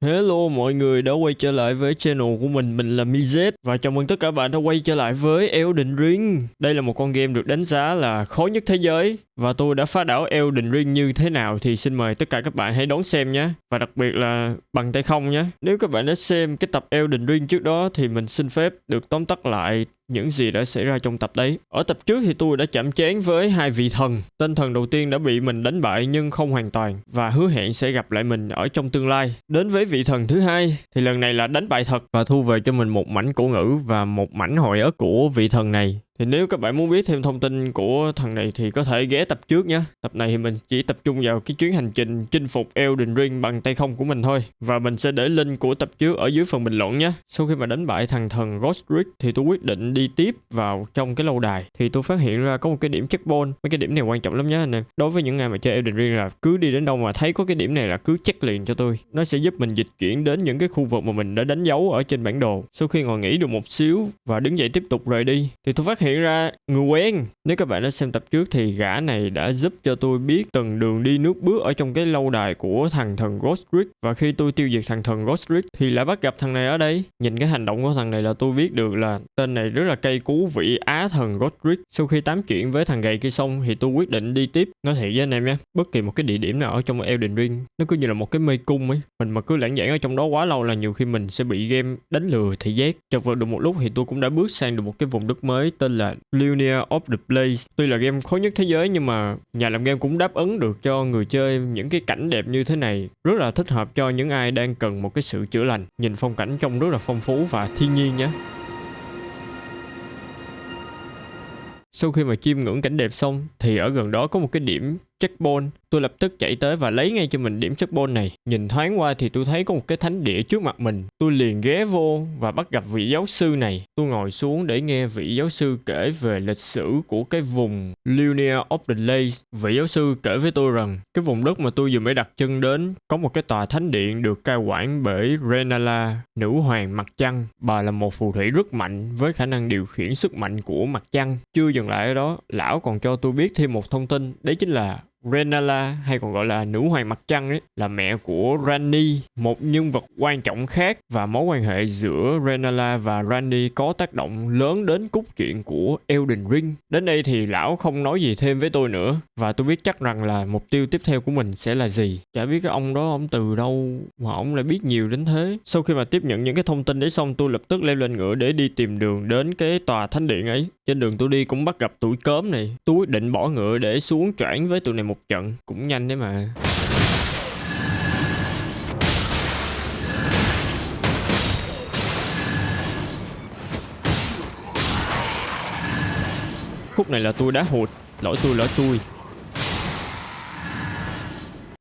Hello mọi người đã quay trở lại với channel của mình là MiZ và chào mừng tất cả bạn đã quay trở lại với Elden Ring. Đây là một con game được đánh giá là khó nhất thế giới và tôi đã phá đảo Elden Ring như thế nào thì xin mời tất cả các bạn hãy đón xem nhé. Và đặc biệt là bằng tay không nhé. Nếu các bạn đã xem cái tập Elden Ring trước đó thì mình xin phép được tóm tắt lại những gì đã xảy ra trong tập đấy. Ở tập trước thì tôi đã chạm trán với hai vị thần. Tên thần đầu tiên đã bị mình đánh bại nhưng không hoàn toàn và hứa hẹn sẽ gặp lại mình ở trong tương lai. Đến với vị thần thứ hai thì lần này là đánh bại thật và thu về cho mình một mảnh cổ ngữ và một mảnh hồi ức của vị thần này. Thì nếu các bạn muốn biết thêm thông tin của thằng này thì có thể ghé tập trước nhé. Tập này thì mình chỉ tập trung vào cái chuyến hành trình chinh phục Elden Ring bằng tay không của mình thôi. Và mình sẽ để link của tập trước ở dưới phần bình luận nhé. Sau khi mà đánh bại thằng thần Godric thì tôi quyết định đi tiếp vào trong cái lâu đài. Thì tôi phát hiện ra có một cái điểm checkpoint. Mấy cái điểm này quan trọng lắm nhé anh em. Đối với những ai mà chơi Elden Ring là cứ đi đến đâu mà thấy có cái điểm này là cứ check liền cho tôi. Nó sẽ giúp mình dịch chuyển đến những cái khu vực mà mình đã đánh dấu ở trên bản đồ. Sau khi ngồi nghỉ được một xíu và đứng dậy tiếp tục rời đi thì tôi phát hiện ra người quen. Nếu các bạn đã xem tập trước thì gã này đã giúp cho tôi biết từng đường đi nước bước ở trong cái lâu đài của thằng thần Godric. Và khi tôi tiêu diệt thằng thần Godric thì lại bắt gặp thằng này ở đây. Nhìn cái hành động của thằng này là tôi biết được là tên này rất là cây cú vị Á thần Godric. Sau khi tám chuyện với thằng gầy kia xong thì tôi quyết định đi tiếp. Nói thiệt với anh em nha, bất kỳ một cái địa điểm nào ở trong Elden Ring nó cứ như là một cái mê cung ấy. Mình mà cứ lãng vảng ở trong đó quá lâu là nhiều khi mình sẽ bị game đánh lừa thị giác. Chợt vượt được một lúc thì tôi cũng đã bước sang được một cái vùng đất mới tên là Linear of the Place. Tuy là game khó nhất thế giới nhưng mà nhà làm game cũng đáp ứng được cho người chơi những cái cảnh đẹp như thế này. Rất là thích hợp cho những ai đang cần một cái sự chữa lành. Nhìn phong cảnh trông rất là phong phú và thiên nhiên nhé. Sau khi mà chiêm ngưỡng cảnh đẹp xong thì ở gần đó có một cái điểm checkpoint. Tôi lập tức chạy tới và lấy ngay cho mình điểm checkpoint này. Nhìn thoáng qua thì tôi thấy có một cái thánh địa trước mặt mình. Tôi liền ghé vô và bắt gặp vị giáo sư này. Tôi ngồi xuống để nghe vị giáo sư kể về lịch sử của cái vùng Linear of the Lake. Vị giáo sư kể với tôi rằng cái vùng đất mà tôi vừa mới đặt chân đến có một cái tòa thánh điện được cai quản bởi Renala, nữ hoàng mặt trăng. Bà là một phù thủy rất mạnh với khả năng điều khiển sức mạnh của mặt trăng. Chưa dừng lại ở đó, lão còn cho tôi biết thêm một thông tin, đấy chính là Renala, hay còn gọi là nữ hoàng mặt trăng ấy, là mẹ của Ranni, một nhân vật quan trọng khác, và mối quan hệ giữa Renala và Ranni có tác động lớn đến cốt truyện của Elden Ring. Đến đây thì lão không nói gì thêm với tôi nữa và tôi biết chắc rằng là mục tiêu tiếp theo của mình sẽ là gì. Chả biết cái ông đó ông từ đâu mà ông lại biết nhiều đến thế. Sau khi mà tiếp nhận những cái thông tin đấy xong, tôi lập tức leo lên ngựa để đi tìm đường đến cái tòa thánh điện ấy. Trên đường tôi đi cũng bắt gặp tụi cớm này. Tôi quyết định bỏ ngựa để xuống choảng với tụi này một trận, cũng nhanh đấy mà. Khúc này là tôi đá hụt, lỗi tôi.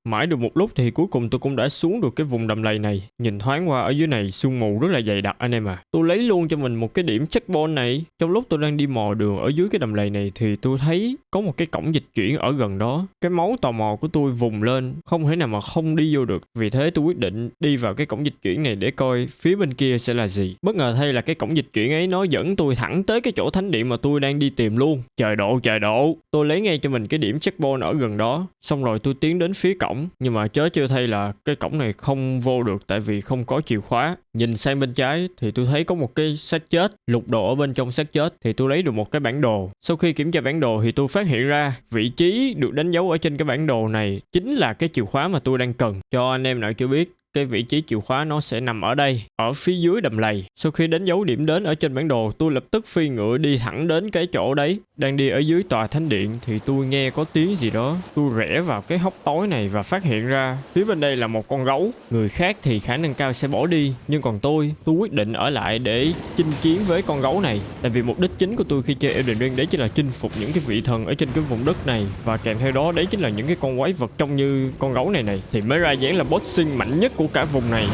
Mãi được một lúc thì cuối cùng tôi cũng đã xuống được cái vùng đầm lầy này. Nhìn thoáng qua ở dưới này sương mù rất là dày đặc anh em à. Tôi lấy luôn cho mình một cái điểm checkpoint này. Trong lúc tôi đang đi mò đường ở dưới cái đầm lầy này thì tôi thấy có một cái cổng dịch chuyển ở gần đó. Cái máu tò mò của tôi vùng lên, không thể nào mà không đi vô được. Vì thế tôi quyết định đi vào cái cổng dịch chuyển này để coi phía bên kia sẽ là gì. Bất ngờ thay là cái cổng dịch chuyển ấy nó dẫn tôi thẳng tới cái chỗ thánh điện mà tôi đang đi tìm luôn. Trời độ. Tôi lấy ngay cho mình cái điểm checkpoint ở gần đó. Xong rồi tôi tiến đến phía cổng. Nhưng mà chưa thay là cái cổng này không vô được tại vì không có chìa khóa. Nhìn sang bên trái thì tôi thấy có một cái xác chết. Lục đồ ở bên trong xác chết thì tôi lấy được một cái bản đồ. Sau khi kiểm tra bản đồ thì tôi phát hiện ra vị trí được đánh dấu ở trên cái bản đồ này chính là cái chìa khóa mà tôi đang cần. Cho anh em nào chưa biết, cái vị trí chìa khóa nó sẽ nằm ở đây, ở phía dưới đầm lầy. Sau khi đánh dấu điểm đến ở trên bản đồ, tôi lập tức phi ngựa đi thẳng đến cái chỗ đấy. Đang đi ở dưới tòa thánh điện thì tôi nghe có tiếng gì đó. Tôi rẽ vào cái hốc tối này và phát hiện ra phía bên đây là một con gấu. Người khác thì khả năng cao sẽ bỏ đi, nhưng còn tôi quyết định ở lại để chinh chiến với con gấu này. Tại vì mục đích chính của tôi khi chơi Elden Ring đấy chính là chinh phục những cái vị thần ở trên cái vùng đất này, và kèm theo đó đấy chính là những cái con quái vật trông như con gấu này thì mới ra dáng là bossing mạnh nhất của cả vùng này.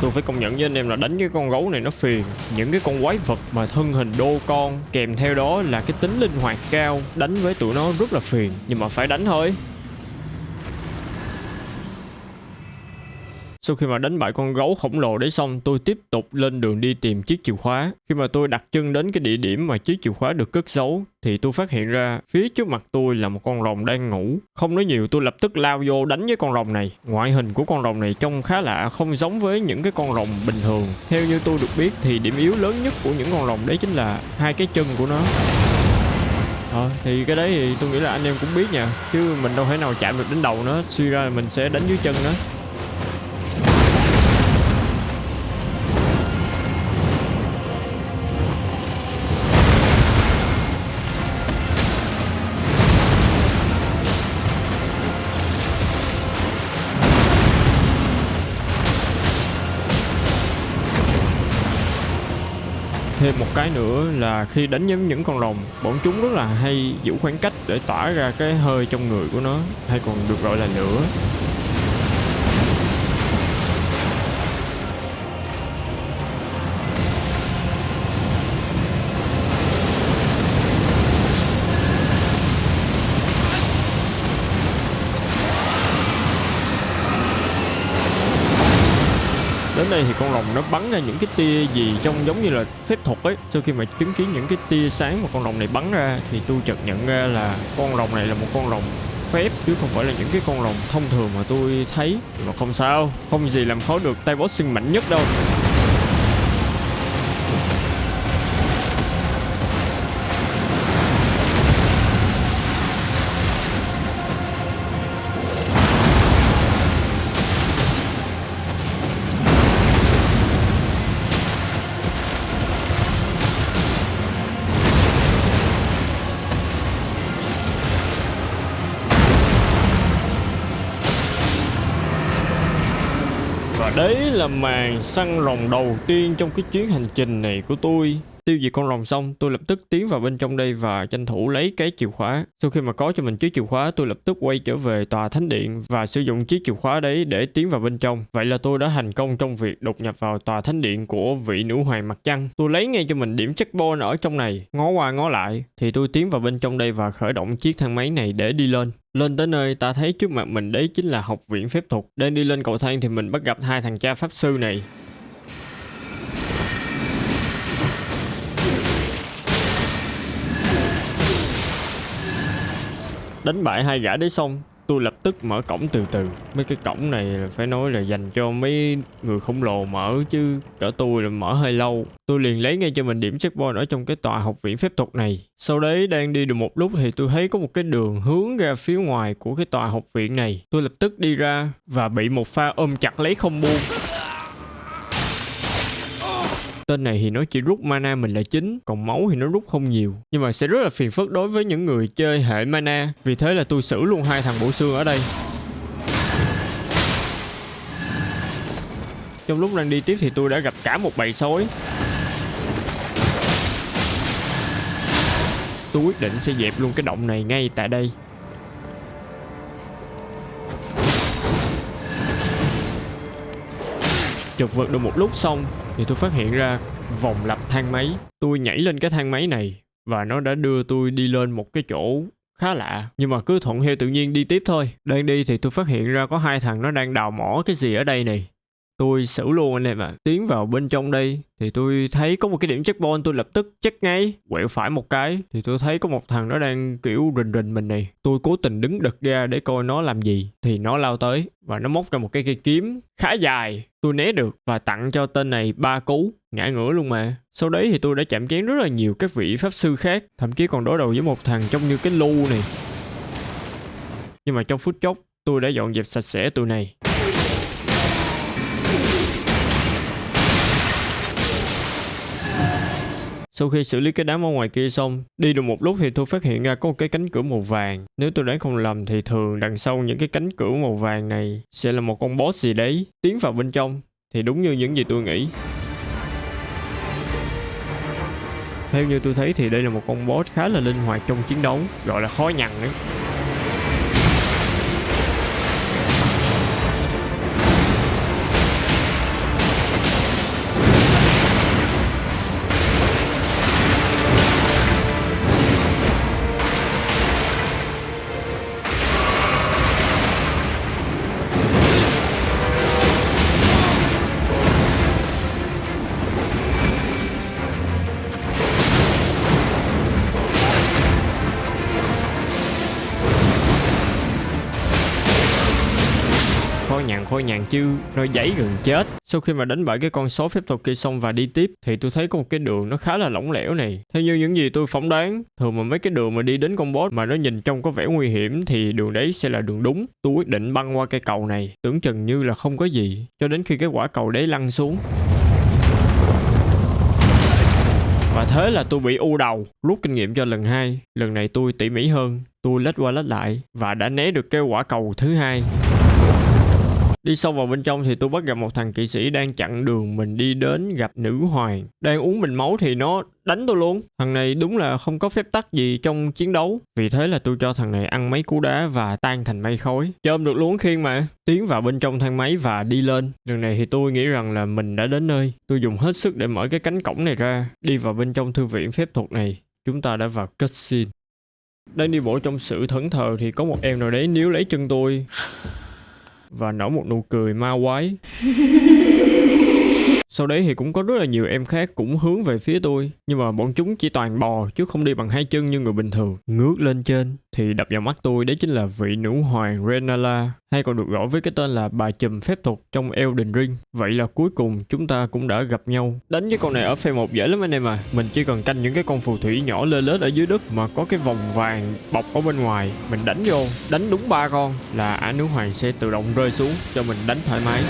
Tôi phải công nhận với anh em là đánh cái con gấu này nó phiền. Những cái con quái vật mà thân hình đô con, kèm theo đó là cái tính linh hoạt cao, đánh với tụi nó rất là phiền. Nhưng mà phải đánh thôi. Sau khi mà đánh bại con gấu khổng lồ đấy xong, tôi tiếp tục lên đường đi tìm chiếc chìa khóa. Khi mà tôi đặt chân đến cái địa điểm mà chiếc chìa khóa được cất giấu thì tôi phát hiện ra phía trước mặt tôi là một con rồng đang ngủ. Không nói nhiều, tôi lập tức lao vô đánh với con rồng này. Ngoại hình của con rồng này trông khá lạ, không giống với những cái con rồng bình thường. Theo như tôi được biết thì điểm yếu lớn nhất của những con rồng đấy chính là hai cái chân của nó. Thì cái đấy thì tôi nghĩ là anh em cũng biết nha, chứ mình đâu thể nào chạm được đến đầu nó, suy ra là mình sẽ đánh dưới chân nó. Thêm một cái nữa là khi đánh với những con rồng, bọn chúng rất là hay giữ khoảng cách để tỏa ra cái hơi trong người của nó, hay còn được gọi là lửa. Đến đây thì con rồng nó bắn ra những cái tia gì trông giống như là phép thuật ấy. Sau khi mà chứng kiến những cái tia sáng mà con rồng này bắn ra thì tôi chợt nhận ra là con rồng này là một con rồng phép chứ không phải là những cái con rồng thông thường mà tôi thấy. Mà không sao, không gì làm khó được tay boss sinh mạnh nhất đâu. Và đấy là màn săn rồng đầu tiên trong cái chuyến hành trình này của tôi. Tiêu diệt con rồng xong, tôi lập tức tiến vào bên trong đây và tranh thủ lấy cái chìa khóa. Sau khi mà có cho mình chiếc chìa khóa, tôi lập tức quay trở về tòa thánh điện và sử dụng chiếc chìa khóa đấy để tiến vào bên trong. Vậy là tôi đã thành công trong việc đột nhập vào tòa thánh điện của vị nữ hoàng mặt trăng. Tôi lấy ngay cho mình điểm checkpoint ở trong này, ngó qua ngó lại thì tôi tiến vào bên trong đây và khởi động chiếc thang máy này để đi lên. Lên tới nơi, ta thấy trước mặt mình đấy chính là học viện phép thuật. Đang đi lên cầu thang thì mình bắt gặp hai thằng cha pháp sư này. Đánh bại hai gã đấy xong, tôi lập tức mở cổng từ từ. Mấy cái cổng này phải nói là dành cho mấy người khổng lồ mở, chứ cỡ tôi là mở hơi lâu. Tôi liền lấy ngay cho mình điểm checkpoint ở trong cái tòa học viện phép thuật này. Sau đấy đang đi được một lúc thì tôi thấy có một cái đường hướng ra phía ngoài của cái tòa học viện này. Tôi lập tức đi ra và bị một pha ôm chặt lấy không buông. Tên này thì nó chỉ rút mana mình là chính, còn máu thì nó rút không nhiều, nhưng mà sẽ rất là phiền phức đối với những người chơi hệ mana. Vì thế là tôi xử luôn hai thằng bổ xương ở đây. Trong lúc đang đi tiếp thì tôi đã gặp cả một bầy sói. Tôi quyết định sẽ dẹp luôn cái động này ngay tại đây. Chợt vượt được một lúc xong thì tôi phát hiện ra vòng lặp thang máy. Tôi nhảy lên cái thang máy này và nó đã đưa tôi đi lên một cái chỗ khá lạ, nhưng mà cứ thuận theo tự nhiên đi tiếp thôi. Đang đi thì tôi phát hiện ra có hai thằng nó đang đào mỏ cái gì ở đây này. Tôi xử luôn anh em ạ. Tiến vào bên trong đây thì tôi thấy có một cái điểm checkpoint, tôi lập tức check ngay. Quẹo phải một cái thì tôi thấy có một thằng nó đang kiểu rình rình mình này. Tôi cố tình đứng đực ra để coi nó làm gì thì nó lao tới và nó móc ra một cái cây kiếm khá dài. Tôi né được và tặng cho tên này 3 cú, ngã ngửa luôn mà. Sau đấy thì tôi đã chạm chém rất là nhiều các vị pháp sư khác, thậm chí còn đối đầu với một thằng trông như cái lu này. Nhưng mà trong phút chốc tôi đã dọn dẹp sạch sẽ tụi này. Sau khi xử lý cái đám ở ngoài kia xong, đi được một lúc thì tôi phát hiện ra có một cái cánh cửa màu vàng. Nếu tôi đoán không lầm thì thường đằng sau những cái cánh cửa màu vàng này sẽ là một con boss gì đấy. Tiến vào bên trong thì đúng như những gì tôi nghĩ. Theo như tôi thấy thì đây là một con boss khá là linh hoạt trong chiến đấu, gọi là khó nhằn đấy. coi nhàn chiêu rồi giấy gần chết. Sau khi mà đánh bại cái con số phép thuật kia xong và đi tiếp thì tôi thấy có một cái đường nó khá là lỏng lẻo này. Theo như những gì tôi phỏng đoán, thường mà mấy cái đường mà đi đến con boss mà nó nhìn trông có vẻ nguy hiểm thì đường đấy sẽ là đường đúng. Tôi quyết định băng qua cây cầu này, tưởng chừng như là không có gì, cho đến khi cái quả cầu đấy lăn xuống. Và thế là tôi bị u đầu. Rút kinh nghiệm cho lần 2. Lần này tôi tỉ mỉ hơn, tôi lách qua lách lại và đã né được cái quả cầu thứ 2. Đi sâu vào bên trong thì tôi bắt gặp một thằng kỵ sĩ đang chặn đường mình đi đến gặp nữ hoàng. Đang uống bình máu thì nó đánh tôi luôn. Thằng này đúng là không có phép tắc gì trong chiến đấu. Vì thế là tôi cho thằng này ăn mấy cú đá và tan thành mây khói. Chôm được luống khiên mà. Tiến vào bên trong thang máy và đi lên. Lần này thì tôi nghĩ rằng là mình đã đến nơi. Tôi dùng hết sức để mở cái cánh cổng này ra. Đi vào bên trong thư viện phép thuật này. Chúng ta đã vào cutscene. Đang đi bộ trong sự thẫn thờ thì có một em nào đấy níu lấy chân tôi và nở một nụ cười ma quái. Sau đấy thì cũng có rất là nhiều em khác cũng hướng về phía tôi, nhưng mà bọn chúng chỉ toàn bò chứ không đi bằng 2 chân như người bình thường. Ngước lên trên thì đập vào mắt tôi đấy chính là vị nữ hoàng Renala, hay còn được gọi với cái tên là bà chùm phép thuật trong Elden Ring. Vậy là cuối cùng chúng ta cũng đã gặp nhau. Đánh với con này ở phase 1 dễ lắm anh em à. Mình chỉ cần canh những cái con phù thủy nhỏ lê lết ở dưới đất mà có cái vòng vàng bọc ở bên ngoài, mình đánh vô, đánh đúng 3 con là ả nữ hoàng sẽ tự động rơi xuống cho mình đánh thoải mái.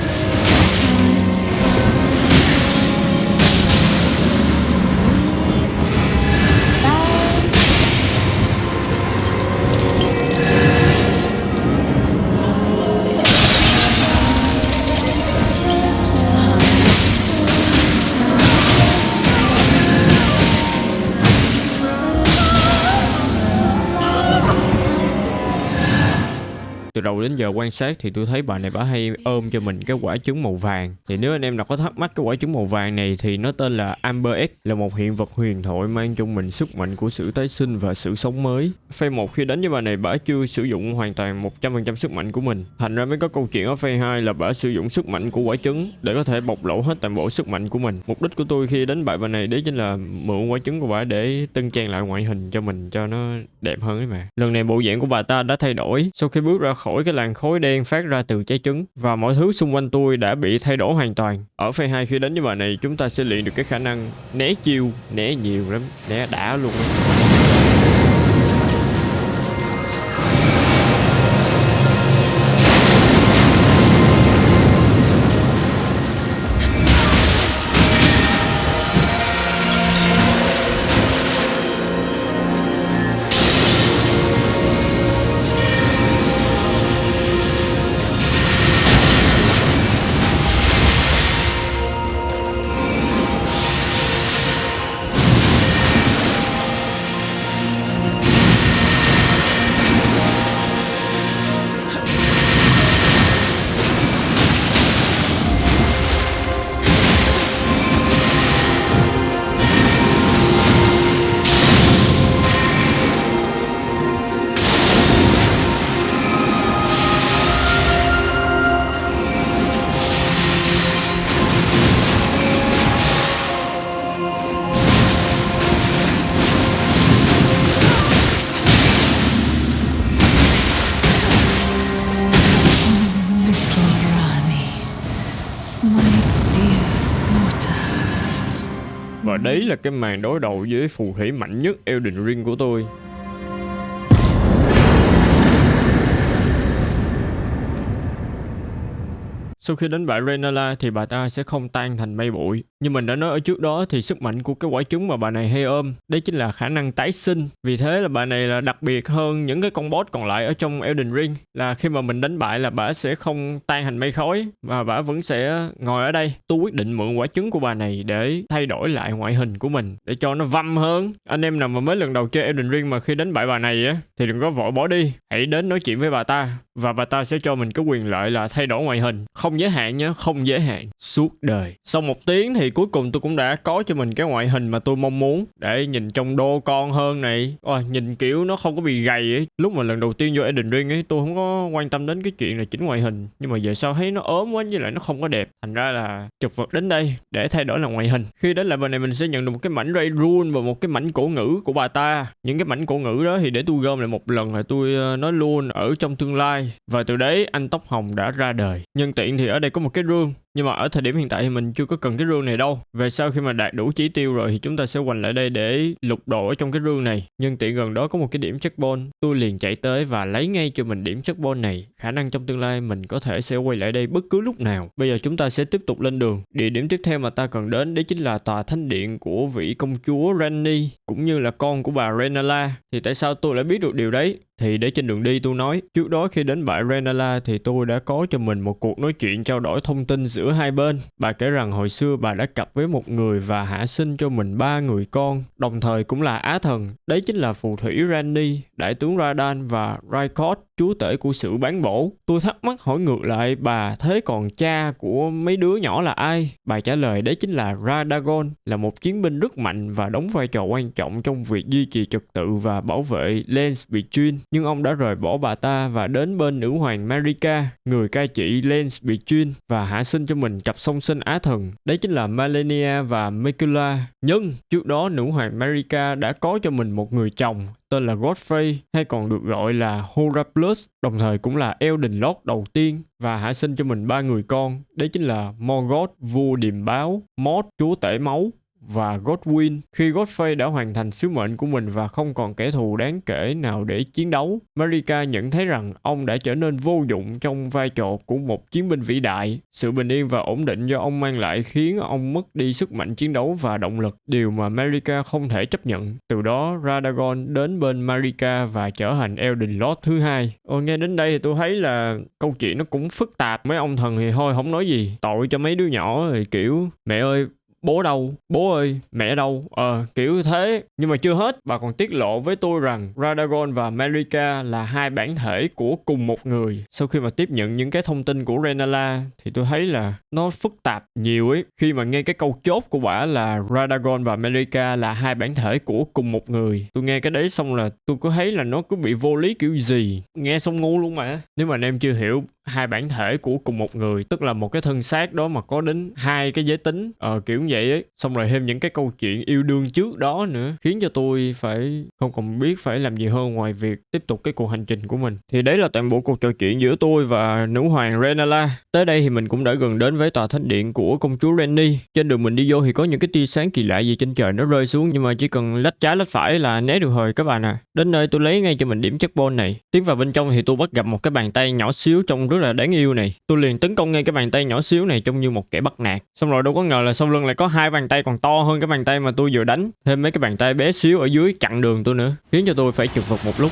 Từ đầu đến giờ quan sát thì tôi thấy bà này bà hay ôm cho mình cái quả trứng màu vàng. Thì nếu anh em nào có thắc mắc, cái quả trứng màu vàng này thì nó tên là Amber Egg, là một hiện vật huyền thoại mang trong mình sức mạnh của sự tái sinh và sự sống mới. Phase 1 khi đánh với bà này bà chưa sử dụng hoàn toàn 100% sức mạnh của mình. Thành ra mới có câu chuyện ở phase 2 là bà sử dụng sức mạnh của quả trứng để có thể bộc lộ hết toàn bộ sức mạnh của mình. Mục đích của tôi khi đánh bại bà này đấy chính là mượn quả trứng của bà để tân trang lại ngoại hình cho mình cho nó đẹp hơn ấy mà. Lần này bộ dạng của bà ta đã thay đổi sau khi bước ra khỏi cái làn khói đen phát ra từ trái trứng, và mọi thứ xung quanh tôi đã bị thay đổi hoàn toàn. Ở phase 2 khi đánh với bà này chúng ta sẽ luyện được cái khả năng né chiêu, né nhiều lắm, né đã luôn đó. Và đấy là cái màn đối đầu với phù thủy mạnh nhất Elden Ring của tôi. Sau khi đánh bại Renala thì bà ta sẽ không tan thành mây bụi. Như mình đã nói ở trước đó thì sức mạnh của cái quả trứng mà bà này hay ôm, đấy chính là khả năng tái sinh. Vì thế là bà này là đặc biệt hơn những cái con boss còn lại ở trong Elden Ring, là khi mà mình đánh bại là bà sẽ không tan thành mây khói mà bà vẫn sẽ ngồi ở đây. Tôi quyết định mượn quả trứng của bà này để thay đổi lại ngoại hình của mình để cho nó văm hơn. Anh em nào mà mới lần đầu chơi Elden Ring mà khi đánh bại bà này á thì đừng có vội bỏ đi, hãy đến nói chuyện với bà ta và bà ta sẽ cho mình cái quyền lợi là thay đổi ngoại hình, không giới hạn nhé, không giới hạn, suốt đời. Sau 1 tiếng thì cuối cùng tôi cũng đã có cho mình cái ngoại hình mà tôi mong muốn, để nhìn trông đô con hơn này. Nhìn kiểu nó không có bị gầy ấy. Lúc mà lần đầu tiên vô Elden Ring ấy tôi không có quan tâm đến cái chuyện là chỉnh ngoại hình, nhưng mà về sau thấy nó ốm quá với lại nó không có đẹp, thành ra là chụp vật đến đây để thay đổi là ngoại hình. Khi đến lại bên này mình sẽ nhận được một cái mảnh ray rune và một cái mảnh cổ ngữ của bà ta. Những cái mảnh cổ ngữ đó thì để tôi gom lại một lần là tôi nói luôn ở trong tương lai lai. Và từ đấy anh tóc hồng đã ra đời. Nhân tiện thì ở đây có một cái rương, nhưng mà ở thời điểm hiện tại thì mình chưa có cần cái rương này đâu. Về sau khi mà đạt đủ chỉ tiêu rồi thì chúng ta sẽ quành lại đây để lục độ ở trong cái rương này. Nhân tiện gần đó có một cái điểm checkpoint, tôi liền chạy tới và lấy ngay cho mình điểm checkpoint này. Khả năng trong tương lai mình có thể sẽ quay lại đây bất cứ lúc nào. Bây giờ chúng ta sẽ tiếp tục lên đường. Địa điểm tiếp theo mà ta cần đến đấy chính là tòa thánh điện của vị công chúa Ranni, cũng như là con của bà Renala. Thì tại sao tôi lại biết được điều đấy? Thì để trên đường đi tôi nói, trước đó khi đến bãi Renala thì tôi đã có cho mình một cuộc nói chuyện trao đổi thông tin giữa hai bên. Bà kể rằng hồi xưa bà đã cặp với một người và hạ sinh cho mình 3 người con, đồng thời cũng là á thần. Đấy chính là phù thủy Ranni, đại tướng Radan và Raikot, chúa tể của sự bán bổ. Tôi thắc mắc hỏi ngược lại bà, thế còn cha của mấy đứa nhỏ là ai? Bà trả lời đấy chính là Radagon, là một chiến binh rất mạnh và đóng vai trò quan trọng trong việc duy trì trật tự và bảo vệ Lens Between. Nhưng ông đã rời bỏ bà ta và đến bên nữ hoàng Marika, người cai trị Lens Between, và hạ sinh cho mình cặp song sinh á thần. Đấy chính là Malenia và Mekula. Nhưng trước đó nữ hoàng Marika đã có cho mình một người chồng tên là Godfrey, hay còn được gọi là Horaplus, đồng thời cũng là Elden Lord đầu tiên, và hạ sinh cho mình 3 người con. Đấy chính là Morgoth, vua điềm báo, Mord, chúa tể máu, và Godwyn. Khi Godfrey đã hoàn thành sứ mệnh của mình và không còn kẻ thù đáng kể nào để chiến đấu, Marika nhận thấy rằng ông đã trở nên vô dụng trong vai trò của một chiến binh vĩ đại. Sự bình yên và ổn định do ông mang lại khiến ông mất đi sức mạnh chiến đấu và động lực, điều mà Marika không thể chấp nhận. Từ đó, Radagon đến bên Marika và trở thành Elden Lord thứ hai. Nghe đến đây thì tôi thấy là câu chuyện nó cũng phức tạp. Mấy ông thần thì thôi không nói gì, tội cho mấy đứa nhỏ thì kiểu mẹ ơi bố đâu, bố ơi mẹ đâu, kiểu thế. Nhưng mà chưa hết, bà còn tiết lộ với tôi rằng Radagon và Marika là hai bản thể của cùng một người. Sau khi mà tiếp nhận những cái thông tin của Renala thì tôi thấy là nó phức tạp nhiều ấy. Khi mà nghe cái câu chốt của bả là Radagon và Marika là hai bản thể của cùng một người, tôi nghe cái đấy xong là tôi có thấy là nó cứ bị vô lý kiểu gì, nghe xong ngu luôn mà. Nếu mà anh em chưa hiểu, hai bản thể của cùng một người tức là một cái thân xác đó mà có đến hai cái giới tính, kiểu vậy ấy. Xong rồi thêm những cái câu chuyện yêu đương trước đó nữa, khiến cho tôi phải không còn biết phải làm gì hơn ngoài việc tiếp tục cái cuộc hành trình của mình. Thì đấy là toàn bộ cuộc trò chuyện giữa tôi và nữ hoàng Renala. Tới đây thì mình cũng đã gần đến với tòa thánh điện của công chúa Ranni. Trên đường mình đi vô thì có những cái tia sáng kỳ lạ gì trên trời nó rơi xuống, nhưng mà chỉ cần lách trái lách phải là né được rồi các bạn à. Đến nơi tôi lấy ngay cho mình điểm checkpoint này. Tiến vào bên trong thì tôi bắt gặp một cái bàn tay nhỏ xíu trông rất là đáng yêu này. Tôi liền tấn công ngay cái bàn tay nhỏ xíu này trông như một kẻ bắt nạt. Xong rồi đâu có ngờ là sau lưng lại có hai bàn tay còn to hơn cái bàn tay mà tôi vừa đánh. Thêm mấy cái bàn tay bé xíu ở dưới chặn đường tôi nữa, khiến cho tôi phải chật vật một lúc.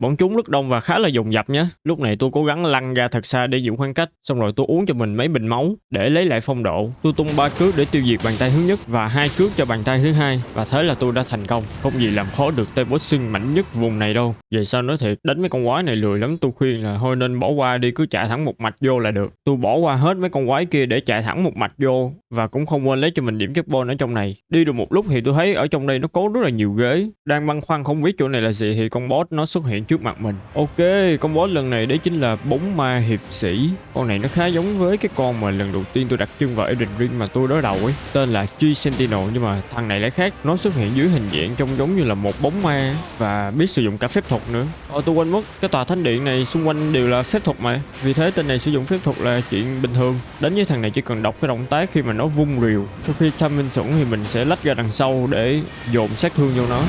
Bọn chúng rất đông và khá là dồn dập nhé. Lúc này tôi cố gắng lăn ra thật xa để giữ khoảng cách. Xong rồi tôi uống cho mình mấy bình máu để lấy lại phong độ. Tôi tung 3 cước để tiêu diệt bàn tay thứ nhất và 2 cước cho bàn tay thứ hai. Và thế là tôi đã thành công. Không gì làm khó được tay boxing mạnh nhất vùng này đâu. Vậy sao nói thiệt, đánh mấy con quái này lười lắm. Tôi khuyên là thôi nên bỏ qua đi, cứ chạy thẳng một mạch vô là được. Tôi bỏ qua hết mấy con quái kia để chạy thẳng một mạch vô. Và cũng không quên lấy cho mình điểm checkpoint ở trong này. Đi được một lúc thì tôi thấy ở trong đây nó có rất là nhiều ghế. Đang băn khoăn không biết chỗ này là gì thì con boss nó xuất hiện trước mặt mình. Ok, con boss lần này đấy chính là bóng ma hiệp sĩ. Con này nó khá giống với cái con mà lần đầu tiên tôi đặt chân vào Elden Ring mà tôi đối đầu ấy, tên là Chi Sentinel, nhưng mà thằng này lại khác. Nó xuất hiện dưới hình dạng trông giống như là một bóng ma và biết sử dụng cả phép thuật nữa. Tôi quên mất, cái tòa thánh điện này xung quanh đều là phép thuật mà, vì thế tên này sử dụng phép thuật là chuyện bình thường. Đến với thằng này chỉ cần đọc cái động tác khi mà nó vung rìu, sau khi chăm minh chuẩn thì mình sẽ lách ra đằng sau để dồn sát thương vô nó.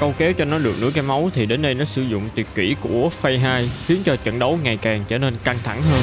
Câu kéo cho nó được nửa cái máu thì đến đây nó sử dụng tuyệt kỹ của Phase 2, khiến cho trận đấu ngày càng trở nên căng thẳng hơn.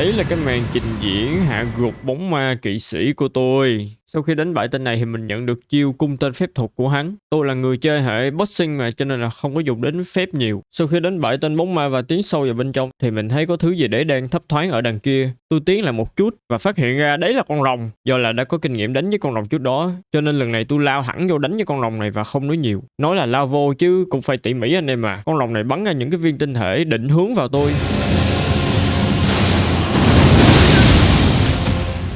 Đấy là cái màn trình diễn hạ gục bóng ma kỵ sĩ của tôi. Sau khi đánh bại tên này thì mình nhận được chiêu cung tên phép thuật của hắn. Tôi là người chơi hệ boxing mà, cho nên là không có dùng đến phép nhiều. Sau khi đánh bại tên bóng ma và tiến sâu vào bên trong thì mình thấy có thứ gì đấy đang thấp thoáng ở đằng kia. Tôi tiến lại một chút và phát hiện ra đấy là con rồng. Do là đã có kinh nghiệm đánh với con rồng trước đó, cho nên lần này tôi lao hẳn vô đánh với con rồng này và không nói nhiều. Nói là lao vô chứ cũng phải tỉ mỉ anh em mà. Con rồng này bắn ra những cái viên tinh thể định hướng vào tôi.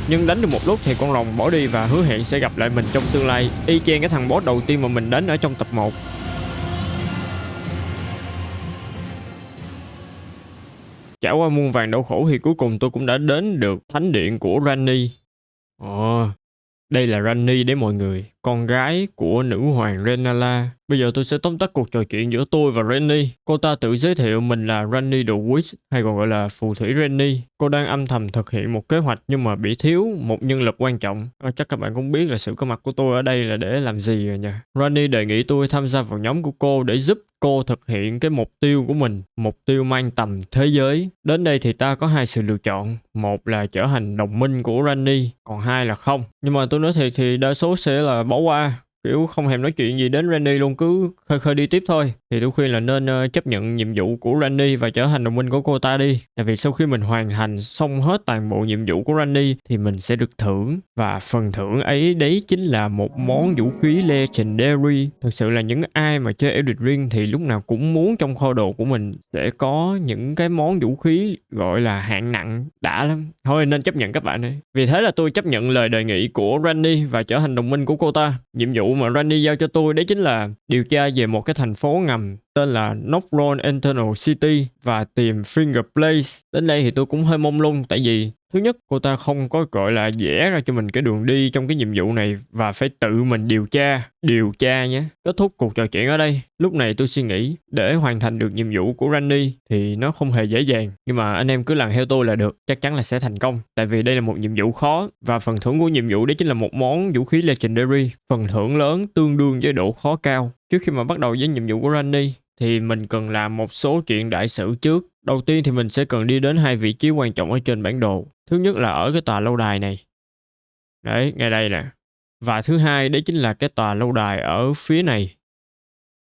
Nhưng đánh được một lúc thì con rồng bỏ đi và hứa hẹn sẽ gặp lại mình trong tương lai, y chang cái thằng boss đầu tiên mà mình đánh ở trong tập 1. Trải qua muôn vàn đau khổ thì cuối cùng tôi cũng đã đến được thánh điện của Ranni. Đây là Ranni đấy mọi người, con gái của nữ hoàng Rennala. Bây giờ tôi sẽ tóm tắt cuộc trò chuyện giữa tôi và Ranni. Cô ta tự giới thiệu mình là Ranni the Witch, hay còn gọi là phù thủy Ranni. Cô đang âm thầm thực hiện một kế hoạch nhưng mà bị thiếu một nhân lực quan trọng. Chắc các bạn cũng biết là sự có mặt của tôi ở đây là để làm gì rồi nha. Ranni đề nghị tôi tham gia vào nhóm của cô để giúp cô thực hiện cái mục tiêu của mình, mục tiêu mang tầm thế giới. Đến đây thì ta có hai sự lựa chọn, một là trở thành đồng minh của Ranni, còn hai là không. Nhưng mà tôi nói thiệt thì đa số sẽ là bỏ qua, kiểu không thèm nói chuyện gì đến Ranni luôn, cứ khơi khơi đi tiếp thôi. Thì tôi khuyên là nên chấp nhận nhiệm vụ của Ranni và trở thành đồng minh của cô ta đi. Tại vì sau khi mình hoàn thành xong hết toàn bộ nhiệm vụ của Ranni thì mình sẽ được thưởng. Và phần thưởng ấy đấy chính là một món vũ khí Legendary. Thực sự là những ai mà chơi Elden Ring thì lúc nào cũng muốn trong kho đồ của mình sẽ có những cái món vũ khí gọi là hạng nặng, đã lắm. Thôi nên chấp nhận các bạn ơi. Vì thế là tôi chấp nhận lời đề nghị của Ranni và trở thành đồng minh của cô ta. Nhiệm vụ mà Ranni giao cho tôi đấy chính là điều tra về một cái thành phố ngầm tên là Nocron Eternal City và tìm Finger Place. Đến đây thì tôi cũng hơi mông lung, tại vì thứ nhất, cô ta không có gọi là vẽ ra cho mình cái đường đi trong cái nhiệm vụ này và phải tự mình điều tra nhé. Kết thúc cuộc trò chuyện ở đây. Lúc này tôi suy nghĩ để hoàn thành được nhiệm vụ của Ranni thì nó không hề dễ dàng, nhưng mà anh em cứ làm theo tôi là được, chắc chắn là sẽ thành công. Tại vì đây là một nhiệm vụ khó và phần thưởng của nhiệm vụ đấy chính là một món vũ khí Legendary. Phần thưởng lớn tương đương với độ khó cao. Trước khi mà bắt đầu với nhiệm vụ của Ranni thì mình cần làm một số chuyện đại sự trước. Đầu tiên thì mình sẽ cần đi đến hai vị trí quan trọng ở trên bản đồ. Thứ nhất là ở cái tòa lâu đài này. Đấy, ngay đây nè. Và thứ hai đấy chính là cái tòa lâu đài ở phía này.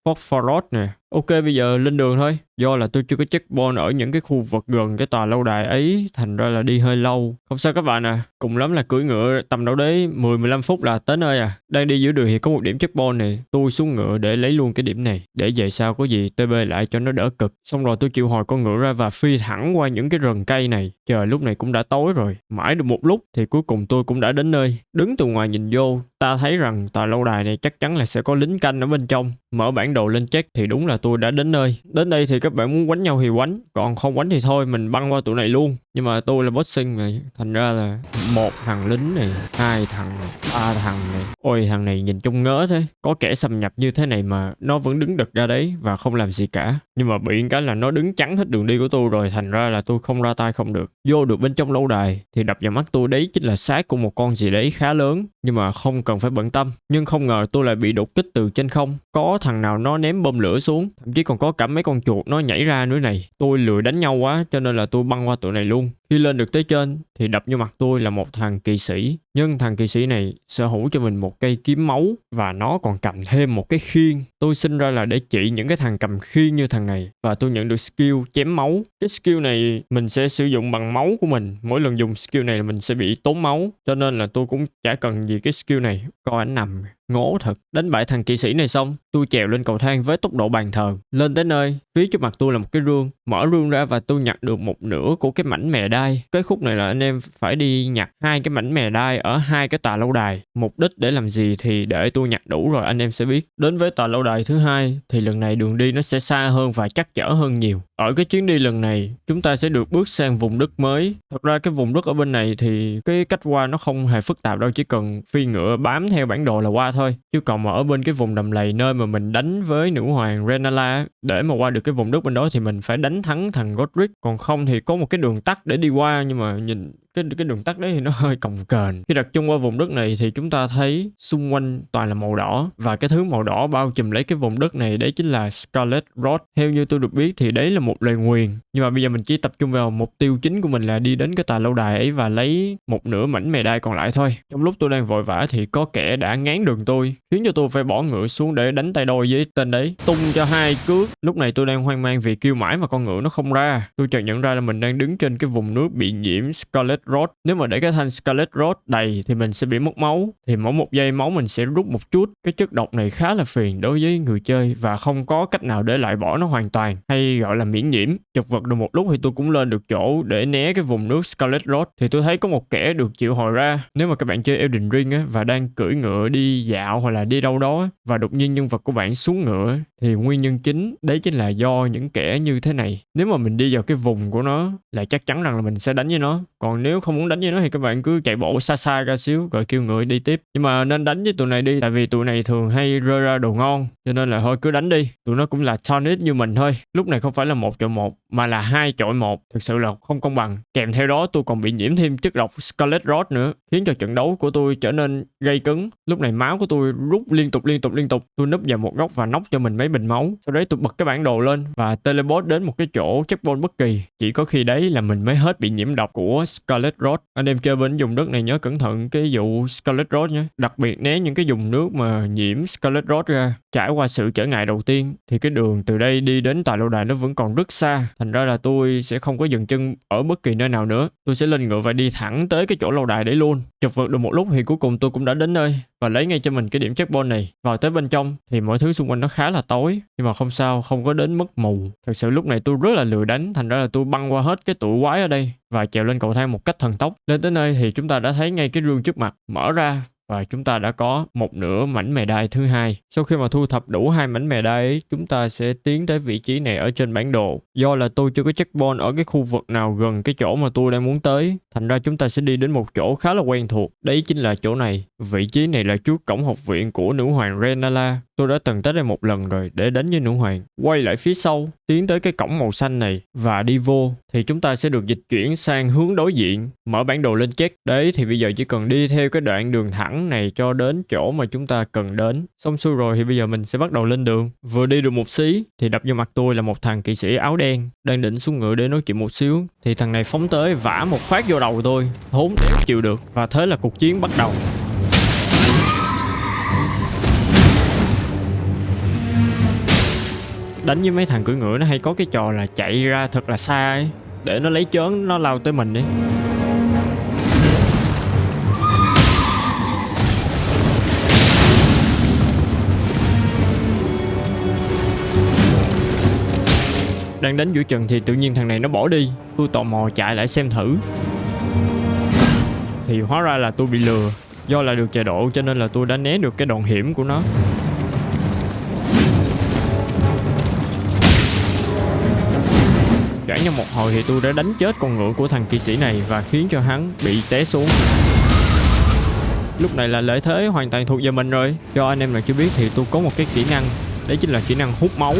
Phosphorus nè. Ok, bây giờ lên đường thôi. Do là tôi chưa có checkpoint ở những cái khu vực gần cái tòa lâu đài ấy, thành ra là đi hơi lâu. Không sao các bạn à, cùng lắm là cưỡi ngựa tầm đâu đấy 10-15 phút là tới nơi à. Đang đi giữa đường thì có một điểm checkpoint này. Tôi xuống ngựa để lấy luôn cái điểm này, để về sau có gì TB lại cho nó đỡ cực. Xong rồi tôi triệu hồi con ngựa ra và phi thẳng qua những cái rừng cây này. Trời lúc này cũng đã tối rồi. Mãi được một lúc thì cuối cùng tôi cũng đã đến nơi. Đứng từ ngoài nhìn vô, ta thấy rằng tòa lâu đài này chắc chắn là sẽ có lính canh ở bên trong. Mở bản đồ lên check thì đúng là tôi đã đến nơi. Đến đây thì các bạn muốn quánh nhau thì quánh, còn không quánh thì thôi mình băng qua tụi này luôn. Nhưng mà tôi là boxing mà, thành ra là một thằng lính này, hai thằng này, ba thằng này. Ôi thằng này nhìn trông ngớ thế. Có kẻ xâm nhập như thế này mà nó vẫn đứng đực ra đấy và không làm gì cả. Nhưng mà bị cái là nó đứng chắn hết đường đi của tôi rồi, thành ra là tôi không ra tay không được. Vô được bên trong lâu đài thì đập vào mắt tôi đấy chính là xác của một con gì đấy khá lớn, nhưng mà không cần phải bận tâm. Nhưng không ngờ tôi lại bị đột kích từ trên không. Có thằng nào nó ném bom lửa xuống, thậm chí còn có cả mấy con chuột nó nhảy ra nữa này. Tôi lười đánh nhau quá cho nên là tôi băng qua tụi này luôn. Khi lên được tới trên thì đập vô mặt tôi là một thằng kỵ sĩ. Nhưng thằng kỵ sĩ này sở hữu cho mình một cây kiếm máu và nó còn cầm thêm một cái khiên. Tôi sinh ra là để trị những cái thằng cầm khiên như thằng này, và tôi nhận được skill chém máu. Cái skill này mình sẽ sử dụng bằng máu của mình. Mỗi lần dùng skill này là mình sẽ bị tốn máu, cho nên là tôi cũng chả cần gì cái skill này. Coi ảnh nằm ngố thật. Đánh bại thằng kỵ sĩ này xong, tôi trèo lên cầu thang với tốc độ bàn thờ. Lên tới nơi, phía trước mặt tôi là một cái rương. Mở rương ra và tôi nhặt được một nửa của cái mảnh mè đai. Cái khúc này là anh em phải đi nhặt hai cái mảnh mè đai ở hai cái tòa lâu đài. Mục đích để làm gì thì để tôi nhặt đủ rồi anh em sẽ biết. Đến với tòa lâu đài thứ hai thì lần này đường đi nó sẽ xa hơn và trắc trở hơn nhiều. Ở cái chuyến đi lần này, chúng ta sẽ được bước sang vùng đất mới. Thật ra cái vùng đất ở bên này thì cái cách qua nó không hề phức tạp đâu, chỉ cần phi ngựa bám theo bản đồ là qua thôi. Chứ còn mà ở bên cái vùng đầm lầy nơi mà mình đánh với nữ hoàng Rennala, để mà qua được cái vùng đất bên đó thì mình phải đánh thắng thằng Godric. Còn không thì có một cái đường tắt để đi qua, nhưng mà nhìn cái đường tắt đấy thì nó hơi cồng kềnh. Khi đặt chân qua vùng đất này thì chúng ta thấy xung quanh toàn là màu đỏ, và cái thứ màu đỏ bao trùm lấy cái vùng đất này đấy chính là Scarlet Rot. Theo như tôi được biết thì đấy là một lời nguyền, nhưng mà bây giờ mình chỉ tập trung vào mục tiêu chính của mình là đi đến cái tòa lâu đài ấy và lấy một nửa mảnh mề đai còn lại thôi. Trong lúc tôi đang vội vã thì có kẻ đã ngáng đường tôi, khiến cho tôi phải bỏ ngựa xuống để đánh tay đôi với tên đấy, tung cho 2 cước. Lúc này tôi đang hoang mang vì kêu mãi mà con ngựa nó không ra. Tôi chợt nhận ra là mình đang đứng trên cái vùng nước bị nhiễm Scarlet Rot. Nếu mà để cái thanh Scarlet Rot đầy thì mình sẽ bị mất máu, thì mỗi 1 giây máu mình sẽ rút một chút. Cái chất độc này khá là phiền đối với người chơi và không có cách nào để loại bỏ nó hoàn toàn, hay gọi là miễn nhiễm. Chật vật được một lúc thì tôi cũng lên được chỗ để né cái vùng nước Scarlet Rot, thì tôi thấy có một kẻ được triệu hồi ra. Nếu mà các bạn chơi Elden Ring á, và đang cưỡi ngựa đi dạo hoặc là đi đâu đó và đột nhiên nhân vật của bạn xuống ngựa, thì nguyên nhân chính đấy chính là do những kẻ như thế này. Nếu mà mình đi vào cái vùng của nó là chắc chắn rằng là mình sẽ đánh với nó, còn nếu không muốn đánh với nó thì các bạn cứ chạy bộ xa xa ra xíu rồi kêu ngựa đi tiếp. Nhưng mà nên đánh với tụi này đi, tại vì tụi này thường hay rơi ra đồ ngon, cho nên là thôi cứ đánh đi. Tụi nó cũng là Tonic như mình thôi. Lúc này không phải là 1 chọi 1 mà là 2 chọi 1, thực sự là không công bằng. Kèm theo đó tôi còn bị nhiễm thêm chất độc Scarlet Rot nữa, khiến cho trận đấu của tôi trở nên gay cấn. Lúc này máu của tôi rút liên tục. Tôi núp vào một góc và nóc cho mình mấy bình máu. Sau đấy tôi bật cái bản đồ lên và teleport đến một cái chỗ checkpoint bất kỳ. Chỉ có khi đấy là mình mới hết bị nhiễm độc của Scarlet Rot. Anh em chơi bên vùng đất này nhớ cẩn thận cái vụ Scarlet Rot nhé, đặc biệt né những cái vùng nước mà nhiễm Scarlet Rot ra. Trải qua sự trở ngại đầu tiên thì cái đường từ đây đi đến tòa lâu đài nó vẫn còn rất xa, thành ra là tôi sẽ không có dừng chân ở bất kỳ nơi nào nữa. Tôi sẽ lên ngựa và đi thẳng tới cái chỗ lâu đài đấy luôn. Chật vật được một lúc thì cuối cùng tôi cũng đã đến nơi và lấy ngay cho mình cái điểm checkpoint này. Vào tới bên trong thì mọi thứ xung quanh nó khá là tối, nhưng mà không sao, không có đến mức mù. Thật sự lúc này tôi rất là lười đánh, thành ra là tôi băng qua hết cái tụi quái ở đây và trèo lên cầu thang một cách thần tốc. Lên tới nơi thì chúng ta đã thấy ngay cái rương trước mặt mở ra và chúng ta đã có một nửa mảnh mề đai thứ hai. Sau khi mà thu thập đủ 2 mảnh mề đai ấy, chúng ta sẽ tiến tới vị trí này ở trên bản đồ. Do là tôi chưa có checkpoint ở cái khu vực nào gần cái chỗ mà tôi đang muốn tới, thành ra chúng ta sẽ đi đến một chỗ khá là quen thuộc. Đấy chính là chỗ này. Vị trí này là trước cổng học viện của nữ hoàng Renala. Tôi đã từng tới đây một lần rồi để đánh với nữ hoàng. Quay lại phía sau, tiến tới cái cổng màu xanh này và đi vô thì chúng ta sẽ được dịch chuyển sang hướng đối diện. Mở bản đồ lên check. Đấy thì bây giờ chỉ cần đi theo cái đoạn đường thẳng này cho đến chỗ mà chúng ta cần đến. Xong xuôi rồi thì bây giờ mình sẽ bắt đầu lên đường. Vừa đi được một xí thì đập vô mặt tôi là một thằng kỵ sĩ áo đen đang định xuống ngựa để nói chuyện một xíu, thì thằng này phóng tới vả một phát vô đầu tôi, thốn chịu được, và thế là cuộc chiến bắt đầu. Đánh với mấy thằng cưỡi ngựa nó hay có cái trò là chạy ra thật là xa ấy, để nó lấy chớn nó lao tới mình ấy. Đang đánh giữa chừng thì tự nhiên thằng này nó bỏ đi. Tôi tò mò chạy lại xem thử, thì hóa ra là tôi bị lừa. Do là được chạy độ cho nên là tôi đã né được cái đòn hiểm của nó. Gãy nhau một hồi thì tôi đã đánh chết con ngựa của thằng kỵ sĩ này và khiến cho hắn bị té xuống. Lúc này là lợi thế hoàn toàn thuộc về mình rồi. Cho anh em nào chưa biết thì tôi có một cái kỹ năng, đấy chính là kỹ năng hút máu.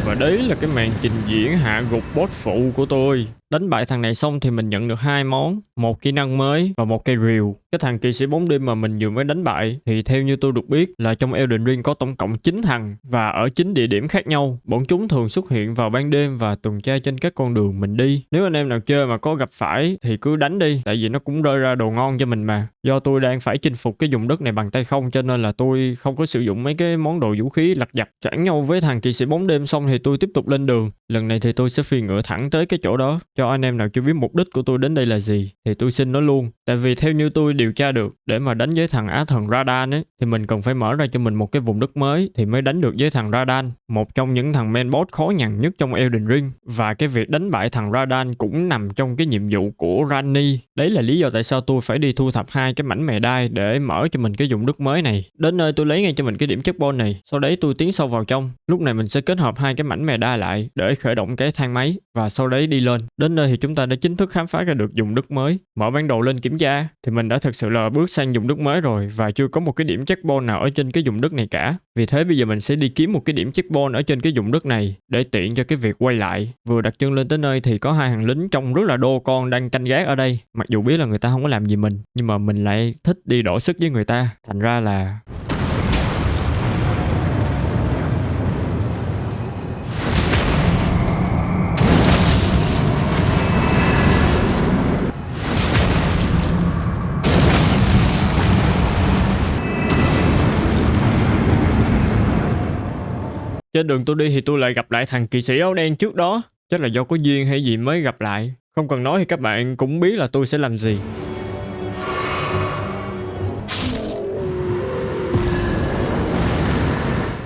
Và đấy là cái màn trình diễn hạ gục boss phụ của tôi. Đánh bại thằng này xong thì mình nhận được 2 món, một kỹ năng mới và một cây rìu. Cái thằng kỵ sĩ bóng đêm mà mình vừa mới đánh bại thì theo như tôi được biết là trong Elden Ring có tổng cộng 9 thằng và ở 9 địa điểm khác nhau. Bọn chúng thường xuất hiện vào ban đêm và tuần tra trên các con đường mình đi. Nếu anh em nào chơi mà có gặp phải thì cứ đánh đi, tại vì nó cũng rơi ra đồ ngon cho mình mà. Do tôi đang phải chinh phục cái vùng đất này bằng tay không cho nên là tôi không có sử dụng mấy cái món đồ vũ khí lặt vặt. Choảng nhau với thằng kỵ sĩ bóng đêm xong thì tôi tiếp tục lên đường. Lần này thì tôi sẽ phi ngựa thẳng tới cái chỗ đó. Cho anh em nào chưa biết mục đích của tôi đến đây là gì thì tôi xin nói luôn. Tại vì theo như tôi điều tra được, để mà đánh với thằng Á thần Radan ấy thì mình cần phải mở ra cho mình một cái vùng đất mới thì mới đánh được với thằng Radan, một trong những thằng main boss khó nhằn nhất trong Elden Ring. Và cái việc đánh bại thằng Radan cũng nằm trong cái nhiệm vụ của Ranni. Đấy là lý do tại sao tôi phải đi thu thập 2 cái mảnh mề đai để mở cho mình cái vùng đất mới này. Đến nơi tôi lấy ngay cho mình cái điểm checkpoint này, sau đấy tôi tiến sâu vào trong. Lúc này mình sẽ kết hợp 2 cái mảnh mề đai lại để khởi động cái thang máy và sau đấy đi lên. Đến Đến nơi thì chúng ta đã chính thức khám phá ra được vùng đất mới. Mở bản đồ lên kiểm tra thì mình đã thực sự là bước sang vùng đất mới rồi và chưa có một cái điểm checkpoint nào ở trên cái vùng đất này cả. Vì thế bây giờ mình sẽ đi kiếm một cái điểm checkpoint ở trên cái vùng đất này để tiện cho cái việc quay lại. Vừa đặt chân lên tới nơi thì có hai thằng lính trông rất là đô con đang canh gác ở đây. Mặc dù biết là người ta không có làm gì mình, nhưng mà mình lại thích đi đọ sức với người ta. Thành ra là trên đường tôi đi thì tôi lại gặp lại thằng kỵ sĩ áo đen trước đó. Chắc là do có duyên hay gì mới gặp lại. Không cần nói thì các bạn cũng biết là tôi sẽ làm gì.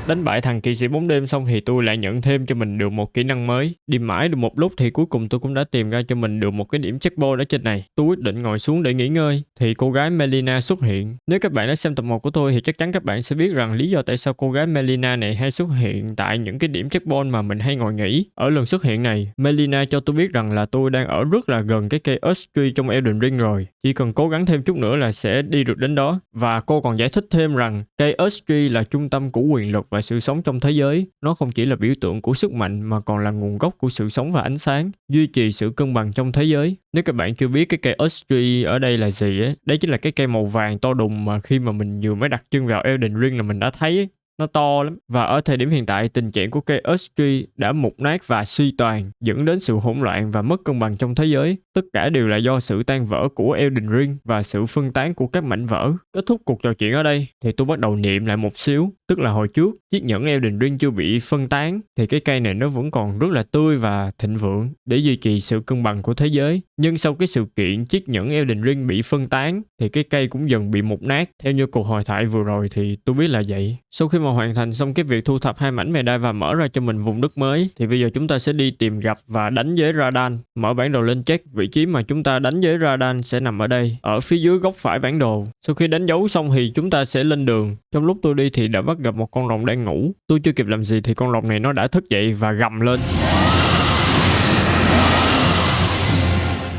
Đánh bại thằng kỵ sĩ bóng đêm xong thì tôi lại nhận thêm cho mình được một kỹ năng mới. Đi mãi được một lúc thì cuối cùng tôi cũng đã tìm ra cho mình được một cái điểm checkpoint ở trên này. Tôi quyết định ngồi xuống để nghỉ ngơi thì cô gái Melina xuất hiện. Nếu các bạn đã xem tập 1 của tôi thì chắc chắn các bạn sẽ biết rằng lý do tại sao cô gái Melina này hay xuất hiện tại những cái điểm checkpoint mà mình hay ngồi nghỉ. Ở lần xuất hiện này, Melina cho tôi biết rằng là tôi đang ở rất là gần cái cây Earth Tree trong Elden Ring rồi. Chỉ cần cố gắng thêm chút nữa là sẽ đi được đến đó. Và cô còn giải thích thêm rằng cây Earth Tree là trung tâm của quyền lực và sự sống trong thế giới. Nó không chỉ là biểu tượng của sức mạnh mà còn là nguồn gốc của sự sống và ánh sáng, duy trì sự cân bằng trong thế giới. Nếu các bạn chưa biết cái cây Earth Tree ở đây là gì ấy, đấy chính là cái cây màu vàng to đùng mà khi mà mình vừa mới đặt chân vào Elden Ring là mình đã thấy ấy. Nó to lắm. Và ở thời điểm hiện tại, tình trạng của cây Earth Tree đã mục nát và suy tàn, dẫn đến sự hỗn loạn và mất cân bằng trong thế giới. Tất cả đều là do sự tan vỡ của Elden Ring và sự phân tán của các mảnh vỡ. Kết thúc cuộc trò chuyện ở đây thì tôi bắt đầu niệm lại một xíu. Tức là hồi trước, chiếc nhẫn Elden Ring chưa bị phân tán thì cái cây này nó vẫn còn rất là tươi và thịnh vượng để duy trì sự cân bằng của thế giới. Nhưng sau cái sự kiện chiếc nhẫn Elden Ring bị phân tán thì cái cây cũng dần bị mục nát. Theo như cuộc hội thoại vừa rồi thì tôi biết là vậy. Sau khi mà hoàn thành xong cái việc thu thập 2 mảnh medai và mở ra cho mình vùng đất mới thì bây giờ chúng ta sẽ đi tìm gặp và đánh với Radahn. Mở bản đồ lên check vị trí mà chúng ta đánh với Radahn sẽ nằm ở đây, ở phía dưới góc phải bản đồ. Sau khi đánh dấu xong thì chúng ta sẽ lên đường. Trong lúc tôi đi thì đã bắt gặp một con rồng đang ngủ. Tôi chưa kịp làm gì thì con rồng này nó đã thức dậy và gầm lên.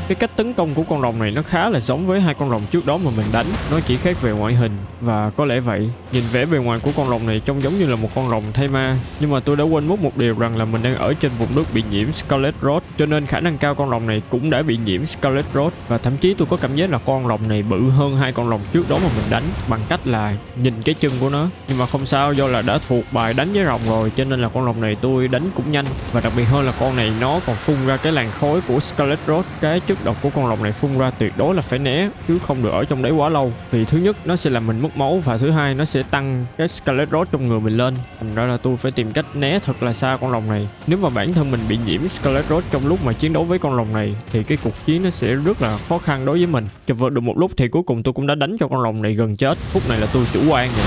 Cái cách tấn công của con rồng này nó khá là giống với 2 con rồng trước đó mà mình đánh. Nó chỉ khác về ngoại hình và có lẽ vậy. Nhìn vẻ bề ngoài của con rồng này trông giống như là một con rồng thay ma. Nhưng mà tôi đã quên mất một điều rằng là mình đang ở trên vùng đất bị nhiễm Scarlet Rot. Cho nên khả năng cao con rồng này cũng đã bị nhiễm Scarlet Rot. Và thậm chí tôi có cảm giác là con rồng này bự hơn 2 con rồng trước đó mà mình đánh, bằng cách là nhìn cái chân của nó. Nhưng mà không sao, do là đã thuộc bài đánh với rồng rồi cho nên là con rồng này tôi đánh cũng nhanh. Và đặc biệt hơn là con này nó còn phun ra cái làn khói của Scarlet Rot. Cái chất độc của con rồng này phun ra tuyệt đối là phải né chứ không được ở trong đấy quá lâu, vì thứ nhất nó sẽ làm mình mất máu và thứ hai nó sẽ tăng cái Scarlet Rot trong người mình lên. Thành ra là tôi phải tìm cách né thật là xa con rồng này. Nếu mà bản thân mình bị nhiễm Scarlet Rot trong lúc mà chiến đấu với con rồng này thì cái cuộc chiến nó sẽ rất là khó khăn đối với mình. Chợt vượt được một lúc thì cuối cùng tôi cũng đã đánh cho con rồng này gần chết. Phút này là tôi chủ quan rồi.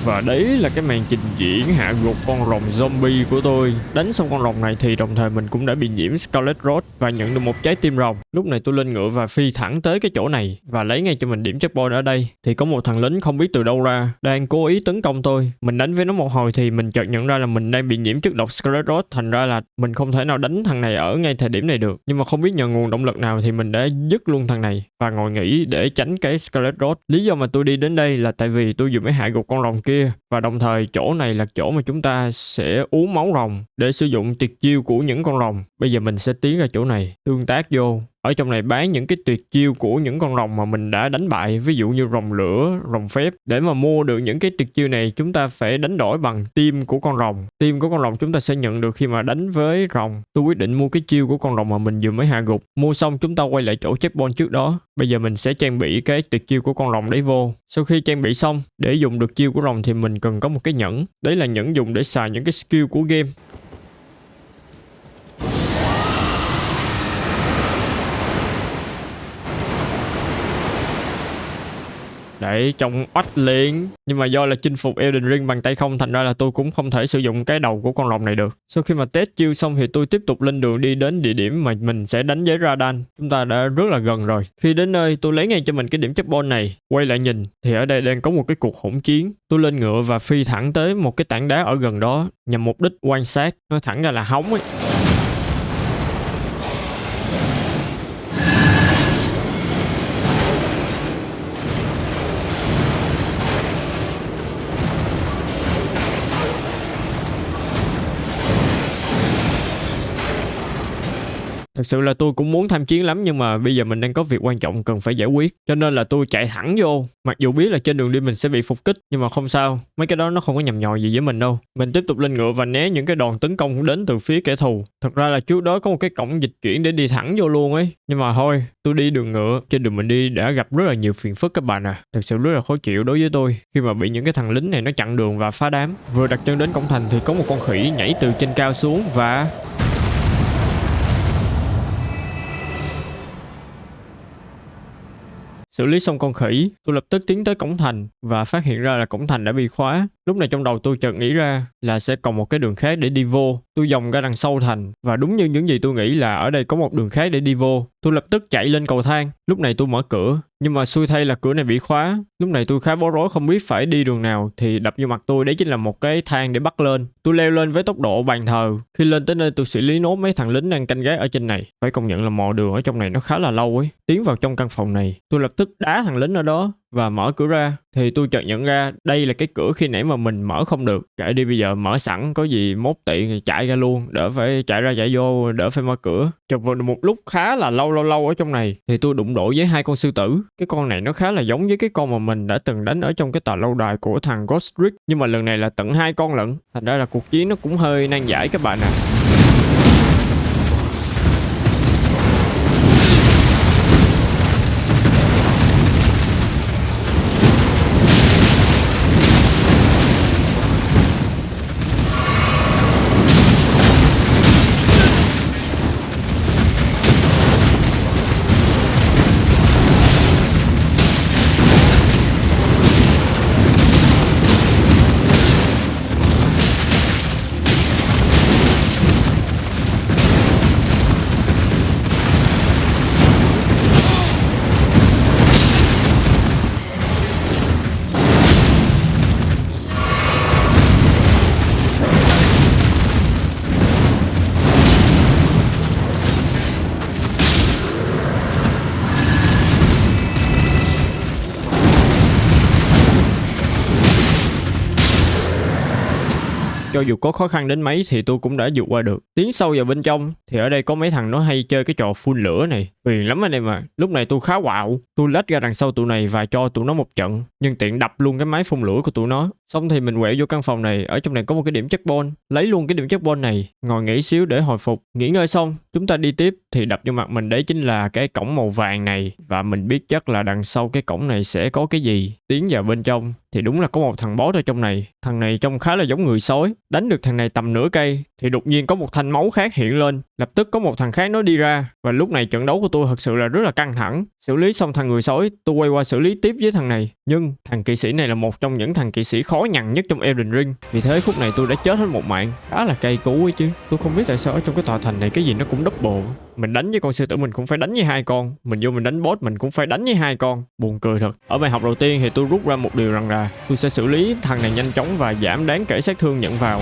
Và đấy là cái màn trình diễn hạ gục con rồng zombie của tôi. Đánh xong con rồng này thì đồng thời mình cũng đã bị nhiễm Scarlet Rot và nhận được một trái tim rồng. Lúc này tôi lên ngựa và phi thẳng tới cái chỗ này và lấy ngay cho mình điểm checkpoint ở đây. Thì có một thằng lính không biết từ đâu ra đang cố ý tấn công tôi. Mình đánh với nó một hồi thì mình chợt nhận ra là mình đang bị nhiễm chất độc Scarlet Rot. Thành ra là mình không thể nào đánh thằng này ở ngay thời điểm này được. Nhưng mà không biết nhờ nguồn động lực nào thì mình đã dứt luôn thằng này và ngồi nghỉ để tránh cái Scarlet Rot. Lý do mà tôi đi đến đây là tại vì tôi vừa mới hạ gục con rồng kia. Và đồng thời chỗ này là chỗ mà chúng ta sẽ uống máu rồng để sử dụng tuyệt chiêu của những con rồng. Bây giờ mình sẽ tiến ra chỗ này, tương tác vô. Ở trong này bán những cái tuyệt chiêu của những con rồng mà mình đã đánh bại. Ví dụ như rồng lửa, rồng phép. Để mà mua được những cái tuyệt chiêu này chúng ta phải đánh đổi bằng tim của con rồng. Tim của con rồng chúng ta sẽ nhận được khi mà đánh với rồng. Tôi quyết định mua cái chiêu của con rồng mà mình vừa mới hạ gục. Mua xong chúng ta quay lại chỗ checkpoint trước đó. Bây giờ mình sẽ trang bị cái tuyệt chiêu của con rồng đấy vô. Sau khi trang bị xong, để dùng được chiêu của rồng thì mình cần có một cái nhẫn. Đấy là nhẫn dùng để xài những cái skill của game. để trông oách liền. Nhưng mà do là chinh phục Elden Ring bằng tay không, thành ra là tôi cũng không thể sử dụng cái đầu của con rồng này được. Sau khi mà test chiêu xong thì tôi tiếp tục lên đường đi đến địa điểm mà mình sẽ đánh với Radan. Chúng ta đã rất là gần rồi. Khi đến nơi, tôi lấy ngay cho mình cái điểm checkpoint này, quay lại nhìn thì ở đây đang có một cái cuộc hỗn chiến. Tôi lên ngựa và phi thẳng tới một cái tảng đá ở gần đó nhằm mục đích quan sát. Nói thẳng ra là hóng ấy. Thật sự là tôi cũng muốn tham chiến lắm, nhưng mà bây giờ mình đang có việc quan trọng cần phải giải quyết, cho nên là tôi chạy thẳng vô. Mặc dù biết là trên đường đi mình sẽ bị phục kích, nhưng mà không sao, mấy cái đó nó không có nhằm nhò gì với mình đâu. Mình tiếp tục lên ngựa và né những cái đòn tấn công đến từ phía kẻ thù. Thật ra là trước đó có một cái cổng dịch chuyển để đi thẳng vô luôn ấy, nhưng mà thôi, tôi đi đường ngựa, trên đường mình đi đã gặp rất là nhiều phiền phức các bạn à. Thật sự rất là khó chịu đối với tôi khi mà bị những cái thằng lính này nó chặn đường và phá đám. Vừa đặt chân đến cổng thành thì có một con khỉ nhảy từ trên cao xuống và xử lý xong con khỉ, tôi lập tức tiến tới cổng thành và phát hiện ra là cổng thành đã bị khóa. Lúc này trong đầu tôi chợt nghĩ ra là sẽ còn một cái đường khác để đi vô. Tôi vòng ra đằng sau thành và đúng như những gì tôi nghĩ là ở đây có một đường khác để đi vô. Tôi lập tức chạy lên cầu thang. Lúc này tôi mở cửa, nhưng mà xui thay là cửa này bị khóa. Lúc này tôi khá bối rối không biết phải đi đường nào, thì đập vô mặt tôi đấy chính là một cái thang để bắt lên. Tôi leo lên với tốc độ bàn thờ. Khi lên tới nơi tôi xử lý nốt mấy thằng lính đang canh gác ở trên này. Phải công nhận là mò đường ở trong này nó khá là lâu ấy. Tiến vào trong căn phòng này, tôi lập tức đá thằng lính ở đó và mở cửa ra. Thì tôi chợt nhận ra đây là cái cửa khi nãy mà mình mở không được. Kệ đi, bây giờ mở sẵn, có gì mốt tiện thì chạy ra luôn, đỡ phải chạy ra chạy vô, đỡ phải mở cửa. Chợt vào một lúc khá là lâu ở trong này thì tôi đụng độ với hai con sư tử. Cái con này nó khá là giống với cái con mà mình đã từng đánh ở trong cái tòa lâu đài của thằng Godric, nhưng mà lần này là tận hai con lận. Thành ra là cuộc chiến nó cũng hơi nan giải các bạn à. Cho dù có khó khăn đến mấy thì tôi cũng đã vượt qua được. Tiến sâu vào bên trong thì ở đây có mấy thằng nó hay chơi cái trò phun lửa này. Phiền lắm anh em à. Lúc này tôi khá quạo. Tôi lách ra đằng sau tụi này và cho tụi nó một trận. Nhưng tiện đập luôn cái máy phun lửa của tụi nó. Xong thì mình quẹo vô căn phòng này. Ở trong này có một cái điểm checkpoint. Lấy luôn cái điểm checkpoint này. Ngồi nghỉ xíu để hồi phục. Nghỉ ngơi xong, chúng ta đi tiếp. Thì đập vô mặt mình đấy chính là cái cổng màu vàng này. Và mình biết chắc là đằng sau cái cổng này sẽ có cái gì. Tiến vào bên trong thì đúng là có một thằng boss ở trong này. Thằng này trông khá là giống người sói. Đánh được thằng này tầm nửa cây thì đột nhiên có một thanh máu khác hiện lên. Lập tức có một thằng khác nó đi ra. Và lúc này trận đấu của tôi thật sự là rất là căng thẳng. Xử lý xong thằng người sói, tôi quay qua xử lý tiếp với thằng này. Nhưng thằng kỵ sĩ này là một trong những thằng kỵ sĩ khó nhằn nhất trong Elden Ring. Vì thế khúc này tôi đã chết hết một mạng. Khá là cay cú ấy chứ. Tôi không biết tại sao ở trong cái tòa thành này cái gì nó cũng double. Mình đánh với con sư tử mình cũng phải đánh với hai con. Mình vô mình đánh boss mình cũng phải đánh với hai con. Buồn cười thật. Ở bài học đầu tiên thì tôi rút ra một điều rằng là tôi sẽ xử lý thằng này nhanh chóng và giảm đáng kể sát thương nhận vào.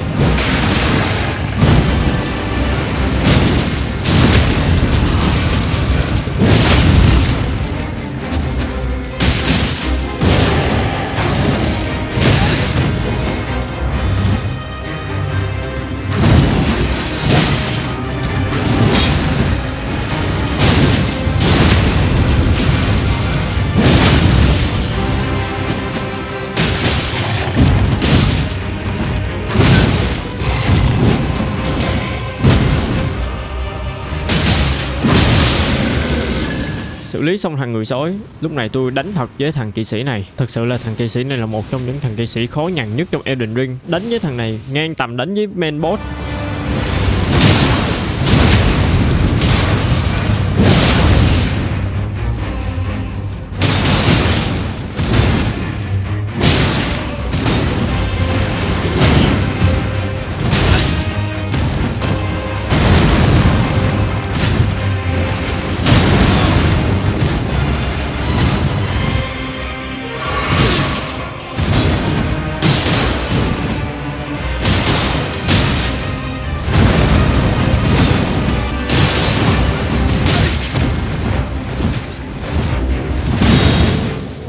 Xử lý xong thằng người sói, lúc này tôi đánh thật với thằng kỵ sĩ này. Thật sự là thằng kỵ sĩ này là một trong những thằng kỵ sĩ khó nhằn nhất trong Elden Ring. Đánh với thằng này ngang tầm đánh với main boss.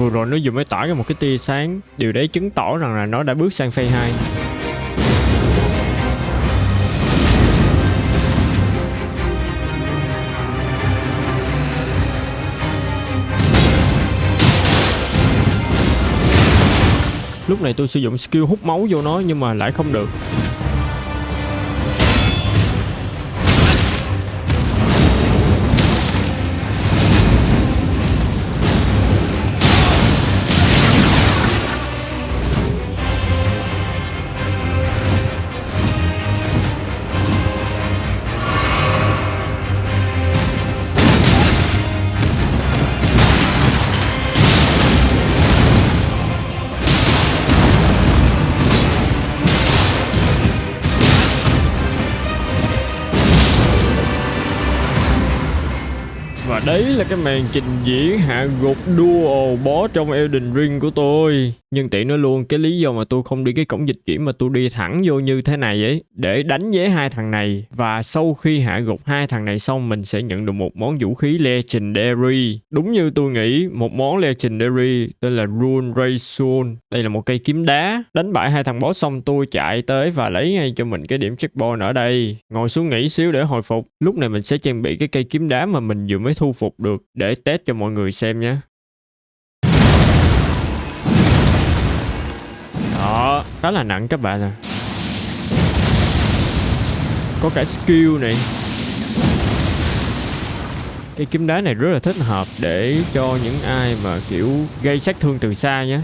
Vừa rồi nó vừa mới tỏa ra một cái tia sáng, điều đấy chứng tỏ rằng là nó đã bước sang phase 2. Lúc này tôi sử dụng skill hút máu vô nó nhưng mà lại không được. Và đấy là cái màn trình diễn hạ gục duo boss trong Elden Ring của tôi. Nhưng tiện nói luôn, cái lý do mà tôi không đi cái cổng dịch chuyển mà tôi đi thẳng vô như thế này ấy, để đánh với hai thằng này. Và sau khi hạ gục hai thằng này xong, mình sẽ nhận được một món vũ khí Legendary. Đúng như tôi nghĩ, một món Legendary tên là Rune Razor. Đây là một cây kiếm đá. Đánh bại hai thằng boss xong, tôi chạy tới và lấy ngay cho mình cái điểm checkpoint ở đây. Ngồi xuống nghỉ xíu để hồi phục. Lúc này mình sẽ trang bị cái cây kiếm đá mà mình vừa mới thu phục được để test cho mọi người xem nhé. Đó, khá là nặng các bạn à. Có cả skill này. Cái kiếm đá này rất là thích hợp để cho những ai mà kiểu gây sát thương từ xa nhé.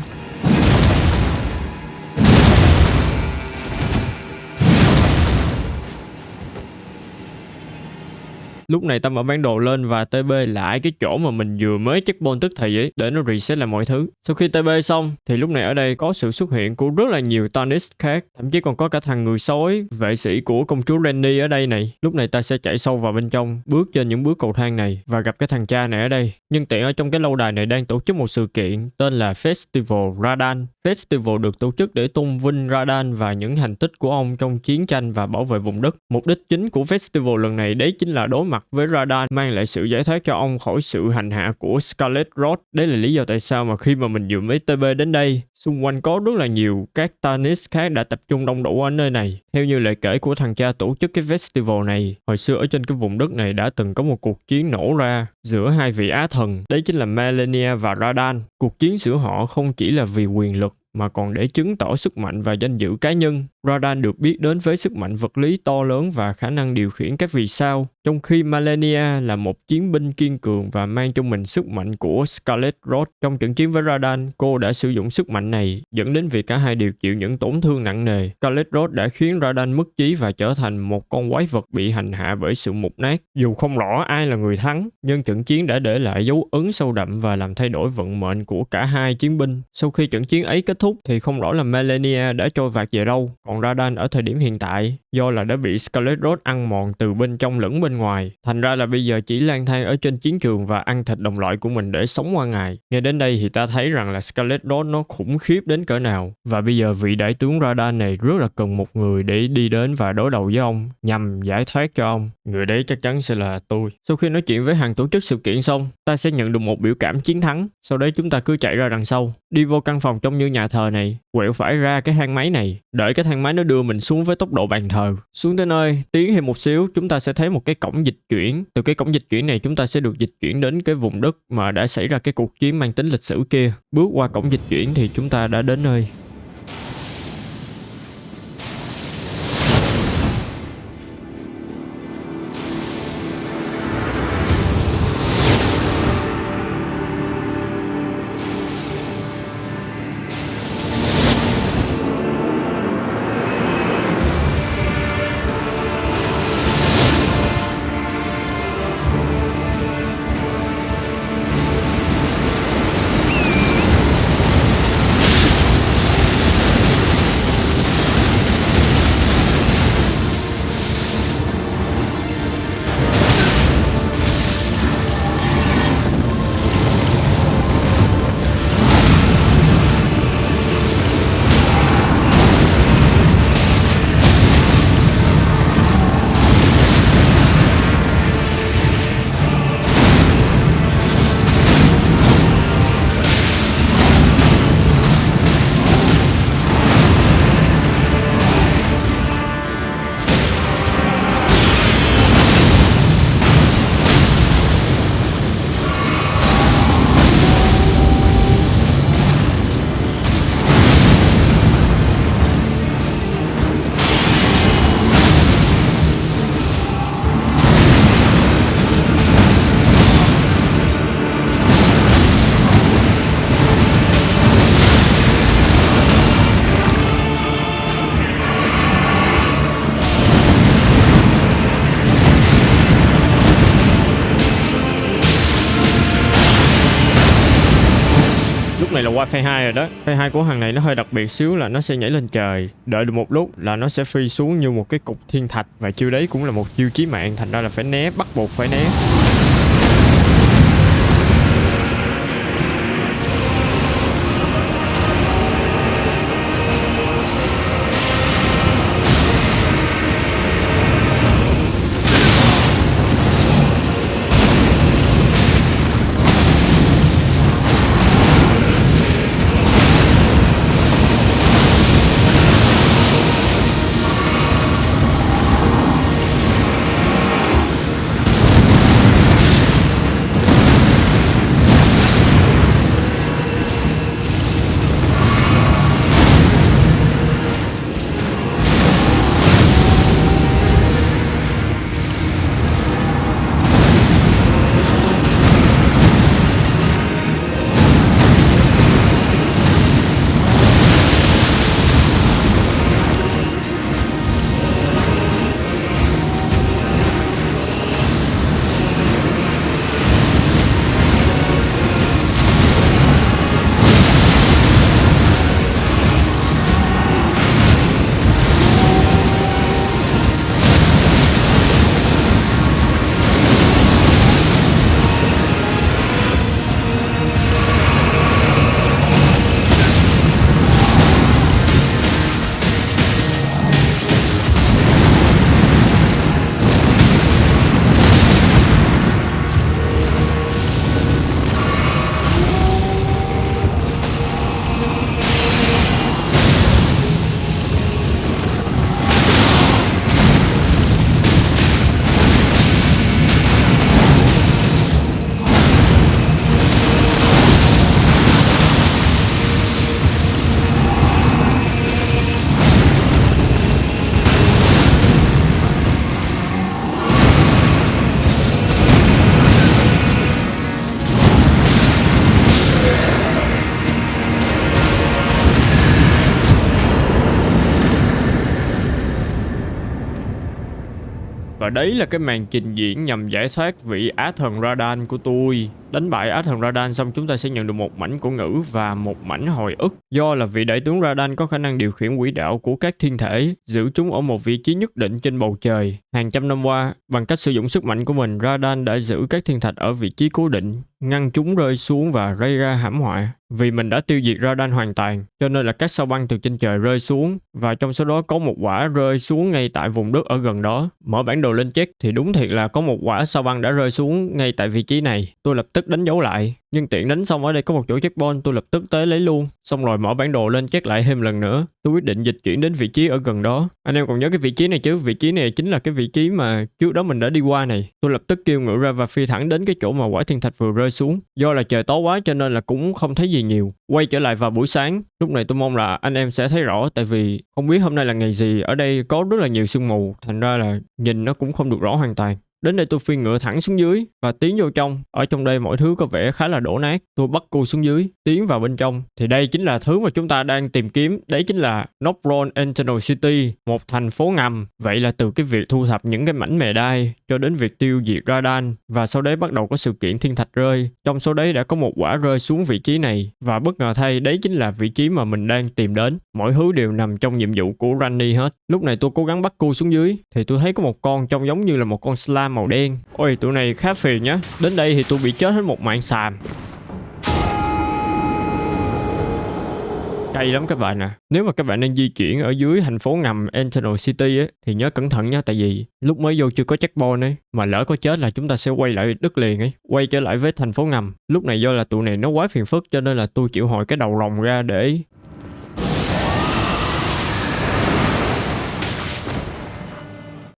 Lúc này ta mở bản đồ lên và TB lại cái chỗ mà mình vừa mới checkpoint tức thì ấy để nó reset lại mọi thứ. Sau khi TB xong thì lúc này ở đây có sự xuất hiện của rất là nhiều Tanist khác, thậm chí còn có cả thằng người sói, vệ sĩ của công chúa Rennie ở đây này. Lúc này ta sẽ chạy sâu vào bên trong, bước trên những bước cầu thang này và gặp cái thằng cha này ở đây. Nhưng tiện ở trong cái lâu đài này đang tổ chức một sự kiện tên là Festival Radahn. Festival được tổ chức để tôn vinh Radahn và những thành tích của ông trong chiến tranh và bảo vệ vùng đất. Mục đích chính của festival lần này đấy chính là đối mặt với Radahn, mang lại sự giải thoát cho ông khỏi sự hành hạ của Scarlet Rot. Đấy là lý do tại sao mà khi mà mình vừa mới TB đến đây, xung quanh có rất là nhiều các Tanist khác đã tập trung đông đủ ở nơi này. Theo như lời kể của thằng cha tổ chức cái festival này, hồi xưa ở trên cái vùng đất này đã từng có một cuộc chiến nổ ra giữa hai vị á thần, đấy chính là Malenia và Radahn. Cuộc chiến giữa họ không chỉ là vì quyền lực mà còn để chứng tỏ sức mạnh và danh dự cá nhân. Radahn được biết đến với sức mạnh vật lý to lớn và khả năng điều khiển các vì sao, trong khi Malenia là một chiến binh kiên cường và mang trong mình sức mạnh của Scarlet Rot. Trong trận chiến với Radahn, cô đã sử dụng sức mạnh này, dẫn đến việc cả hai đều chịu những tổn thương nặng nề. Scarlet Rot đã khiến Radahn mất trí và trở thành một con quái vật bị hành hạ bởi sự mục nát. Dù không rõ ai là người thắng, nhưng trận chiến đã để lại dấu ấn sâu đậm và làm thay đổi vận mệnh của cả hai chiến binh. Sau khi trận chiến ấy kết thúc thì không rõ là Malenia đã trôi vạt về đâu, còn Radahn ở thời điểm hiện tại do là đã bị Scarlet Rot ăn mòn từ bên trong lẫn bên ngoài, thành ra là bây giờ chỉ lang thang ở trên chiến trường và ăn thịt đồng loại của mình để sống qua ngày. Nghe đến đây thì ta thấy rằng là Scarlet Rot nó khủng khiếp đến cỡ nào, và bây giờ vị đại tướng Radahn này rất là cần một người để đi đến và đối đầu với ông nhằm giải thoát cho ông. Người đấy chắc chắn sẽ là tôi. Sau khi nói chuyện với hàng tổ chức sự kiện xong, ta sẽ nhận được một biểu cảm chiến thắng. Sau đấy chúng ta cứ chạy ra đằng sau, đi vô căn phòng trông như nhà thờ này, quẹo phải ra cái thang máy này, đợi cái thang máy nó đưa mình xuống với tốc độ bàn thờ. Xuống tới nơi, tiến thêm một xíu, chúng ta sẽ thấy một cái cổng dịch chuyển. Từ cái cổng dịch chuyển này chúng ta sẽ được dịch chuyển đến cái vùng đất mà đã xảy ra cái cuộc chiến mang tính lịch sử kia. Bước qua cổng dịch chuyển thì chúng ta đã đến nơi. này là qua phase 2 rồi đó. Phase 2 của thằng này nó hơi đặc biệt xíu là nó sẽ nhảy lên trời, đợi được một lúc là nó sẽ phi xuống như một cái cục thiên thạch, và chiêu đấy cũng là một chiêu chí mạng, thành ra là phải né, bắt buộc phải né. Và đấy là cái màn trình diễn nhằm giải thoát vị Á thần Radan của tôi. Đánh bại Á thần Radan xong chúng ta sẽ nhận được một mảnh cổ ngữ và một mảnh hồi ức. Do là vị đại tướng Radan có khả năng điều khiển quỹ đạo của các thiên thể, giữ chúng ở một vị trí nhất định trên bầu trời. Hàng trăm năm qua, bằng cách sử dụng sức mạnh của mình, Radan đã giữ các thiên thạch ở vị trí cố định, ngăn chúng rơi xuống và gây ra hãm họa. Vì mình đã tiêu diệt Radan hoàn toàn, cho nên là các sao băng từ trên trời rơi xuống, và trong số đó có một quả rơi xuống ngay tại vùng đất ở gần đó. Mở bản đồ lên check thì đúng thiệt là có một quả sao băng đã rơi xuống ngay tại vị trí này. Tôi lập tức đánh dấu lại, nhưng tiện đánh xong ở đây có một chỗ checkpoint, tôi lập tức tới lấy luôn. Xong rồi mở bản đồ lên check lại thêm lần nữa. Tôi quyết định dịch chuyển đến vị trí ở gần đó. Anh em còn nhớ cái vị trí này chứ? Vị trí này chính là cái vị trí mà trước đó mình đã đi qua này. Tôi lập tức kêu ngựa ra và phi thẳng đến cái chỗ mà quả thiên thạch vừa rơi xuống. Do là trời tối quá cho nên là cũng không thấy gì nhiều. Quay trở lại vào buổi sáng, lúc này tôi mong là anh em sẽ thấy rõ, tại vì không biết hôm nay là ngày gì, ở đây có rất là nhiều sương mù, thành ra là nhìn nó cũng không được rõ hoàn toàn. Đến đây tôi phi ngựa thẳng xuống dưới và tiến vô trong. Ở trong đây mọi thứ có vẻ khá là đổ nát. Tôi bắt cô xuống dưới, tiến vào bên trong. Thì đây chính là thứ mà chúng ta đang tìm kiếm. Đấy chính là Nokron Eternal City, một thành phố ngầm. Vậy là từ cái việc thu thập những cái mảnh mề đai cho đến việc tiêu diệt Radan, và sau đấy bắt đầu có sự kiện thiên thạch rơi. Trong số đấy đã có một quả rơi xuống vị trí này, và bất ngờ thay đấy chính là vị trí mà mình đang tìm đến. Mọi thứ đều nằm trong nhiệm vụ của Ranni hết. Lúc này tôi cố gắng bắt cô xuống dưới thì tôi thấy có một con trông giống như là một con slime màu đen. Ôi tụi này khá phiền nhá. Đến đây thì tôi bị chết hết một mạng xàm. Cay lắm các bạn à. Nếu mà các bạn đang di chuyển ở dưới thành phố ngầm Eternal City ấy, thì nhớ cẩn thận nha, tại vì lúc mới vô chưa có checkpoint ấy, mà lỡ có chết là chúng ta sẽ quay lại đất liền ấy, quay trở lại với thành phố ngầm. Lúc này do là tụi này nó quá phiền phức cho nên là tôi chịu hồi cái đầu rồng ra để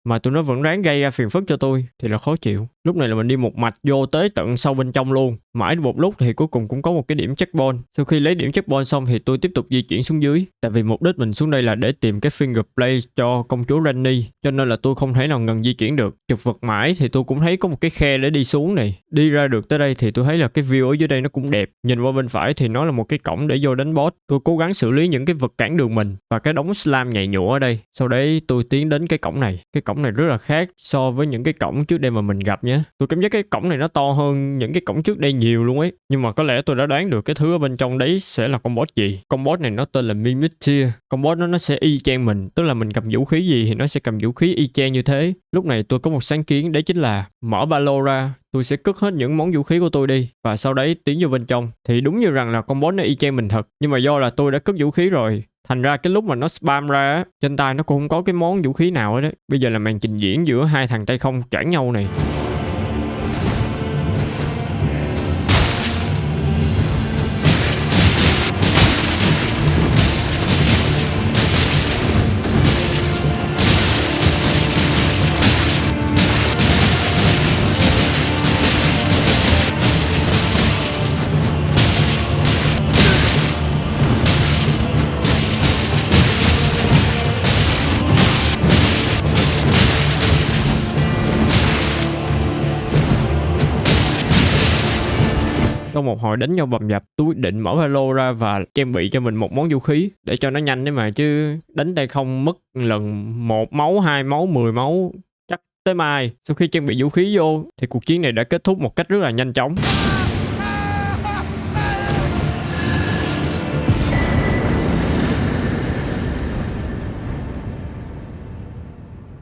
mà tụi nó vẫn ráng gây ra phiền phức cho tôi thì là khó chịu. Lúc này là mình đi một mạch vô tới tận sâu bên trong luôn. Mãi một lúc thì cuối cùng cũng có một cái điểm checkpoint. Sau khi lấy điểm checkpoint xong thì tôi tiếp tục di chuyển xuống dưới. Tại vì mục đích mình xuống đây là để tìm cái finger place cho công chúa Ranni, cho nên là tôi không thể nào ngừng di chuyển được. Chụp vật mãi thì tôi cũng thấy có một cái khe để đi xuống này. Đi ra được tới đây thì tôi thấy là cái view ở dưới đây nó cũng đẹp. Nhìn qua bên phải thì nó là một cái cổng để vô đánh boss. Tôi cố gắng xử lý những cái vật cản đường mình và cái đống slime nhầy nhụa ở đây. Sau đấy tôi tiến đến cái cổng này. Cái cổng này rất là khác so với những cái cổng trước đây mà mình gặp nhé. á. Tôi cảm giác cái cổng này nó to hơn những cái cổng trước đây nhiều luôn ấy. Nhưng mà có lẽ tôi đã đoán được cái thứ ở bên trong đấy sẽ là con boss gì. Con boss này nó tên là Mimikyu. Con boss nó sẽ y chang mình, tức là mình cầm vũ khí gì thì nó sẽ cầm vũ khí y chang như thế. Lúc này tôi có một sáng kiến, đấy chính là mở ba lô ra, tôi sẽ cất hết những món vũ khí của tôi đi và sau đấy tiến vô bên trong. Thì đúng như rằng là con boss nó y chang mình thật, nhưng mà do là tôi đã cất vũ khí rồi, thành ra cái lúc mà nó spam ra á, trên tay nó cũng không có cái món vũ khí nào hết đấy. Bây giờ là màn trình diễn giữa hai thằng tay không choảng nhau này. Sau một hồi đánh nhau bầm dập, tôi quyết định mở ba lô ra và trang bị cho mình một món vũ khí để cho nó nhanh đấy mà, chứ đánh tay không mất lần 1 máu, 2 máu, 10 máu chắc tới mai. Sau khi trang bị vũ khí vô thì cuộc chiến này đã kết thúc một cách rất là nhanh chóng.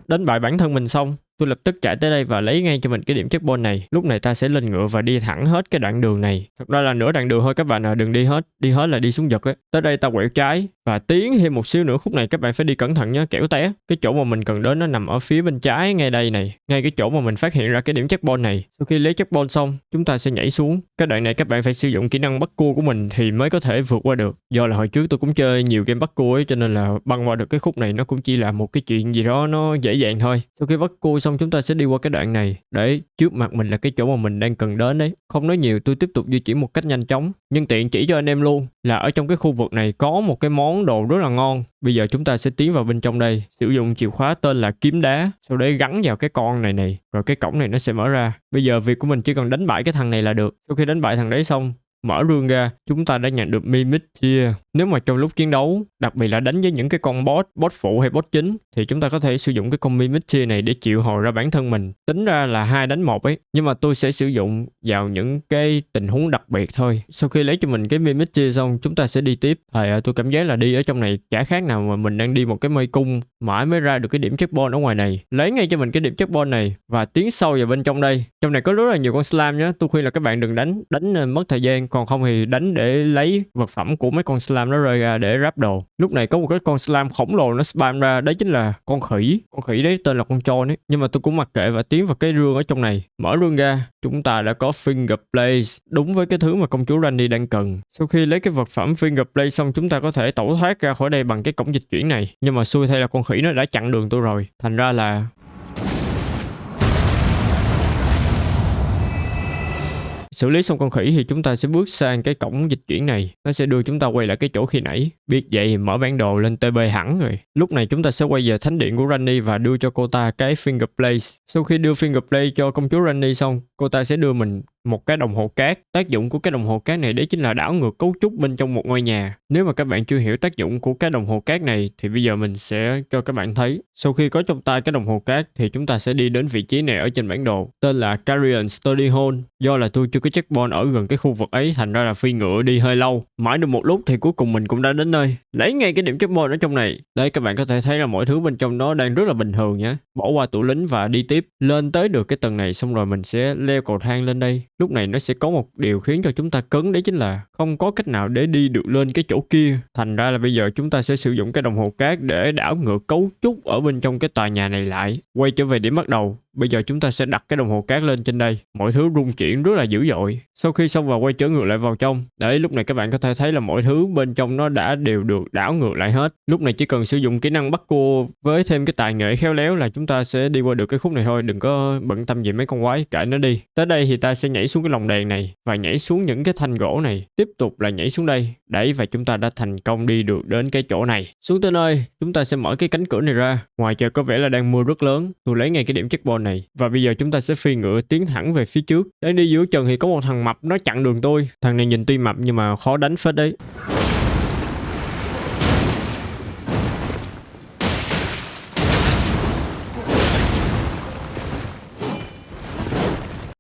Đánh bại bản thân mình xong, tôi lập tức chạy tới đây và lấy ngay cho mình cái điểm checkpoint này. Lúc này ta sẽ lên ngựa và đi thẳng hết cái đoạn đường này. Thật ra là nửa đoạn đường thôi các bạn à, đừng đi hết. Đi hết là đi xuống giật ấy. Tới đây ta quẹo trái và tiến thêm một xíu nữa. Khúc này các bạn phải đi cẩn thận nhé, kẻo té. Cái chỗ mà mình cần đến nó nằm ở phía bên trái ngay đây này. Ngay cái chỗ mà mình phát hiện ra cái điểm checkpoint này. Sau khi lấy checkpoint xong, chúng ta sẽ nhảy xuống. Cái đoạn này các bạn phải sử dụng kỹ năng bắt cua của mình thì mới có thể vượt qua được. Do là hồi trước tôi cũng chơi nhiều game bắt cua ấy, cho nên là băng qua được cái khúc này nó cũng chỉ là một cái chuyện gì đó nó dễ dàng thôi. Sau khi bắt cua xong, chúng ta sẽ đi qua cái đoạn này. Để trước mặt mình là cái chỗ mà mình đang cần đến đấy. Không nói nhiều, tôi tiếp tục di chuyển một cách nhanh chóng, nhưng tiện chỉ cho anh em luôn là ở trong cái khu vực này có một cái món đồ rất là ngon. Bây giờ chúng ta sẽ tiến vào bên trong đây, sử dụng chìa khóa tên là kiếm đá, sau đấy gắn vào cái con này, rồi cái cổng này nó sẽ mở ra. Bây giờ việc của mình chỉ cần đánh bại cái thằng này là được. Sau khi đánh bại thằng đấy xong, mở rương ra, chúng ta đã nhận được Mimikyu. Nếu mà trong lúc chiến đấu, đặc biệt là đánh với những cái con boss phụ hay boss chính, thì chúng ta có thể sử dụng cái con Mimikyu này để triệu hồi ra bản thân mình. Tính ra là 2 đánh 1 ấy, nhưng mà tôi sẽ sử dụng vào những cái tình huống đặc biệt thôi. Sau khi lấy cho mình cái Mimikyu xong, chúng ta sẽ đi tiếp. Tôi cảm giác là đi ở trong này chả khác nào mà mình đang đi một cái mê cung, mãi mới ra được cái điểm checkpoint ở ngoài này. Lấy ngay cho mình cái điểm checkpoint này và tiến sâu vào bên trong đây. Trong này có rất là nhiều con slime nhé. Tôi khuyên là các bạn đừng đánh mất thời gian, còn không thì đánh để lấy vật phẩm của mấy con slime nó rơi ra để ráp đồ. Lúc này có một cái con slime khổng lồ nó spam ra, đấy chính là con khỉ. Con khỉ đấy tên là con tròn ấy. Nhưng mà tôi cũng mặc kệ và tiến vào cái rương ở trong này. Mở rương ra, chúng ta đã có finger blade, đúng với cái thứ mà công chúa Randy đang cần. Sau khi lấy cái vật phẩm finger blade xong, chúng ta có thể tẩu thoát ra khỏi đây bằng cái cổng dịch chuyển này. Nhưng mà xui thay là con khỉ nó đã chặn đường tôi rồi. Thành ra là xử lý xong con khỉ thì chúng ta sẽ bước sang cái cổng dịch chuyển này. Nó sẽ đưa chúng ta quay lại cái chỗ khi nãy. Biết vậy thì mở bản đồ lên TB hẳn rồi. Lúc này chúng ta sẽ quay về thánh điện của Randy và đưa cho cô ta cái finger blade. Sau khi đưa finger blade cho công chúa Randy xong, cô ta sẽ đưa mình một cái đồng hồ cát. Tác dụng của cái đồng hồ cát này đấy chính là đảo ngược cấu trúc bên trong một ngôi nhà. Nếu mà các bạn chưa hiểu tác dụng của cái đồng hồ cát này thì bây giờ mình sẽ cho các bạn thấy. Sau khi có trong tay cái đồng hồ cát thì chúng ta sẽ đi đến vị trí này ở trên bản đồ, tên là Carrion Study Hall. Do là tôi chưa có checkpoint ở gần cái khu vực ấy, thành ra là phi ngựa đi hơi lâu. Mãi được một lúc thì cuối cùng mình cũng đã đến nơi. Lấy ngay cái điểm checkpoint ở trong này. Đây các bạn có thể thấy là mọi thứ bên trong nó đang rất là bình thường nhé. Bỏ qua tủ lính và đi tiếp. Lên tới được cái tầng này xong rồi mình sẽ leo cầu thang lên đây. Lúc này nó sẽ có một điều khiến cho chúng ta cấn, đấy chính là không có cách nào để đi được lên cái chỗ kia. Thành ra là bây giờ chúng ta sẽ sử dụng cái đồng hồ cát để đảo ngược cấu trúc ở bên trong cái tòa nhà này lại. Quay trở về điểm bắt đầu. Bây giờ chúng ta sẽ đặt cái đồng hồ cát lên trên đây. Mọi thứ rung chuyển rất là dữ dội. Sau khi xong và quay trở ngược lại vào trong. Đấy, lúc này các bạn có thể thấy là mọi thứ bên trong nó đã đều được đảo ngược lại hết. Lúc này chỉ cần sử dụng kỹ năng bắt cua với thêm cái tài nghệ khéo léo là chúng ta sẽ đi qua được cái khúc này thôi. Đừng có bận tâm về mấy con quái, kệ nó đi. Tới đây thì ta sẽ nhảy xuống cái lồng đèn này và nhảy xuống những cái thanh gỗ này. Tiếp tục là nhảy xuống đây. Đấy, và chúng ta đã thành công đi được đến cái chỗ này. Xuống tới nơi, chúng ta sẽ mở cái cánh cửa này ra. Ngoài trời có vẻ là đang mưa rất lớn. Tôi lấy ngay cái điểm checkpoint này. Và bây giờ chúng ta sẽ phi ngựa tiến thẳng về phía trước. Đang đi giữa chừng thì có một thằng mập nó chặn đường tôi. Thằng này nhìn tuy mập nhưng mà khó đánh phết đấy.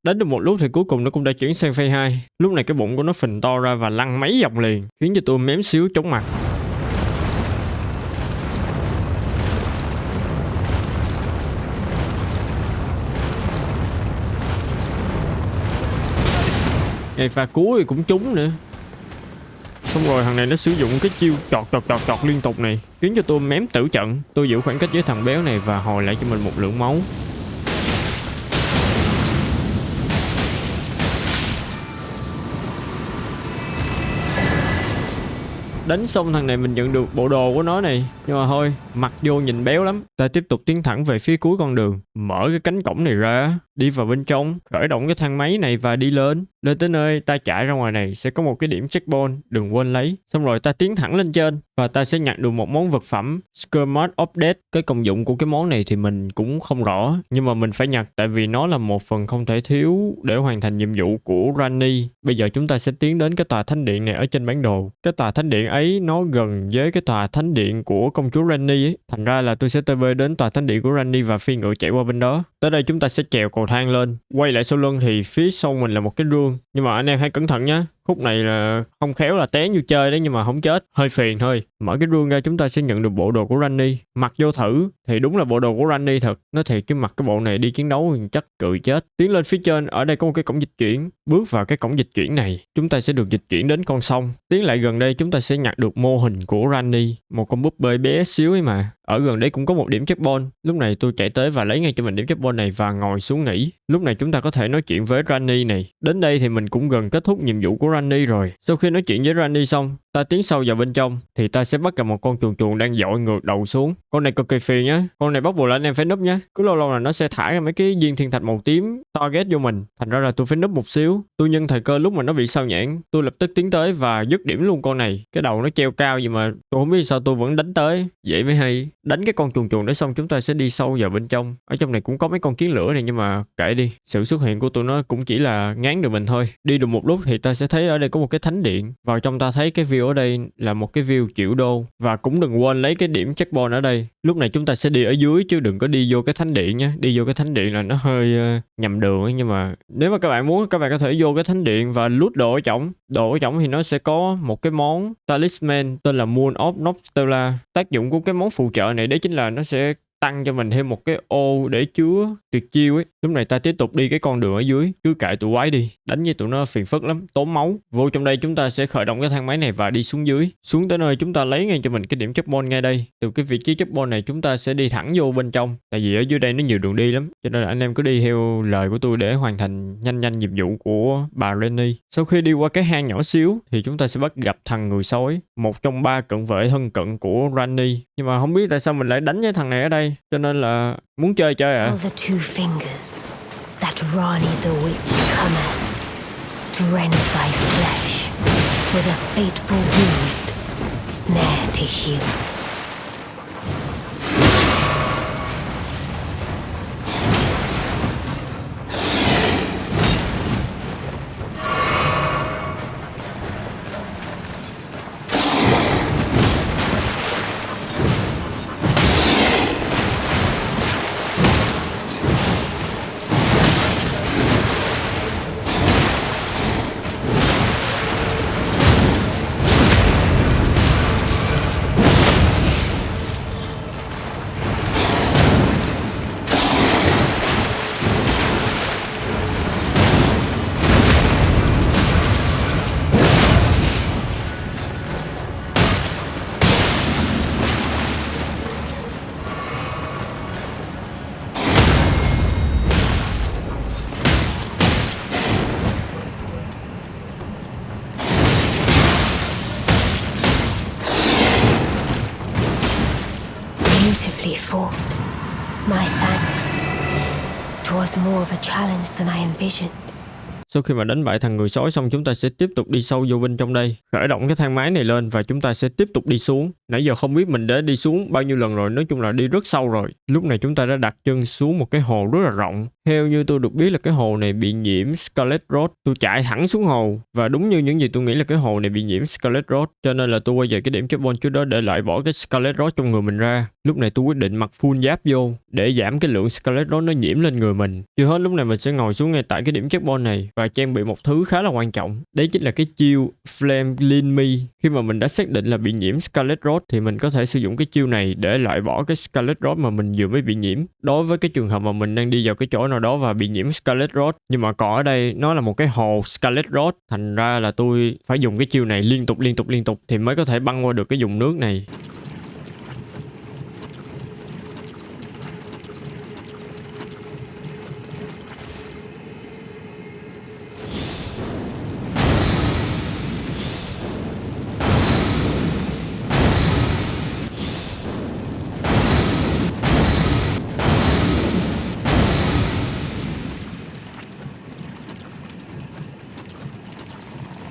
Đánh được một lúc thì cuối cùng nó cũng đã chuyển sang phase 2. Lúc này cái bụng của nó phình to ra và lăn mấy vòng liền, khiến cho tôi mém xíu chóng mặt. Ngay pha cuối thì cũng trúng nữa. Xong rồi thằng này nó sử dụng cái chiêu chọt liên tục này, khiến cho tôi mém tử trận. Tôi giữ khoảng cách với thằng béo này và hồi lại cho mình một lượng máu. Đánh xong thằng này mình nhận được bộ đồ của nó này. Nhưng mà thôi, mặc vô nhìn béo lắm. Ta tiếp tục tiến thẳng về phía cuối con đường. Mở cái cánh cổng này ra, đi vào bên trong, khởi động cái thang máy này và đi lên. Lên tới nơi, ta chạy ra ngoài này sẽ có một cái điểm checkpoint, đừng quên lấy. Xong rồi ta tiến thẳng lên trên và ta sẽ nhặt được một món vật phẩm Skirmard of Death. Cái công dụng của cái món này thì mình cũng không rõ, nhưng mà mình phải nhặt tại vì nó là một phần không thể thiếu để hoàn thành nhiệm vụ của Ranni. Bây giờ chúng ta sẽ tiến đến cái tòa thánh điện này ở trên bản đồ. Cái tòa thánh điện ấy nó gần với cái tòa thánh điện của công chúa Ranni ấy. Thành ra là tôi sẽ TP đến tòa thánh điện của Ranni và phi ngựa chạy qua bên đó. Tới đây chúng ta sẽ trèo cầu thang lên. Quay lại sau lưng thì phía sau mình là một cái rương. Nhưng mà anh em hãy cẩn thận nhé. Khúc này là không khéo là té như chơi đấy, nhưng mà không chết, hơi phiền thôi. Mở cái rương ra chúng ta sẽ nhận được bộ đồ của Ranni. Mặc vô thử thì đúng là bộ đồ của Ranni thật. Nó thiệt chứ mặc cái bộ này đi chiến đấu thì chắc cười chết. Tiến lên phía trên, ở đây có một cái cổng dịch chuyển. Bước vào cái cổng dịch chuyển này, chúng ta sẽ được dịch chuyển đến con sông. Tiến lại gần đây chúng ta sẽ nhặt được mô hình của Ranni, một con búp bê bé xíu ấy mà. Ở gần đấy cũng có một điểm checkpoint. Lúc này tôi chạy tới và lấy ngay cho mình điểm checkpoint này và ngồi xuống nghỉ. Lúc này chúng ta có thể nói chuyện với Ranni này. Đến đây thì mình cũng gần kết thúc nhiệm vụ của Ranni rồi. Sau khi nói chuyện với Ranni xong, ta tiến sâu vào bên trong thì ta sẽ bắt gặp một con chuồn chuồn đang dội ngược đầu xuống. Con này cực kỳ phiền nhá. Con này bắt buộc là anh em phải núp nhá. Cứ lâu lâu là nó sẽ thả ra mấy cái viên thiên thạch màu tím target vô mình. Thành ra là tôi phải núp một xíu. Tôi nhân thời cơ lúc mà nó bị sao nhãng, tôi lập tức tiến tới và dứt điểm luôn con này. Cái đầu nó treo cao gì mà tôi không biết sao tôi vẫn đánh tới. Vậy mới hay. Đánh cái con chuồn chuồn đó xong chúng ta sẽ đi sâu vào bên trong. Ở trong này cũng có mấy con kiến lửa này, nhưng mà kệ đi. Sự xuất hiện của tụi nó cũng chỉ là ngán được mình thôi. Đi được một lúc thì ta sẽ thấy ở đây có một cái thánh điện. Vào trong ta thấy cái view ở đây là một cái view triệu đô. Và cũng đừng quên lấy cái điểm checkpoint ở đây. Lúc này chúng ta sẽ đi ở dưới chứ đừng có đi vô cái thánh điện nhé. Đi vô cái thánh điện là nó hơi nhầm đường ấy. Nhưng mà nếu mà các bạn muốn, các bạn có thể vô cái thánh điện và loot đồ ở trỏng. Đồ ở trỏng thì nó sẽ có một cái món talisman tên là Moon of Noctella. Tác dụng của cái món phụ trợ này đấy chính là nó sẽ tăng cho mình thêm một cái ô để chứa tuyệt chiêu ấy. Lúc này ta tiếp tục đi cái con đường ở dưới, cứ kệ tụi quái đi, đánh với tụi nó phiền phức lắm, tốn máu. Vô trong đây chúng ta sẽ khởi động cái thang máy này và đi xuống dưới. Xuống tới nơi chúng ta lấy ngay cho mình cái điểm checkpoint ngay đây. Từ cái vị trí checkpoint này chúng ta sẽ đi thẳng vô bên trong. Tại vì ở dưới đây nó nhiều đường đi lắm, cho nên là anh em cứ đi theo lời của tôi để hoàn thành nhanh nhiệm vụ của bà Ranni. Sau khi đi qua cái hang nhỏ xíu thì chúng ta sẽ bắt gặp thằng người sói, một trong 3 cận vệ thân cận của Ranni. Nhưng mà không biết tại sao mình lại đánh với thằng này ở đây, cho nên là muốn chơi à. The two fingers that Rani the witch cometh to rend thy flesh with a fateful wound ne'er to heal. Beautifully fought. My thanks. 'Twas more of a challenge than I envisioned. Sau khi mà đánh bại thằng người sói xong chúng ta sẽ tiếp tục đi sâu vô bên trong đây. Khởi động cái thang máy này lên và chúng ta sẽ tiếp tục đi xuống. Nãy giờ không biết mình đã đi xuống bao nhiêu lần rồi, nói chung là đi rất sâu rồi. Lúc này chúng ta đã đặt chân xuống một cái hồ rất là rộng. Theo như tôi được biết là cái hồ này bị nhiễm Scarlet Rot. Tôi chạy thẳng xuống hồ và đúng như những gì tôi nghĩ là cái hồ này bị nhiễm Scarlet Rot, cho nên là tôi quay về cái điểm checkpoint trước đó để loại bỏ cái Scarlet Rot trong người mình ra. Lúc này tôi quyết định mặc full giáp vô để giảm cái lượng Scarlet Rot nó nhiễm lên người mình. Chưa hết, lúc này mình sẽ ngồi xuống ngay tại cái điểm checkpoint này và trang bị một thứ khá là quan trọng. Đấy chính là cái chiêu Flame Clean Me. Khi mà mình đã xác định là bị nhiễm Scarlet Rot thì mình có thể sử dụng cái chiêu này để loại bỏ cái Scarlet Rot mà mình vừa mới bị nhiễm. Đối với cái trường hợp mà mình đang đi vào cái chỗ nào đó và bị nhiễm Scarlet Rot, nhưng mà còn ở đây nó là một cái hồ Scarlet Rot, thành ra là tôi phải dùng cái chiêu này liên tục thì mới có thể băng qua được cái vùng nước này.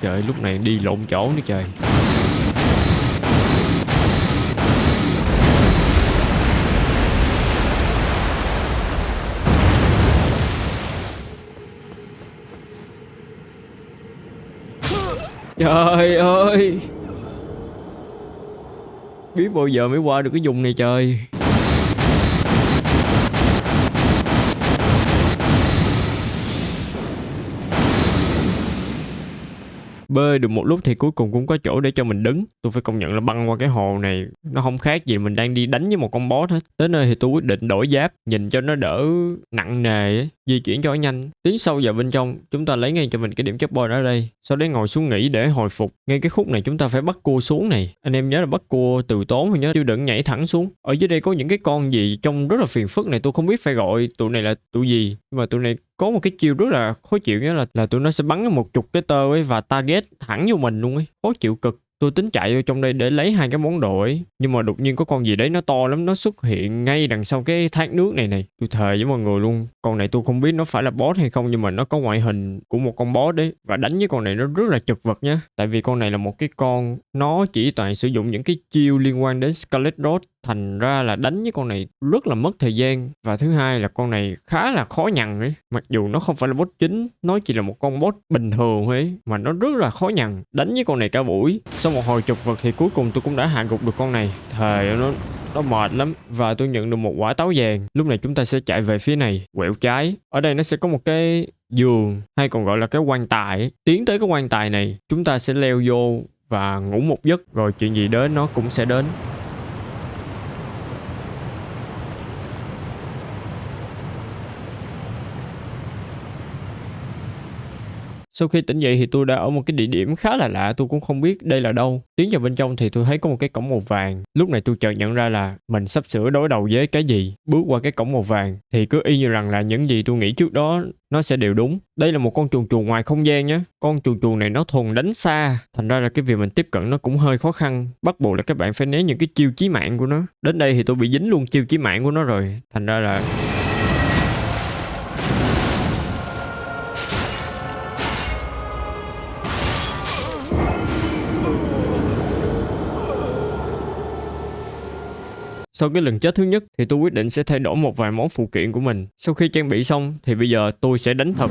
Trời, lúc này đi lộn chỗ nữa trời. Trời ơi, biết bao giờ mới qua được cái vùng này trời. Bơi được một lúc thì cuối cùng cũng có chỗ để cho mình đứng. Tôi phải công nhận là băng qua cái hồ này nó không khác gì mình đang đi đánh với một con boss hết. Tới nơi thì tôi quyết định đổi giáp, nhìn cho nó đỡ nặng nề ấy, di chuyển cho nó nhanh. Tiến sâu vào bên trong, chúng ta lấy ngay cho mình cái điểm checkpoint ở đây. Sau đấy ngồi xuống nghỉ để hồi phục. Ngay cái khúc này chúng ta phải bắt cua xuống này. Anh em nhớ là bắt cua từ tốn thôi nhớ, chứ đừng nhảy thẳng xuống. Ở dưới đây có những cái con gì trông rất là phiền phức này, tôi không biết phải gọi tụi này là tụi gì, nhưng mà tụi này có một cái chiêu rất là khó chịu, nghĩa là tụi nó sẽ bắn một chục cái tơ ấy và target thẳng vô mình luôn ấy, khó chịu cực. Tôi tính chạy vô trong đây để lấy hai cái món đồ ấy, nhưng mà đột nhiên có con gì đấy nó to lắm, nó xuất hiện ngay đằng sau cái thác nước này. Tôi thề với mọi người luôn, con này tôi không biết nó phải là boss hay không, nhưng mà nó có ngoại hình của một con boss đấy, và đánh với con này nó rất là chật vật nhá. Tại vì con này là một cái con nó chỉ toàn sử dụng những cái chiêu liên quan đến Scarlet Rot, thành ra là đánh với con này rất là mất thời gian. Và thứ hai là con này khá là khó nhằn ấy, mặc dù nó không phải là boss chính, nó chỉ là một con boss bình thường ấy, mà nó rất là khó nhằn. Đánh với con này cả buổi, sau một hồi chật vật thì cuối cùng tôi cũng đã hạ gục được con này. Thề nó mệt lắm. Và tôi nhận được một quả táo vàng. Lúc này chúng ta sẽ chạy về phía này, quẹo trái. Ở đây nó sẽ có một cái giường, hay còn gọi là cái quan tài ấy. Tiến tới cái quan tài này, chúng ta sẽ leo vô và ngủ một giấc, rồi chuyện gì đến nó cũng sẽ đến. Sau khi tỉnh dậy thì tôi đã ở một cái địa điểm khá là lạ, tôi cũng không biết đây là đâu. Tiến vào bên trong thì tôi thấy có một cái cổng màu vàng. Lúc này tôi chợt nhận ra là mình sắp sửa đối đầu với cái gì. Bước qua cái cổng màu vàng thì cứ y như rằng là những gì tôi nghĩ trước đó nó sẽ đều đúng. Đây là một con chuồn chuồn ngoài không gian nhé. Con chuồn chuồn này nó thuần đánh xa, thành ra là cái việc mình tiếp cận nó cũng hơi khó khăn. Bắt buộc là các bạn phải né những cái chiêu chí mạng của nó. Đến đây thì tôi bị dính luôn chiêu chí mạng của nó rồi, thành ra là sau cái lần chết thứ nhất thì tôi quyết định sẽ thay đổi một vài món phụ kiện của mình. Sau khi trang bị xong thì bây giờ tôi sẽ đánh thật.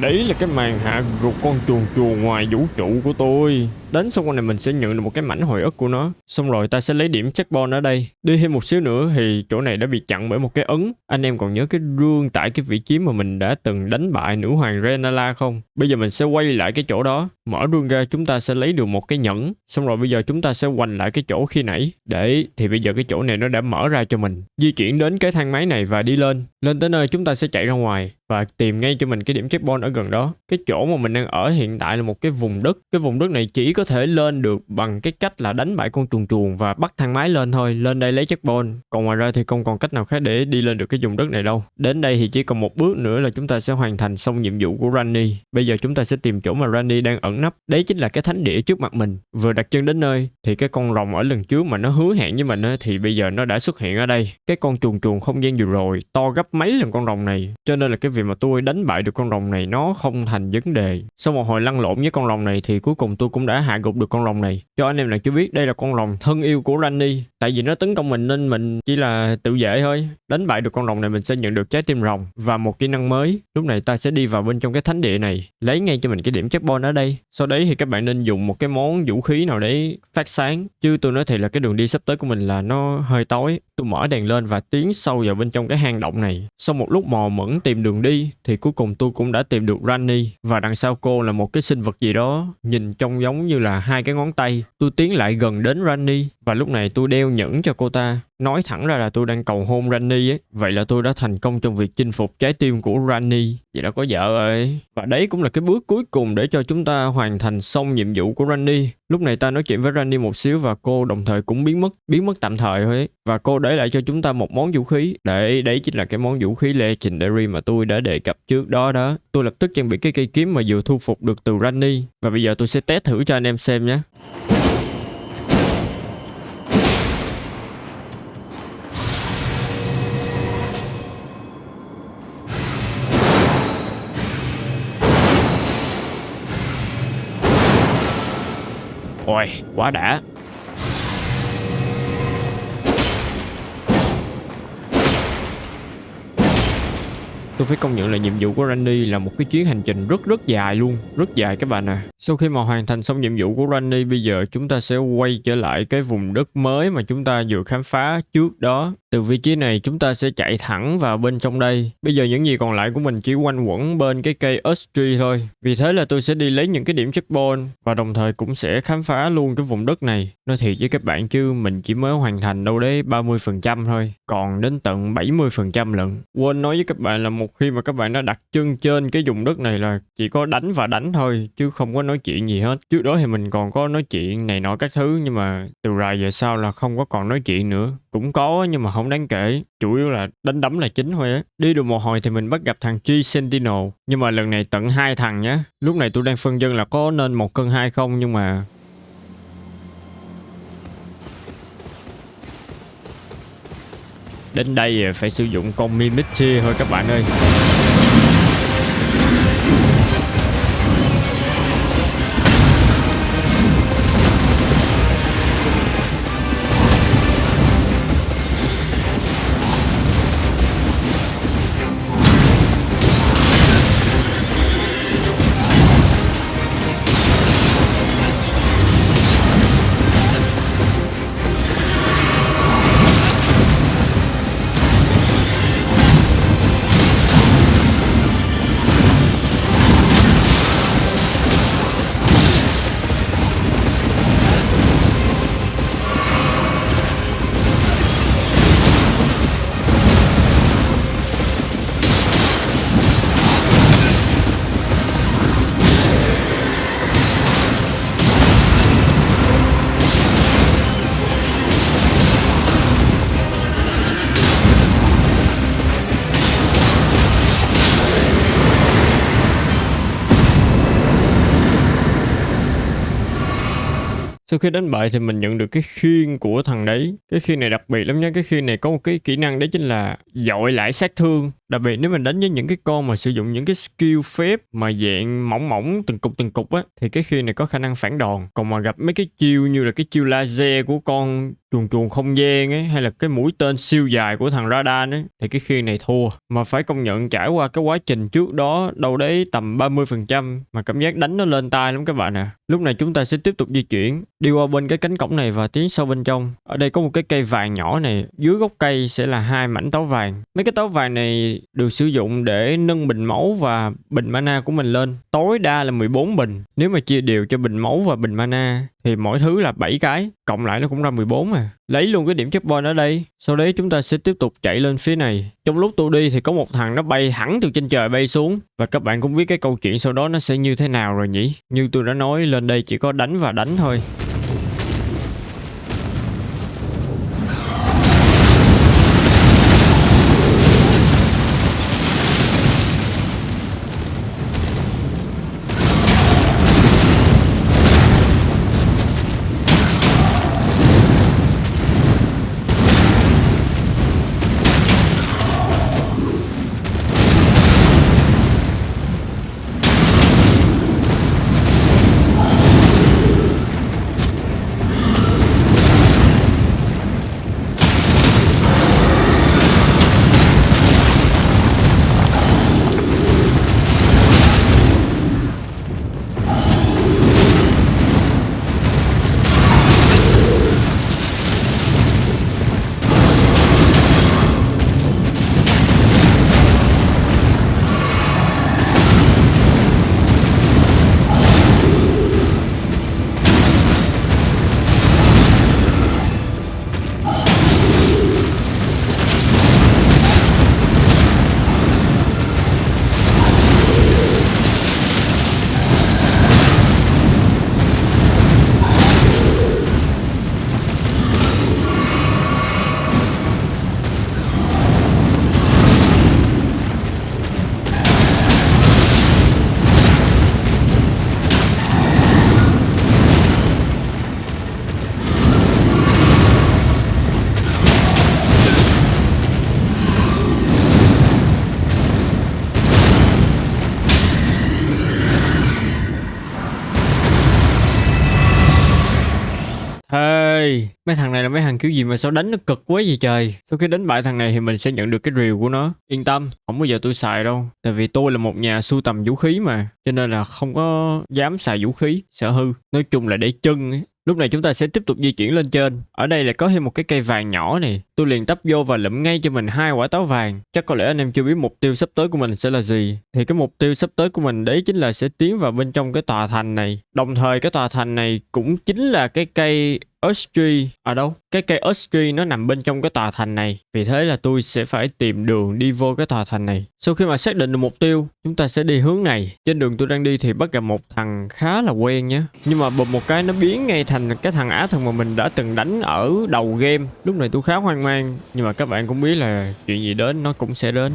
Và đấy là cái màn hạ gục con chuồn chuồn ngoài vũ trụ của tôi. Đến xong con này mình sẽ nhận được một cái mảnh hồi ức của nó. Xong rồi ta sẽ lấy điểm checkpoint ở đây. Đi thêm một xíu nữa thì chỗ này đã bị chặn bởi một cái ấn. Anh em còn nhớ cái rương tại cái vị trí mà mình đã từng đánh bại nữ hoàng Renala không? Bây giờ mình sẽ quay lại cái chỗ đó. Mở rương ra chúng ta sẽ lấy được một cái nhẫn. Xong rồi bây giờ chúng ta sẽ quanh lại cái chỗ khi nãy. Để thì bây giờ cái chỗ này nó đã mở ra cho mình. Di chuyển đến cái thang máy này và đi lên. Lên tới nơi chúng ta sẽ chạy ra ngoài và tìm ngay cho mình cái điểm checkpoint ở gần đó. Cái chỗ mà mình đang ở hiện tại là một cái vùng đất. Cái vùng đất này chỉ có thể lên được bằng cái cách là đánh bại con chuồn chuồn và bắt thang máy lên thôi. Lên đây lấy checkpoint. Còn ngoài ra thì không còn cách nào khác để đi lên được cái vùng đất này đâu. Đến đây thì chỉ còn một bước nữa là chúng ta sẽ hoàn thành xong nhiệm vụ của Ranni. Bây giờ chúng ta sẽ tìm chỗ mà Ranni đang ẩn nấp. Đấy chính là cái thánh địa trước mặt mình. Vừa đặt chân đến nơi thì cái con rồng ở lần trước mà nó hứa hẹn với mình thì bây giờ nó đã xuất hiện ở đây. Cái con chuồn chuồn không gian vừa rồi to gấp mấy lần con rồng này, cho nên là cái việc mà tôi đánh bại được con rồng này nó không thành vấn đề. Sau một hồi lăn lộn với con rồng này thì cuối cùng tôi cũng đã hạ gục được con rồng này. Cho anh em nào chưa biết, đây là con rồng thân yêu của Ranni. Tại vì nó tấn công mình nên mình chỉ là tự vệ thôi. Đánh bại được con rồng này mình sẽ nhận được trái tim rồng và một kỹ năng mới. Lúc này ta sẽ đi vào bên trong cái thánh địa này, lấy ngay cho mình cái điểm checkpoint ở đây. Sau đấy thì các bạn nên dùng một cái món vũ khí nào đấy phát sáng. Chứ tôi nói thì là cái đường đi sắp tới của mình là nó hơi tối. Tôi mở đèn lên và tiến sâu vào bên trong cái hang động này. Sau một lúc mò mẫm tìm đường đi thì cuối cùng tôi cũng đã tìm được Ranni. Và đằng sau cô là một cái sinh vật gì đó nhìn trông giống như là hai cái ngón tay. Tôi tiến lại gần đến Ranni và lúc này tôi đeo nhẫn cho cô ta. Nói thẳng ra là tôi đang cầu hôn Ranni ấy. Vậy là tôi đã thành công trong việc chinh phục trái tim của Ranni. Vậy đã có vợ rồi. Và đấy cũng là cái bước cuối cùng để cho chúng ta hoàn thành xong nhiệm vụ của Ranni. Lúc này ta nói chuyện với Ranni một xíu và cô đồng thời cũng biến mất tạm thời thôi ấy. Và cô để lại cho chúng ta một món vũ khí. Đấy chính là cái món vũ khí Legendary mà tôi đã đề cập trước đó đó. Tôi lập tức trang bị cái cây kiếm mà vừa thu phục được từ Ranni. Và bây giờ tôi sẽ test thử cho anh em xem nhé. Ôi, quá đã. Tôi phải công nhận là nhiệm vụ của Ranni là một cái chuyến hành trình rất dài luôn. Rất dài các bạn à. Sau khi mà hoàn thành xong nhiệm vụ của Ranni, bây giờ chúng ta sẽ quay trở lại cái vùng đất mới mà chúng ta vừa khám phá trước đó. Từ vị trí này chúng ta sẽ chạy thẳng vào bên trong đây. Bây giờ những gì còn lại của mình chỉ quanh quẩn bên cái cây Earth Tree thôi. Vì thế là tôi sẽ đi lấy những cái điểm checkpoint và đồng thời cũng sẽ khám phá luôn cái vùng đất này. Nói thiệt với các bạn chứ mình chỉ mới hoàn thành đâu đấy 30% thôi. Còn đến tận 70% lận. Quên nói với các bạn là một khi mà các bạn đã đặt chân trên cái vùng đất này là chỉ có đánh và đánh thôi, chứ không có nói chuyện gì hết. Trước đó thì mình còn có nói chuyện này nọ các thứ, nhưng mà từ rày về sau là không có còn nói chuyện nữa. Cũng có nhưng mà không đáng kể, chủ yếu là đánh đấm là chính thôi á. Đi được một hồi thì mình bắt gặp thằng G Sentinel, nhưng mà lần này tận 2 thằng nhá. Lúc này tôi đang phân vân là có nên 1 cân 2 không, nhưng mà đến đây phải sử dụng con Mimicry thôi các bạn ơi. Sau khi đánh bại thì mình nhận được cái khiên của thằng đấy. Cái khiên này đặc biệt lắm nha. Cái khiên này có một cái kỹ năng đấy chính là dội lại sát thương. Đặc biệt nếu mình đánh với những cái con mà sử dụng những cái skill phép mà dạng mỏng mỏng từng cục á, thì cái khiên này có khả năng phản đòn. Còn mà gặp mấy cái chiêu như là cái chiêu laser của con chuồn không gian ấy, hay là cái mũi tên siêu dài của thằng Radan ấy, thì cái khiên này thua. Mà phải công nhận trải qua cái quá trình trước đó đâu đấy tầm 30% mà cảm giác đánh nó lên tai lắm các bạn ạ. Lúc này chúng ta sẽ tiếp tục di chuyển đi qua bên cái cánh cổng này và tiến sâu bên trong. Ở đây có một cái cây vàng nhỏ này, dưới gốc cây sẽ là 2 mảnh táo vàng. Mấy cái táo vàng này được sử dụng để nâng bình máu và bình mana của mình lên, tối đa là 14 bình. Nếu mà chia đều cho bình máu và bình mana thì mỗi thứ là 7 cái, cộng lại nó cũng ra 14 à. Lấy luôn cái điểm checkpoint ở đây. Sau đấy chúng ta sẽ tiếp tục chạy lên phía này. Trong lúc tôi đi thì có một thằng nó bay thẳng từ trên trời bay xuống. Và các bạn cũng biết cái câu chuyện sau đó nó sẽ như thế nào rồi nhỉ. Như tôi đã nói, lên đây chỉ có đánh và đánh thôi. Hey, mấy thằng này là mấy thằng kiểu gì mà sao đánh nó cực quá vậy trời. Sau khi đánh bại thằng này thì mình sẽ nhận được cái rìu của nó. Yên tâm, không bao giờ tôi xài đâu. Tại vì tôi là một nhà sưu tầm vũ khí mà. Cho nên là không có dám xài vũ khí, sợ hư. Nói chung là để chân ấy. Lúc này chúng ta sẽ tiếp tục di chuyển lên trên. Ở đây là có thêm một cái cây vàng nhỏ này. Tôi liền tấp vô và lụm ngay cho mình 2 quả táo vàng. Chắc có lẽ anh em chưa biết mục tiêu sắp tới của mình sẽ là gì. Thì cái mục tiêu sắp tới của mình đấy chính là sẽ tiến vào bên trong cái tòa thành này. Đồng thời cái tòa thành này cũng chính là cái cây Earth Tree. À đâu? Cái cây Earth Tree nó nằm bên trong cái tòa thành này. Vì thế là tôi sẽ phải tìm đường đi vô cái tòa thành này. Sau khi mà xác định được mục tiêu, chúng ta sẽ đi hướng này. Trên đường tôi đang đi thì bắt gặp một thằng khá là quen nhé. Nhưng mà bụp một cái nó biến ngay thành cái thằng á thần mà mình đã từng đánh ở đầu game. Lúc này tôi khá hoang mang. Nhưng mà các bạn cũng biết là chuyện gì đến nó cũng sẽ đến.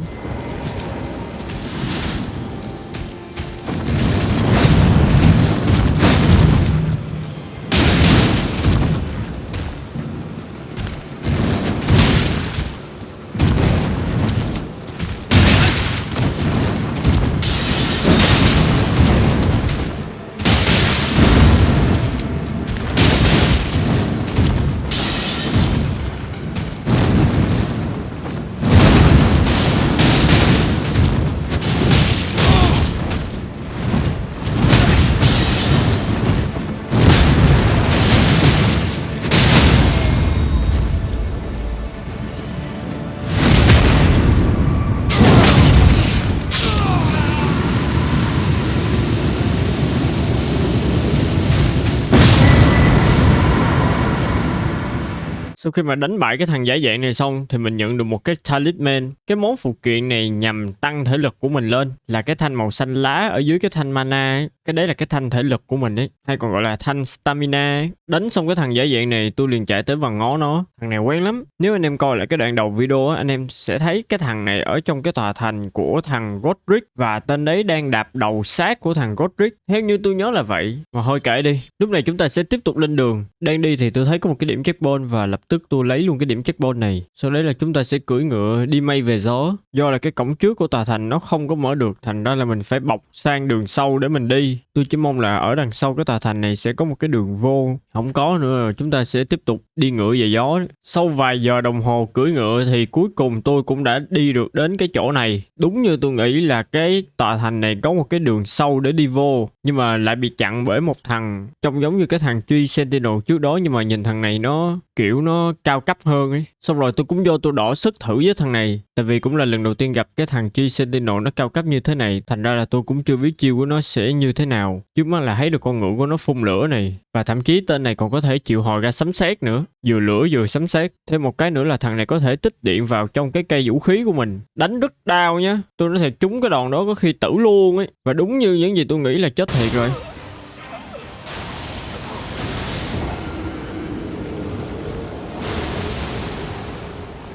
Sau khi mà đánh bại cái thằng giả dạng này xong thì mình nhận được một cái talisman. Cái món phụ kiện này nhằm tăng thể lực của mình lên, là cái thanh màu xanh lá ở dưới cái thanh mana ấy. Cái đấy là cái thanh thể lực của mình ấy, hay còn gọi là thanh stamina ấy. Đánh xong cái thằng giả dạng này tôi liền chạy tới và ngó nó. Thằng này quen lắm. Nếu anh em coi lại cái đoạn đầu video á, anh em sẽ thấy cái thằng này ở trong cái tòa thành của thằng Godric, và tên đấy đang đạp đầu xác của thằng Godric, theo như tôi nhớ là vậy. Mà thôi kệ đi. Lúc này chúng ta sẽ tiếp tục lên đường. Đang đi thì tôi thấy có một cái điểm checkpoint và lập tức tôi lấy luôn cái điểm checkpoint này. Sau đấy là chúng ta sẽ cưỡi ngựa đi mây về gió. Do là cái cổng trước của tòa thành nó không có mở được, thành ra là mình phải bọc sang đường sau để mình đi. Tôi chỉ mong là ở đằng sau cái tòa thành này sẽ có một cái đường vô. Không có nữa rồi chúng ta sẽ tiếp tục đi ngựa về gió. Sau vài giờ đồng hồ cưỡi ngựa thì cuối cùng tôi cũng đã đi được đến cái chỗ này. Đúng như tôi nghĩ là cái tòa thành này có một cái đường sâu để đi vô, nhưng mà lại bị chặn bởi một thằng trông giống như cái thằng truy Sentinel trước đó, nhưng mà nhìn thằng này nó kiểu nó cao cấp hơn ấy. Xong rồi tôi cũng vô tôi đỏ sức thử với thằng này, tại vì cũng là lần đầu tiên gặp cái thằng truy Sentinel nó cao cấp như thế này, thành ra là tôi cũng chưa biết chiêu của nó sẽ như thế nào. Trước mắt là thấy được con ngựa của nó phun lửa này, và thậm chí tên này còn có thể triệu hồi ra sấm sét nữa, vừa lửa vừa sấm sét. Thêm một cái nữa là thằng này có thể tích điện vào trong cái cây vũ khí của mình, đánh rất đau nhá. Tôi nói thiệt, trúng cái đòn đó có khi tử luôn ấy, và đúng như những gì tôi nghĩ là chết thiệt rồi.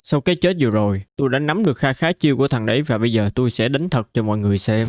Sau cái chết vừa rồi, tôi đã nắm được kha khá chiêu của thằng đấy, và bây giờ tôi sẽ đánh thật cho mọi người xem.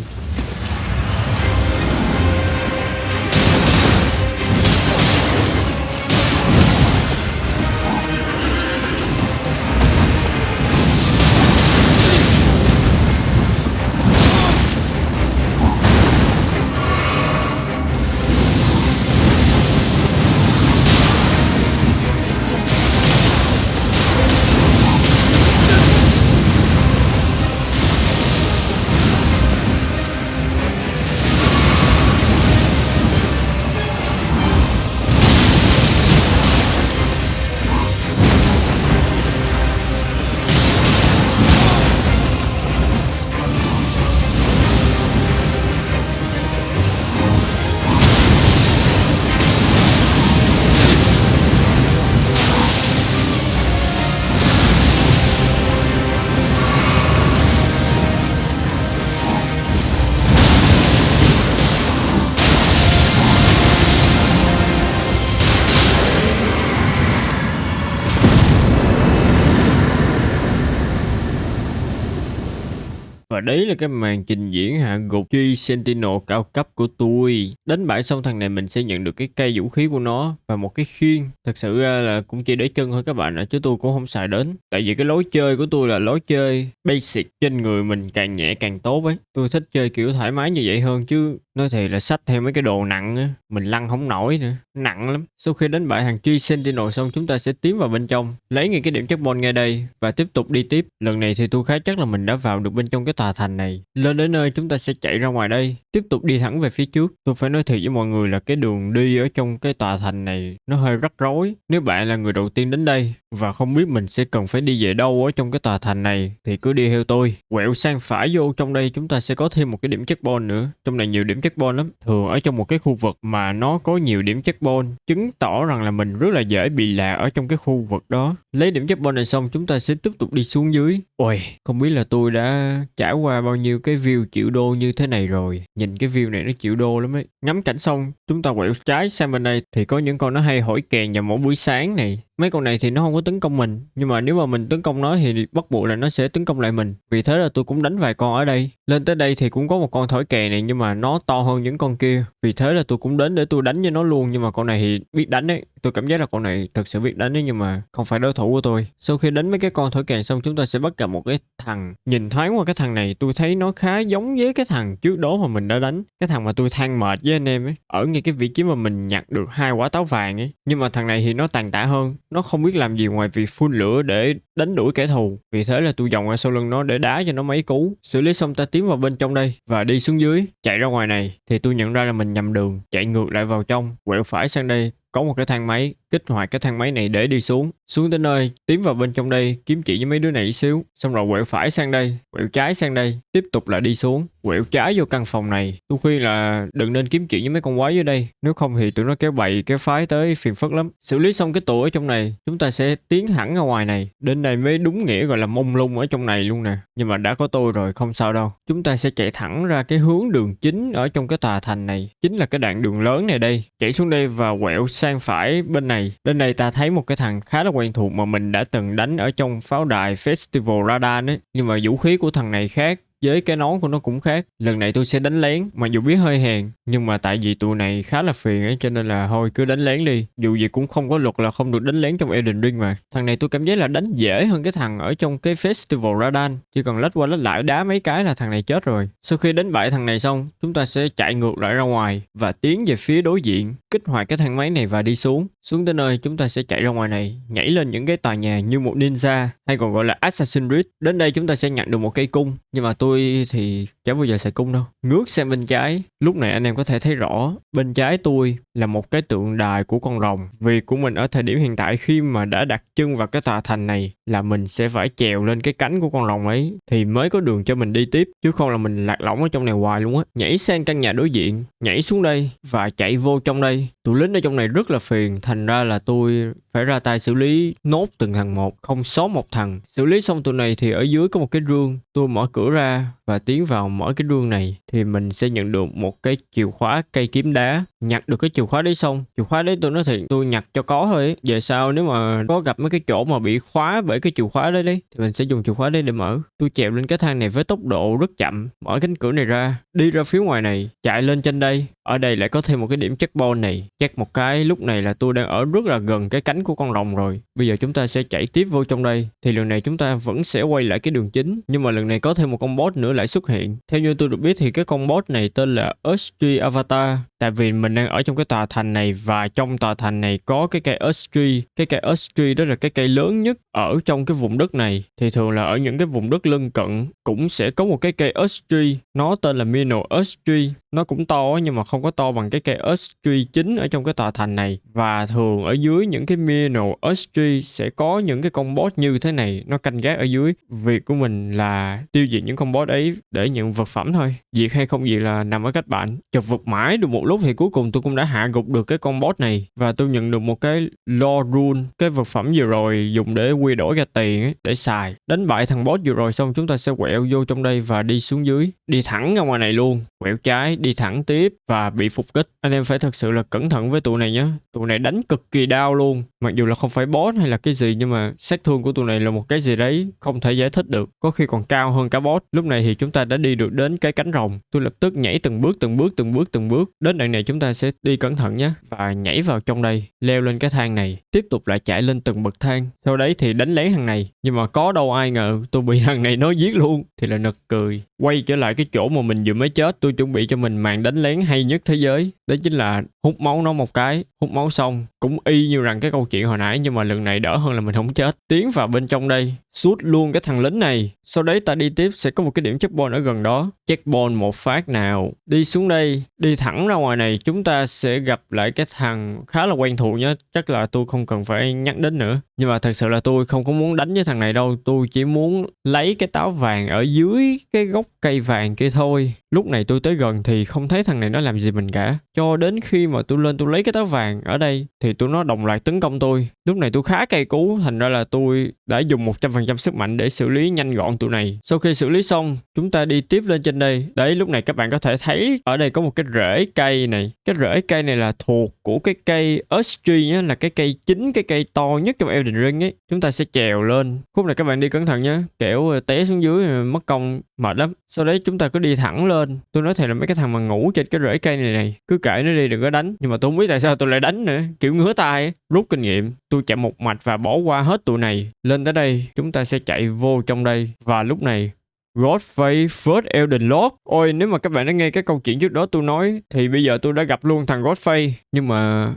Và đấy là cái màn trình diễn hạ gục truy Sentinel cao cấp của tôi. Đánh bại xong thằng này mình sẽ nhận được cái cây vũ khí của nó và một cái khiên. Thật sự ra là cũng chỉ để chân thôi các bạn ạ, chứ tôi cũng không xài đến. Tại vì cái lối chơi của tôi là lối chơi basic, trên người mình càng nhẹ càng tốt ấy. Tôi thích chơi kiểu thoải mái như vậy hơn, chứ nói thì là xách theo mấy cái đồ nặng á, mình lăn không nổi nữa, nặng lắm. Sau khi đánh bại thằng truy Sentinel xong, chúng ta sẽ tiến vào bên trong, lấy ngay cái điểm checkpoint ngay đây và tiếp tục đi tiếp. Lần này thì tôi khá chắc là mình đã vào được bên trong cái tòa thành này. Lên đến nơi chúng ta sẽ chạy ra ngoài đây, tiếp tục đi thẳng về phía trước. Tôi phải nói thiệt với mọi người là cái đường đi ở trong cái tòa thành này nó hơi rắc rối. Nếu bạn là người đầu tiên đến đây và không biết mình sẽ cần phải đi về đâu ở trong cái tòa thành này thì cứ đi theo tôi. Quẹo sang phải vô trong đây chúng ta sẽ có thêm một cái điểm checkpoint nữa. Trong này nhiều điểm checkpoint lắm. Thường ở trong một cái khu vực mà nó có nhiều điểm checkpoint, chứng tỏ rằng là mình rất là dễ bị lạc ở trong cái khu vực đó. Lấy điểm checkpoint này xong chúng ta sẽ tiếp tục đi xuống dưới. Ôi, không biết là tôi đã trải qua bao nhiêu cái view triệu đô như thế này rồi. Nhìn cái view này nó triệu đô lắm ấy. Ngắm cảnh xong chúng ta quẹo trái sang bên đây thì có những con nó hay hỏi kèn vào mỗi buổi sáng này. Mấy con này thì nó không có tấn công mình, nhưng mà nếu mà mình tấn công nó thì bắt buộc là nó sẽ tấn công lại mình. Vì thế là tôi cũng đánh vài con ở đây. Lên tới đây thì cũng có một con thổi kèn này, nhưng mà nó to hơn những con kia. Vì thế là tôi cũng đến để tôi đánh với nó luôn. Nhưng mà con này thì biết đánh ấy. Tôi cảm giác là con này thật sự biết đánh ấy, nhưng mà không phải đối thủ của tôi. Sau khi đánh mấy cái con thổi kèn xong, chúng ta sẽ bắt gặp một cái thằng. Nhìn thoáng qua cái thằng này tôi thấy nó khá giống với cái thằng trước đó mà mình đã đánh. Cái thằng mà tôi than mệt với anh em ấy, ở ngay cái vị trí mà mình nhặt được 2 quả táo vàng ấy. Nhưng mà thằng này thì nó tàn tạ hơn. Nó không biết làm gì ngoài việc phun lửa để đánh đuổi kẻ thù. Vì thế là tôi vòng qua sau lưng nó để đá cho nó mấy cú. Xử lý xong ta tiến vào bên trong đây và đi xuống dưới. Chạy ra ngoài này thì tôi nhận ra là mình nhầm đường, chạy ngược lại vào trong. Quẹo phải sang đây có một cái thang máy. kích hoạt cái thang máy này để đi xuống. Xuống tới nơi, tiến vào bên trong đây, kiếm chỉ với mấy đứa này một xíu. Xong rồi quẹo phải sang đây, quẹo trái sang đây, tiếp tục là đi xuống. Quẹo trái vô căn phòng này. Tôi khuyên là đừng nên kiếm chuyện với mấy con quái dưới đây. Nếu không thì tụi nó kéo bầy, kéo phái tới phiền phức lắm. Xử lý xong cái tủ ở trong này, chúng ta sẽ tiến hẳn ra ngoài này. Đến đây mới đúng nghĩa gọi là mông lung ở trong này luôn nè. Nhưng mà đã có tôi rồi, không sao đâu. Chúng ta sẽ chạy thẳng ra cái hướng đường chính ở trong cái tòa thành này. Chính là cái đoạn đường lớn này đây. Chạy xuống đây và quẹo sang phải bên này. Bên này ta thấy một cái thằng khá là quen thuộc mà mình đã từng đánh ở trong pháo đài Festival Radan ấy. Nhưng mà vũ khí của thằng này khác, với cái nón của nó cũng khác. Lần này tôi sẽ đánh lén, mặc dù biết hơi hèn, nhưng mà tại vì tụi này khá là phiền ấy, cho nên là thôi cứ đánh lén đi. Dù gì cũng không có luật là không được đánh lén trong Elden Ring mà. Thằng này tôi cảm giác là đánh dễ hơn cái thằng ở trong cái Festival Radan. Chỉ cần lách qua lách lại đá mấy cái là thằng này chết rồi. Sau khi đánh bại thằng này xong, chúng ta sẽ chạy ngược lại ra ngoài và tiến về phía đối diện, kích hoạt cái thang máy này và đi xuống. Xuống tới nơi chúng ta sẽ chạy ra ngoài này, nhảy lên những cái tòa nhà như một ninja, hay còn gọi là Assassin's Creed. Đến đây chúng ta sẽ nhận được một cây cung, nhưng mà tôi thì chẳng bao giờ xài cung đâu. Ngước sang bên trái, lúc này anh em có thể thấy rõ bên trái tôi là một cái tượng đài của con rồng. Việc của mình ở thời điểm hiện tại khi mà đã đặt chân vào cái tòa thành này là mình sẽ phải trèo lên cái cánh của con rồng ấy thì mới có đường cho mình đi tiếp, chứ không là mình lạc lõng ở trong này hoài luôn á. Nhảy sang căn nhà đối diện, nhảy xuống đây và chạy vô trong đây. Tụi lính ở trong này rất là phiền, thành ra là tôi phải ra tay xử lý nốt từng thằng một, không sót một thằng. Xử lý xong tụi này thì ở dưới có một cái rương, tôi mở cửa ra và tiến vào mở cái rương này thì mình sẽ nhận được một cái chìa khóa cây kiếm đá. Nhặt được cái chìa khóa đấy xong, chìa khóa đấy tôi nói thiệt tôi nhặt cho có thôi ấy. Về sau nếu mà có gặp mấy cái chỗ mà bị khóa bởi cái chìa khóa đấy thì mình sẽ dùng chìa khóa đấy để mở. Tôi trèo lên cái thang này với tốc độ rất chậm, mở cánh cửa này ra, đi ra phía ngoài này, chạy lên trên đây. Ở đây lại có thêm một cái điểm checkpoint này. Check một cái, lúc này là tôi đang ở rất là gần cái cánh của con rồng rồi. Bây giờ chúng ta sẽ chạy tiếp vô trong đây. Thì lần này chúng ta vẫn sẽ quay lại cái đường chính, nhưng mà lần này có thêm một con boss nữa lại xuất hiện. Theo như tôi được biết thì cái con boss này tên là Earth Tree Avatar. Tại vì mình đang ở trong cái tòa thành này và trong tòa thành này có cái cây Earth Tree. Cái cây Earth Tree đó là cái cây lớn nhất ở trong cái vùng đất này. Thì thường là ở những cái vùng đất lân cận cũng sẽ có một cái cây Earth Tree. Nó tên là Mineral Earth Tree. Nó cũng to nhưng mà không có to bằng cái cây Earth Tree chính ở trong cái tòa thành này. Và thường ở dưới những cái Mineral Earth Tree sẽ có những cái con boss như thế này, nó canh gác ở dưới. Việc của mình là tiêu diệt những con boss ấy để nhận vật phẩm thôi. Diệt hay không diệt là nằm ở các bạn. Chật vật mãi được một lúc thì cuối cùng tôi cũng đã hạ gục được cái con boss này. Và tôi nhận được một cái Law Rune, cái vật phẩm vừa rồi dùng để quy đổi ra tiền ấy, để xài. Đánh bại thằng boss vừa rồi xong chúng ta sẽ quẹo vô trong đây và đi xuống dưới. Đi thẳng ra ngoài này luôn. Quẹo trái, đi thẳng tiếp và bị phục kích. Anh em phải thật sự là cẩn thận với tụi này nhé. Tụi này đánh cực kỳ đau luôn. Mặc dù là không phải boss hay là cái gì, nhưng mà sát thương của tụi này là một cái gì đấy không thể giải thích được. Có khi còn cao hơn cả boss. Lúc này thì chúng ta đã đi được đến cái cánh rồng. Tôi lập tức nhảy từng bước. Đến đoạn này chúng ta sẽ đi cẩn thận nhé. Và nhảy vào trong đây, leo lên cái thang này. Tiếp tục lại chạy lên từng bậc thang. Sau đấy thì đánh lén thằng này. Nhưng mà có đâu ai ngờ tôi bị thằng này nó giết luôn. Thì là nực cười. Quay trở lại cái chỗ mà mình vừa mới chết, tôi chuẩn bị cho mình màn đánh lén hay nhất thế giới. Đó chính là hút máu nó một cái. Hút máu xong cũng y như rằng cái câu chuyện hồi nãy, nhưng mà lần này đỡ hơn là mình không chết. Tiến vào bên trong đây, shoot luôn cái thằng lính này. Sau đấy ta đi tiếp sẽ có một cái điểm checkpoint ở gần đó. Checkpoint một phát nào. Đi xuống đây, đi thẳng ra ngoài này, chúng ta sẽ gặp lại cái thằng khá là quen thuộc nhé. Chắc là tôi không cần phải nhắc đến nữa. Nhưng mà thật sự là tôi không có muốn đánh với thằng này đâu. Tôi chỉ muốn lấy cái táo vàng ở dưới cái gốc cây vàng kia thôi. Lúc này tôi tới gần thì không thấy thằng này nó làm gì mình cả. Cho đến khi mà tôi lên tôi lấy cái táo vàng ở đây thì tụi nó đồng loạt tấn công tôi. Lúc này tôi khá cay cú, thành ra là tôi đã dùng 100% sức mạnh để xử lý nhanh gọn tụi này. Sau khi xử lý xong, chúng ta đi tiếp lên trên đây. Đấy, lúc này các bạn có thể thấy ở đây có một cái rễ cây này. Cái rễ cây này là thuộc của cái cây Earth Tree nhé, là cái cây chính, cái cây to nhất trong Elden Ring ấy. Chúng ta sẽ trèo lên. Khúc này các bạn đi cẩn thận nhé, kẻo té xuống dưới mất công mệt lắm. Sau đấy chúng ta cứ đi thẳng lên. Tôi nói thật là mấy cái thằng mà ngủ trên cái rễ cây này cứ kệ nó đi, đừng có đánh. Nhưng mà tôi không biết tại sao tôi lại đánh nữa, kiểu ngứa tai ấy. Rút kinh nghiệm, tôi chạy một mạch và bỏ qua hết tụi này. Lên tới đây chúng ta sẽ chạy vô trong đây. Và lúc này Godfrey First Elden Lord. Ôi, nếu mà các bạn đã nghe cái câu chuyện trước đó tôi nói thì bây giờ tôi đã gặp luôn thằng Godfrey. Nhưng mà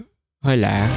hơi lạ.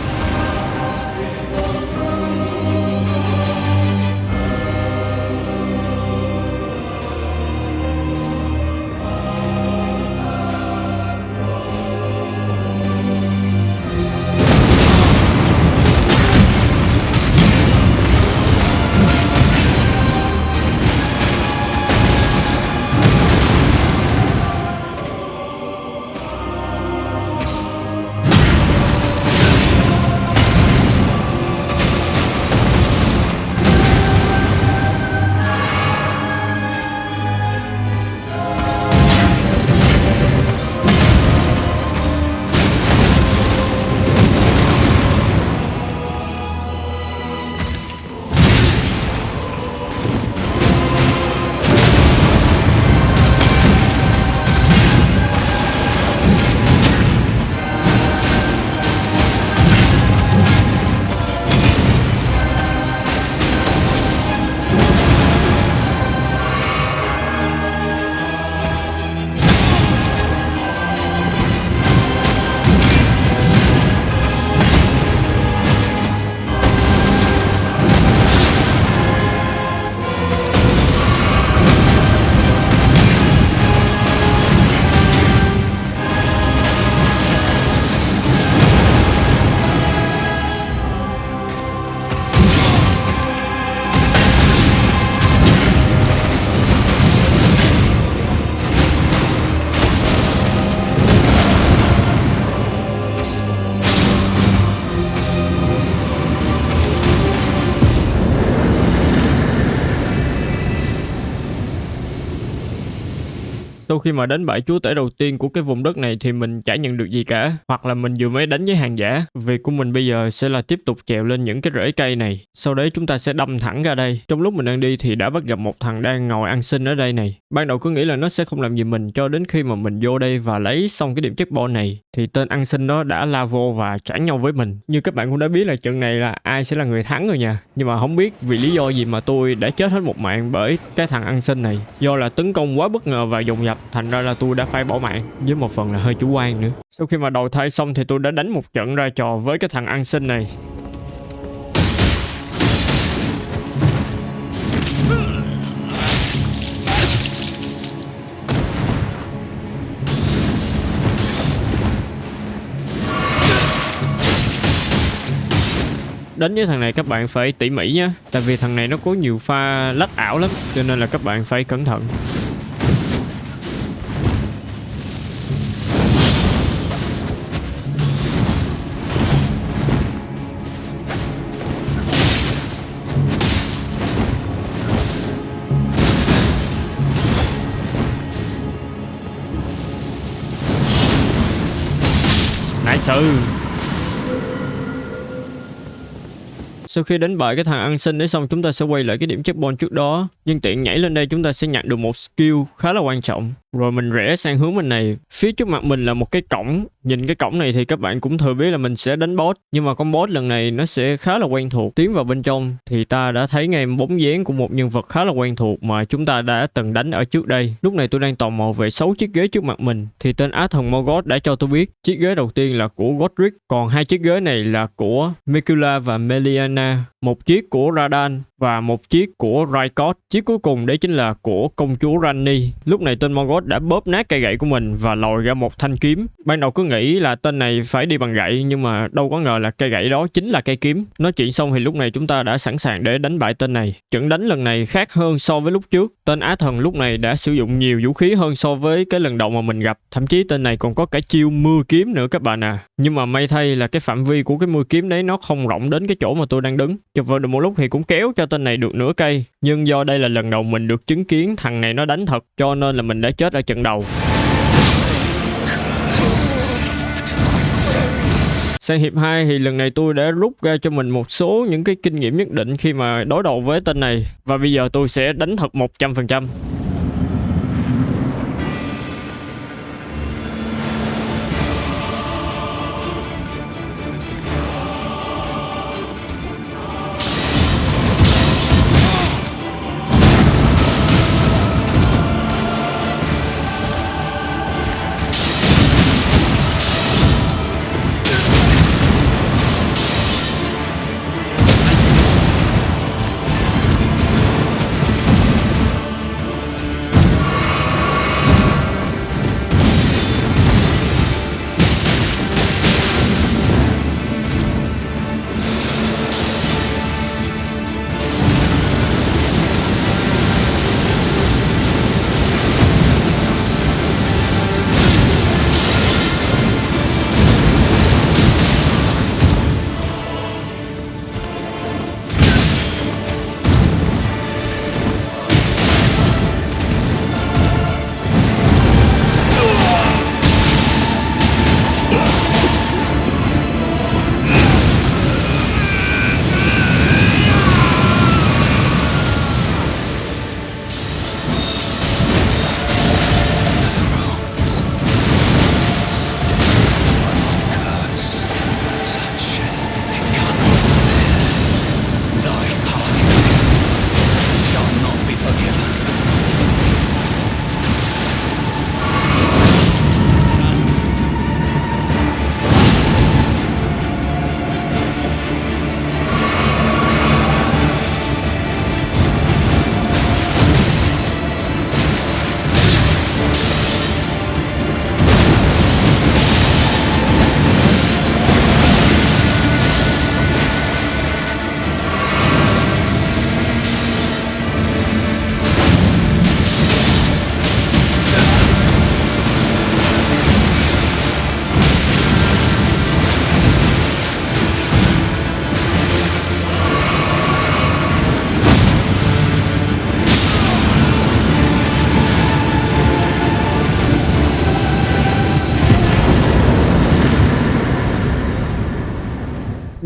Sau khi mà đánh bại chúa tể đầu tiên của cái vùng đất này thì mình chả nhận được gì cả, hoặc là mình vừa mới đánh với hàng giả. Việc của mình bây giờ sẽ là tiếp tục trèo lên những cái rễ cây này, sau đấy chúng ta sẽ đâm thẳng ra đây. Trong lúc mình đang đi thì đã bắt gặp một thằng đang ngồi ăn xin ở đây này. Ban đầu cứ nghĩ là nó sẽ không làm gì mình, cho đến khi mà mình vô đây và lấy xong cái điểm checkpoint này thì tên ăn xin đó đã la vô và choảng nhau với mình. Như các bạn cũng đã biết là trận này là ai sẽ là người thắng rồi nha. Nhưng mà không biết vì lý do gì mà tôi đã chết hết một mạng bởi cái thằng ăn xin này. Do là tấn công quá bất ngờ và dồn dập, thành ra là tôi đã phải bỏ mạng, với một phần là hơi chủ quan nữa. Sau khi mà đầu thai xong thì tôi đã đánh một trận ra trò với cái thằng ăn xin này. Đánh với thằng này các bạn phải tỉ mỉ nhé, tại vì thằng này nó có nhiều pha lách ảo lắm, cho nên là các bạn phải cẩn thận. Nice. Sau khi đánh bại cái thằng ăn xin đấy xong, chúng ta sẽ quay lại cái điểm checkpoint trước đó. Nhưng tiện nhảy lên đây chúng ta sẽ nhận được một skill khá là quan trọng. Rồi mình rẽ sang hướng bên này. Phía trước mặt mình là một cái cổng. Nhìn cái cổng này thì các bạn cũng thừa biết là mình sẽ đánh boss. Nhưng mà con boss lần này nó sẽ khá là quen thuộc. Tiến vào bên trong thì ta đã thấy ngay bóng dáng của một nhân vật khá là quen thuộc mà chúng ta đã từng đánh ở trước đây. Lúc này tôi đang tò mò về 6 chiếc ghế trước mặt mình. Thì tên á thần Morgoth đã cho tôi biết chiếc ghế đầu tiên là của Godric. Còn 2 chiếc ghế này là của Miquella và Meliana. Một chiếc của Radan và một chiếc của Rykot. Chiếc cuối cùng đấy chính là của công chúa Ranni. Lúc này tên Morgoth đã bóp nát cây gậy của mình và lòi ra một thanh kiếm. Ban đầu cứ nghĩ là tên này phải đi bằng gậy, nhưng mà đâu có ngờ là cây gậy đó chính là cây kiếm. Nói chuyện xong thì lúc này chúng ta đã sẵn sàng để đánh bại tên này. Trận đánh lần này khác hơn so với lúc trước. Tên á thần lúc này đã sử dụng nhiều vũ khí hơn so với cái lần đầu mà mình gặp. Thậm chí tên này còn có cả chiêu mưa kiếm nữa các bạn à. Nhưng mà may thay là cái phạm vi của cái mưa kiếm đấy nó không rộng đến cái chỗ mà tôi đang đứng. Chụp vào được một lúc thì cũng kéo cho tên này được nửa cây. Nhưng do đây là lần đầu mình được chứng kiến thằng này nó đánh thật, cho nên là mình đã chết ở trận đầu. Sang hiệp 2 thì lần này tôi đã rút ra cho mình một số những cái kinh nghiệm nhất định khi mà đối đầu với tên này. Và bây giờ tôi sẽ đánh thật 100%.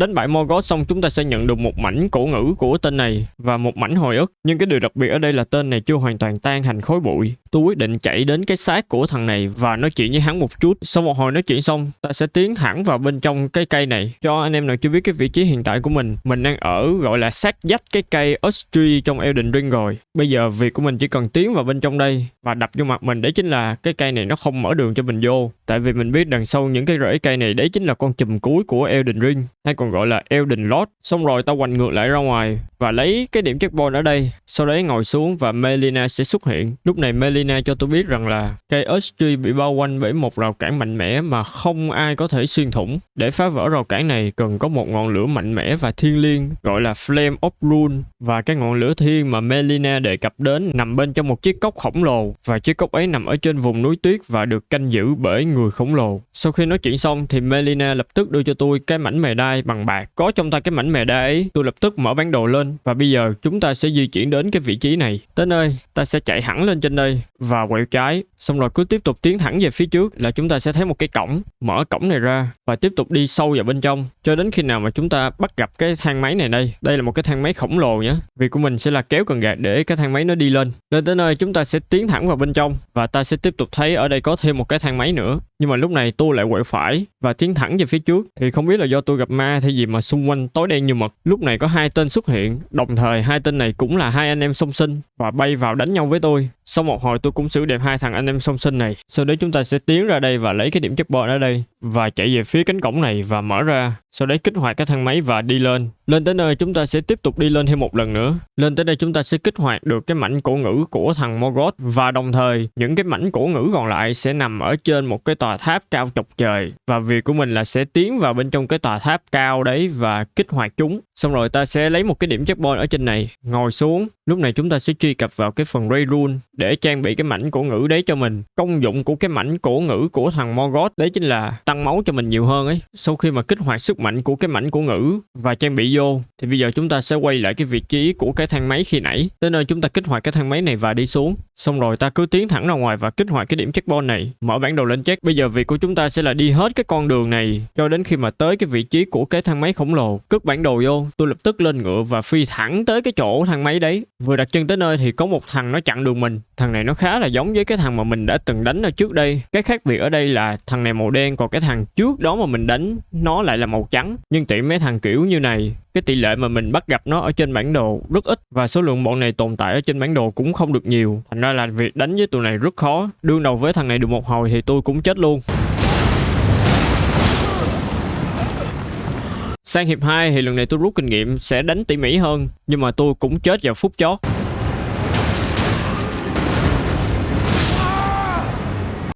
Đánh bại Morgoth xong chúng ta sẽ nhận được một mảnh cổ ngữ của tên này và một mảnh hồi ức. Nhưng cái điều đặc biệt ở đây là tên này chưa hoàn toàn tan thành khói bụi. Tôi quyết định chạy đến cái xác của thằng này và nói chuyện với hắn một chút. Sau một hồi nói chuyện xong, ta sẽ tiến thẳng vào bên trong cái cây này. Cho anh em nào chưa biết cái vị trí hiện tại của mình đang ở gọi là sát vách cái cây Earth Tree trong Elden Ring rồi. Bây giờ việc của mình chỉ cần tiến vào bên trong đây và đập vô mặt mình, đấy chính là cái cây này nó không mở đường cho mình vô. Tại vì mình biết đằng sau những cái rễ cây này đấy chính là con chùm cuối của Elden Ring, hay còn gọi là Elden Lord. Xong rồi ta hoành ngược lại ra ngoài và lấy cái điểm checkpoint ở đây, sau đấy ngồi xuống và Melina sẽ xuất hiện. Lúc này Melina cho tôi biết rằng là cây Earth Tree bị bao quanh bởi một rào cản mạnh mẽ mà không ai có thể xuyên thủng. Để phá vỡ rào cản này cần có một ngọn lửa mạnh mẽ và thiêng liêng gọi là Flame of Rune, và cái ngọn lửa thiên mà Melina đề cập đến nằm bên trong một chiếc cốc khổng lồ, và chiếc cốc ấy nằm ở trên vùng núi tuyết và được canh giữ bởi người khổng lồ. Sau khi nói chuyện xong thì Melina lập tức đưa cho tôi cái mảnh mề đai bằng bạc. Có trong tay cái mảnh mề đai ấy, tôi lập tức mở bản đồ lên và bây giờ chúng ta sẽ di chuyển đến cái vị trí này. Tới nơi, ta sẽ chạy hẳn lên trên đây và quẹo trái, xong rồi cứ tiếp tục tiến thẳng về phía trước là chúng ta sẽ thấy một cái cổng. Mở cổng này ra và tiếp tục đi sâu vào bên trong cho đến khi nào mà chúng ta bắt gặp cái thang máy này đây. Đây là một cái thang máy khổng lồ nhé. Việc của mình sẽ là kéo cần gạt để cái thang máy nó đi lên. Lên tới nơi chúng ta sẽ tiến thẳng vào bên trong và ta sẽ tiếp tục thấy ở đây có thêm một cái thang máy nữa. Nhưng mà lúc này tôi lại quẹo phải và tiến thẳng về phía trước. Thì không biết là do tôi gặp ma hay gì mà xung quanh tối đen như mực. Lúc này có hai tên xuất hiện, đồng thời hai tên này cũng là hai anh em song sinh và bay vào đánh nhau với tôi. Sau một hồi tôi cũng xử đẹp hai thằng anh em song sinh này. Sau đó chúng ta sẽ tiến ra đây và lấy cái điểm checkpoint ở đây và chạy về phía cánh cổng này và mở ra. Sau đấy kích hoạt cái thang máy và đi lên. Lên tới nơi chúng ta sẽ tiếp tục đi lên thêm một lần nữa. Lên tới đây chúng ta sẽ kích hoạt được cái mảnh cổ ngữ của thằng Morgoth, và đồng thời những cái mảnh cổ ngữ còn lại sẽ nằm ở trên một cái tòa tháp cao chọc trời. Và việc của mình là sẽ tiến vào bên trong cái tòa tháp cao đấy và kích hoạt chúng. Xong rồi ta sẽ lấy một cái điểm checkpoint ở trên này, ngồi xuống. Lúc này chúng ta sẽ truy cập vào cái phần Ray Rune để trang bị cái mảnh cổ ngữ đấy cho mình. Công dụng của cái mảnh cổ ngữ của thằng Morgoth đấy chính là tăng máu cho mình nhiều hơn ấy. Sau khi mà kích hoạt sức mạnh của cái mảnh cổ ngữ và trang bị vô thì bây giờ chúng ta sẽ quay lại cái vị trí của cái thang máy khi nãy. Tới nơi chúng ta kích hoạt cái thang máy này và đi xuống. Xong rồi ta cứ tiến thẳng ra ngoài và kích hoạt cái điểm checkpoint này. Mở bản đồ lên check. Bây giờ việc của chúng ta sẽ là đi hết cái con đường này cho đến khi mà tới cái vị trí của cái thang máy khổng lồ. Cất bản đồ vô, tôi lập tức lên ngựa và phi thẳng tới cái chỗ thang máy đấy. Vừa đặt chân tới nơi thì có một thằng nó chặn đường mình. Thằng này nó khá là giống với cái thằng mà mình đã từng đánh ở trước đây. Cái khác biệt ở đây là thằng này màu đen, còn cái thằng trước đó mà mình đánh nó lại là màu trắng. Nhưng tiện mấy thằng kiểu như này, cái tỷ lệ mà mình bắt gặp nó ở trên bản đồ rất ít và số lượng bọn này tồn tại ở trên bản đồ cũng không được nhiều. Thành ra là việc đánh với tụi này rất khó. Đương đầu với thằng này được một hồi thì tôi cũng chết luôn. Sang hiệp 2 thì lần này tôi rút kinh nghiệm sẽ đánh tỉ mỉ hơn, nhưng mà tôi cũng chết vào phút chót.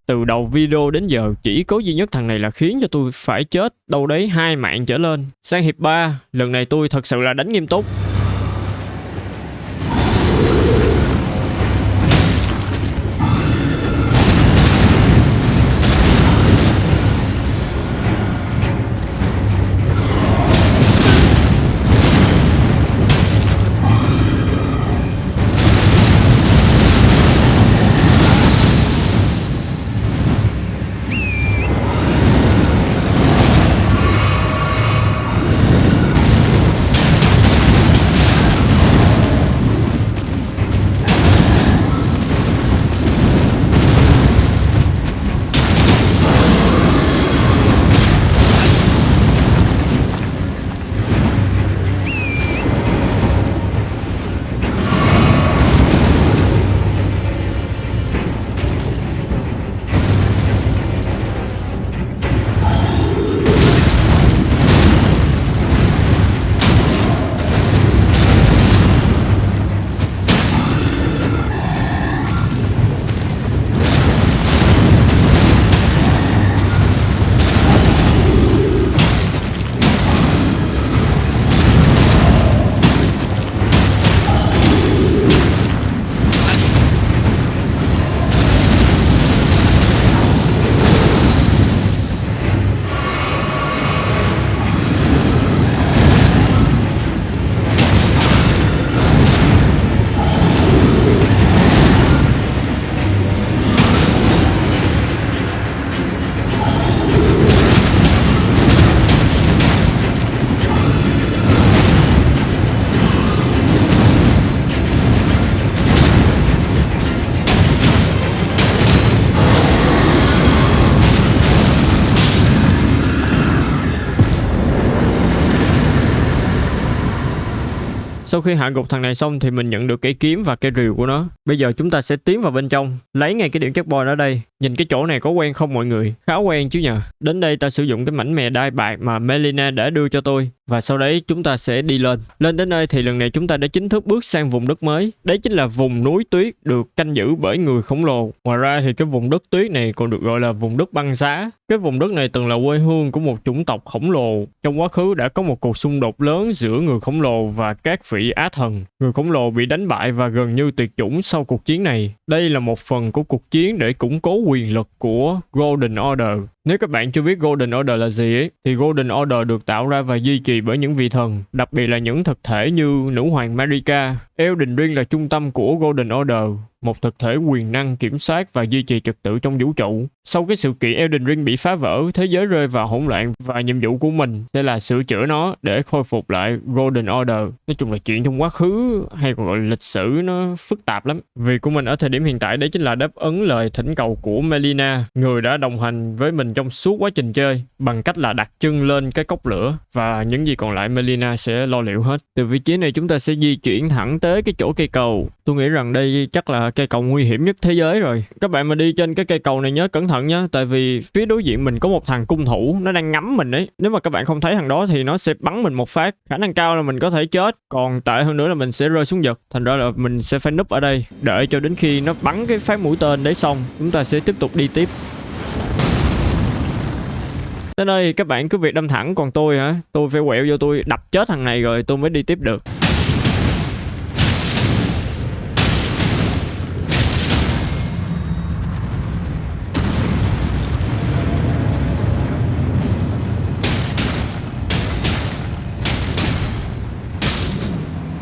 Từ đầu video đến giờ chỉ có duy nhất thằng này là khiến cho tôi phải chết đâu đấy 2 mạng trở lên. Sang hiệp 3, lần này tôi thật sự là đánh nghiêm túc. Sau khi hạ gục thằng này xong thì mình nhận được cây kiếm và cây rìu của nó. Bây giờ chúng ta sẽ tiến vào bên trong, lấy ngay cái điểm checkpoint ở đây. Nhìn cái chỗ này có quen không mọi người? Khá quen chứ nhờ. Đến đây ta sử dụng cái mảnh mè đai bạc mà Melina đã đưa cho tôi. Và sau đấy chúng ta sẽ đi lên. Lên đến nơi thì lần này chúng ta đã chính thức bước sang vùng đất mới. Đấy chính là vùng núi tuyết được canh giữ bởi người khổng lồ. Ngoài ra thì cái vùng đất tuyết này còn được gọi là vùng đất băng giá. Cái vùng đất này từng là quê hương của một chủng tộc khổng lồ. Trong quá khứ đã có một cuộc xung đột lớn giữa người khổng lồ và các vị á thần. Người khổng lồ bị đánh bại và gần như tuyệt chủng sau cuộc chiến này. Đây là một phần của cuộc chiến để củng cố quyền lực của Golden Order. Nếu các bạn chưa biết Golden Order là gì ấy, thì Golden Order được tạo ra và duy trì bởi những vị thần, đặc biệt là những thực thể như Nữ hoàng Marika. Elden Ring là trung tâm của Golden Order, một thực thể quyền năng kiểm soát và duy trì trật tự trong vũ trụ. Sau cái sự kiện Elden Ring bị phá vỡ, thế giới rơi vào hỗn loạn và nhiệm vụ của mình sẽ là sửa chữa nó để khôi phục lại Golden Order. Nói chung là chuyện trong quá khứ hay còn gọi là lịch sử nó phức tạp lắm. Việc của mình ở thời điểm hiện tại đấy chính là đáp ứng lời thỉnh cầu của Melina, người đã đồng hành với mình trong suốt quá trình chơi, bằng cách là đặt chân lên cái cốc lửa và những gì còn lại Melina sẽ lo liệu hết. Từ vị trí này chúng ta sẽ di chuyển thẳng tới cái chỗ cây cầu. Tôi nghĩ rằng đây chắc là cây cầu nguy hiểm nhất thế giới rồi. Các bạn mà đi trên cái cây cầu này nhớ cẩn thận nhé, tại vì phía đối diện mình có một thằng cung thủ, nó đang ngắm mình ấy. Nếu mà các bạn không thấy thằng đó thì nó sẽ bắn mình một phát, khả năng cao là mình có thể chết, còn tệ hơn nữa là mình sẽ rơi xuống vực. Thành ra là mình sẽ phải núp ở đây đợi cho đến khi nó bắn cái phát mũi tên đấy xong, chúng ta sẽ tiếp tục đi tiếp. Tới đây các bạn cứ việc đâm thẳng, còn tôi hả? Tôi phải quẹo vô, tôi đập chết thằng này rồi tôi mới đi tiếp được.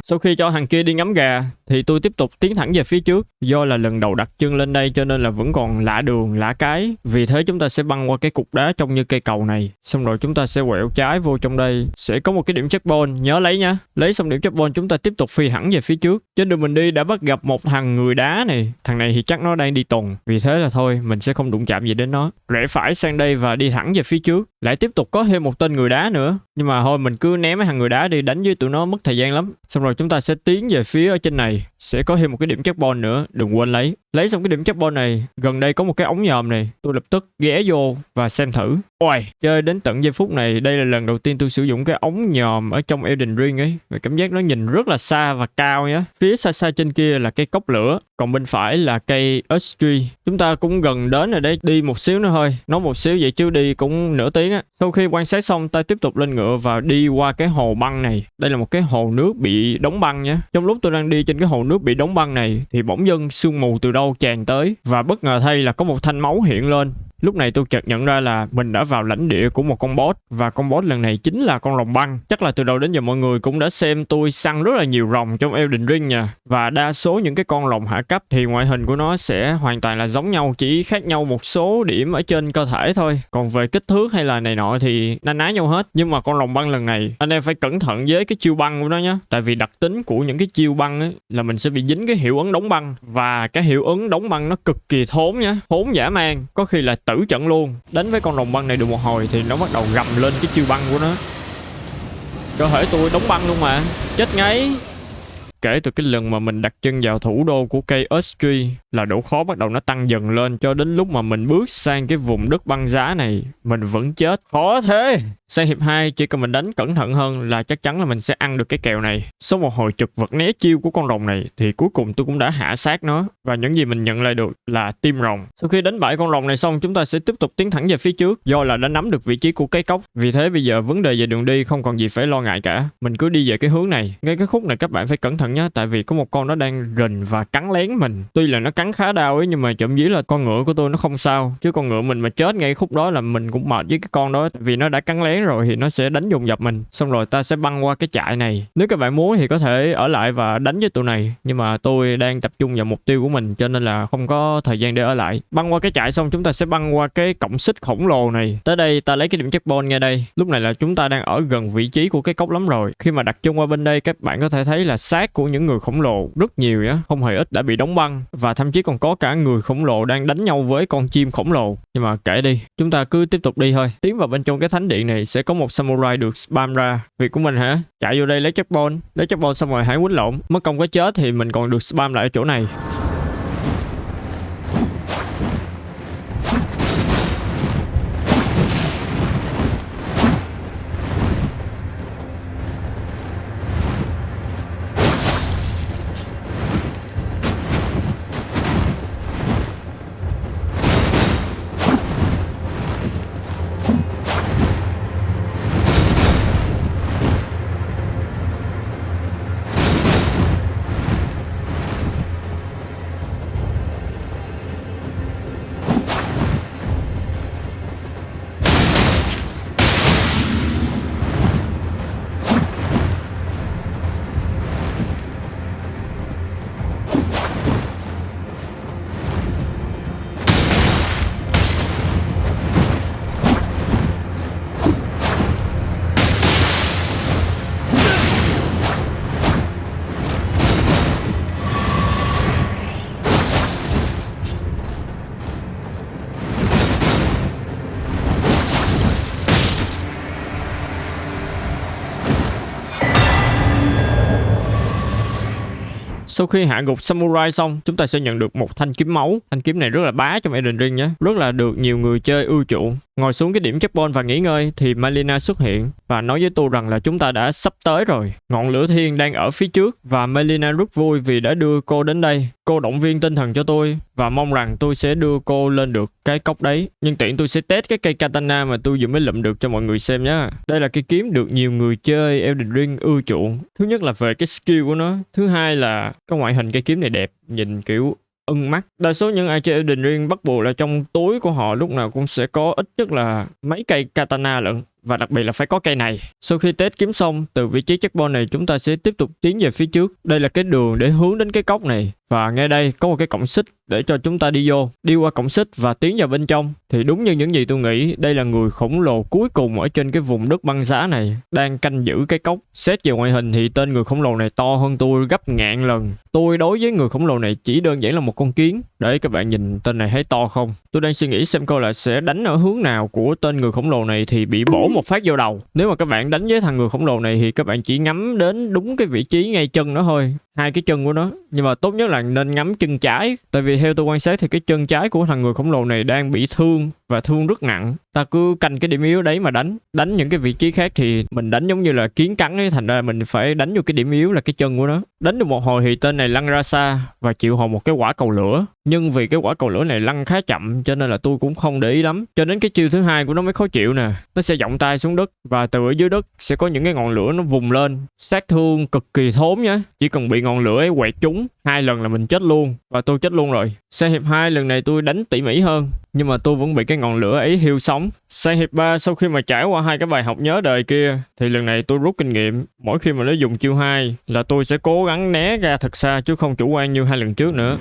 Sau khi cho thằng kia đi ngắm gà thì tôi tiếp tục tiến thẳng về phía trước. Do là lần đầu đặt chân lên đây cho nên là vẫn còn lạ đường, lạ cái. Vì thế chúng ta sẽ băng qua cái cục đá trông như cây cầu này. Xong rồi chúng ta sẽ quẹo trái vô trong đây. Sẽ có một cái điểm checkpoint, nhớ lấy nha. Lấy xong điểm checkpoint chúng ta tiếp tục phi thẳng về phía trước. Trên đường mình đi đã bắt gặp một thằng người đá này. Thằng này thì chắc nó đang đi tuần. Vì thế là thôi, mình sẽ không đụng chạm gì đến nó. Rẽ phải sang đây và đi thẳng về phía trước. Lại tiếp tục có thêm một tên người đá nữa. Nhưng mà thôi mình cứ ném mấy thằng người đá đi, đánh với tụi nó mất thời gian lắm. Xong rồi chúng ta sẽ tiến về phía ở trên này, sẽ có thêm một cái điểm checkpoint nữa, đừng quên lấy xong cái điểm checkpoint này. Gần đây có một cái ống nhòm này, tôi lập tức ghé vô và xem thử. Ôi, chơi đến tận giây phút này đây là lần đầu tiên tôi sử dụng cái ống nhòm ở trong Elden Ring ấy, và cảm giác nó nhìn rất là xa và cao nhá. Phía xa xa trên kia là cây cốc lửa, còn bên phải là cây Earth Tree. Chúng ta cũng gần đến rồi đấy, đi một xíu nữa thôi, nói một xíu vậy chứ đi cũng nửa tiếng á. Sau khi quan sát xong, ta tiếp tục lên ngựa và đi qua cái hồ băng này. Đây là một cái hồ nước bị đóng băng nhá. Trong lúc tôi đang đi trên cái hồ nước bị đóng băng này thì bỗng dưng sương mù từ đâu tràn tới, và bất ngờ thay là có một thanh máu hiện lên. Lúc này tôi chợt nhận ra là mình đã vào lãnh địa của một con boss, và con boss lần này chính là con rồng băng. Chắc là từ đầu đến giờ mọi người cũng đã xem tôi săn rất là nhiều rồng trong Elden Ring nha. Và đa số những cái con rồng hạ cấp thì ngoại hình của nó sẽ hoàn toàn là giống nhau, chỉ khác nhau một số điểm ở trên cơ thể thôi. Còn về kích thước hay là này nọ thì na ná nhau hết. Nhưng mà con rồng băng lần này anh em phải cẩn thận với cái chiêu băng của nó nhé. Tại vì đặc tính của những cái chiêu băng ấy là mình sẽ bị dính cái hiệu ứng đóng băng, và cái hiệu ứng đóng băng nó cực kỳ thốn nhá, thốn dã man, có khi là tử trận luôn. Đánh với con rồng băng này được một hồi thì nó bắt đầu gầm lên cái chiêu băng của nó. Cơ thể tôi đóng băng luôn mà, chết ngay. Kể từ cái lần mà mình đặt chân vào thủ đô của cây Earth Tree là độ khó bắt đầu nó tăng dần lên, cho đến lúc mà mình bước sang cái vùng đất băng giá này mình vẫn chết. Khó thế. Sang hiệp 2 chỉ cần mình đánh cẩn thận hơn là chắc chắn là mình sẽ ăn được cái kèo này. Sau một hồi chật vật né chiêu của con rồng này thì cuối cùng tôi cũng đã hạ sát nó, và những gì mình nhận lại được là tim rồng. Sau khi đánh bại con rồng này xong, chúng ta sẽ tiếp tục tiến thẳng về phía trước. Do là đã nắm được vị trí của cái cốc, vì thế bây giờ vấn đề về đường đi không còn gì phải lo ngại cả. Mình cứ đi về cái hướng này. Ngay cái khúc này các bạn phải cẩn thận nhé, tại vì có một con nó đang rình và cắn lén mình. Tuy là nó cắn khá đau ấy, nhưng mà chậm dí là con ngựa của tôi nó không sao, chứ con ngựa mình mà chết ngay khúc đó là mình cũng mệt với cái con đó. Tại vì nó đã cắn lén rồi thì nó sẽ đánh dồn dập mình. Xong rồi ta sẽ băng qua cái trại này. Nếu các bạn muốn thì có thể ở lại và đánh với tụi này, nhưng mà tôi đang tập trung vào mục tiêu của mình cho nên là không có thời gian để ở lại. Băng qua cái trại xong chúng ta sẽ băng qua cái cổng xích khổng lồ này. Tới đây ta lấy cái điểm checkpoint ngay đây. Lúc này là chúng ta đang ở gần vị trí của cái cốc lắm rồi. Khi mà đặt chân qua bên đây, các bạn có thể thấy là xác của những người khổng lồ rất nhiều á, không hề ít đã bị đóng băng, và thậm chí còn có cả người khổng lồ đang đánh nhau với con chim khổng lồ. Nhưng mà kệ đi, chúng ta cứ tiếp tục đi thôi. Tiến vào bên trong cái thánh điện này sẽ có một samurai được spam ra. Việc của mình hả? Chạy vô đây lấy checkpoint xong rồi hãy quýnh lộn. Mất công có chết thì mình còn được spam lại ở chỗ này. Sau khi hạ gục samurai xong, chúng ta sẽ nhận được một thanh kiếm máu. Thanh kiếm này rất là bá trong Elden Ring nhé, rất là được nhiều người chơi ưa chuộng. Ngồi xuống cái điểm checkpoint và nghỉ ngơi thì Melina xuất hiện và nói với tôi rằng là chúng ta đã sắp tới rồi. Ngọn lửa thiên đang ở phía trước và Melina rất vui vì đã đưa cô đến đây. Cô động viên tinh thần cho tôi và mong rằng tôi sẽ đưa cô lên được cái cốc đấy. Nhưng tiện tôi sẽ test cái cây katana mà tôi vừa mới lụm được cho mọi người xem nhé. Đây là cây kiếm được nhiều người chơi Elden Ring ưa chuộng. Thứ nhất là về cái skill của nó. Thứ hai là cái ngoại hình cây kiếm này đẹp, nhìn kiểu ưng mắt. Đa số những ai chơi Elden Ring bắt buộc là trong túi của họ lúc nào cũng sẽ có ít nhất là mấy cây katana lận. Và đặc biệt là phải có cây này. Sau khi test kiếm xong, từ vị trí checkpoint này chúng ta sẽ tiếp tục tiến về phía trước. Đây là cái đường để hướng đến cái cốc này. Và ngay đây có một cái cổng xích để cho chúng ta đi vô. Đi qua cổng xích và tiến vào bên trong. Thì đúng như những gì tôi nghĩ, đây là người khổng lồ cuối cùng ở trên cái vùng đất băng giá này, đang canh giữ cái cốc. Xét về ngoại hình thì tên người khổng lồ này to hơn tôi gấp ngàn lần. Tôi đối với người khổng lồ này chỉ đơn giản là một con kiến. Để các bạn nhìn tên này thấy to không? Tôi đang suy nghĩ xem coi là sẽ đánh ở hướng nào của tên người khổng lồ này thì bị bổ một phát vô đầu. Nếu mà các bạn đánh với thằng người khổng lồ này thì các bạn chỉ ngắm đến đúng cái vị trí ngay chân nó thôi, hai cái chân của nó. Nhưng mà tốt nhất là nên ngắm chân trái, tại vì theo tôi quan sát thì cái chân trái của thằng người khổng lồ này đang bị thương và thương rất nặng. Ta cứ canh cái điểm yếu đấy mà đánh những cái vị trí khác thì mình đánh giống như là kiến cắn ấy, thành ra mình phải đánh vô cái điểm yếu là cái chân của nó. Đánh được một hồi thì tên này lăn ra xa và chịu hồi một cái quả cầu lửa. Nhưng vì cái quả cầu lửa này lăn khá chậm cho nên là tôi cũng không để ý lắm, cho đến cái chiêu thứ hai của nó mới khó chịu nè. Nó sẽ giọng tay xuống đất và từ ở dưới đất sẽ có những cái ngọn lửa nó vùng lên, sát thương cực kỳ thốn nhá. Chỉ cần bị ngọn lửa ấy quẹt trúng 2 lần là mình chết luôn, và tôi chết luôn rồi. Sang hiệp 2 lần này tôi đánh tỉ mỉ hơn, nhưng mà tôi vẫn bị cái ngọn lửa ấy hiêu sống. Sang hiệp 3 sau khi mà trải qua hai cái bài học nhớ đời kia thì lần này tôi rút kinh nghiệm. Mỗi khi mà nó dùng chiêu 2 là tôi sẽ cố gắng né ra thật xa chứ không chủ quan như hai lần trước nữa.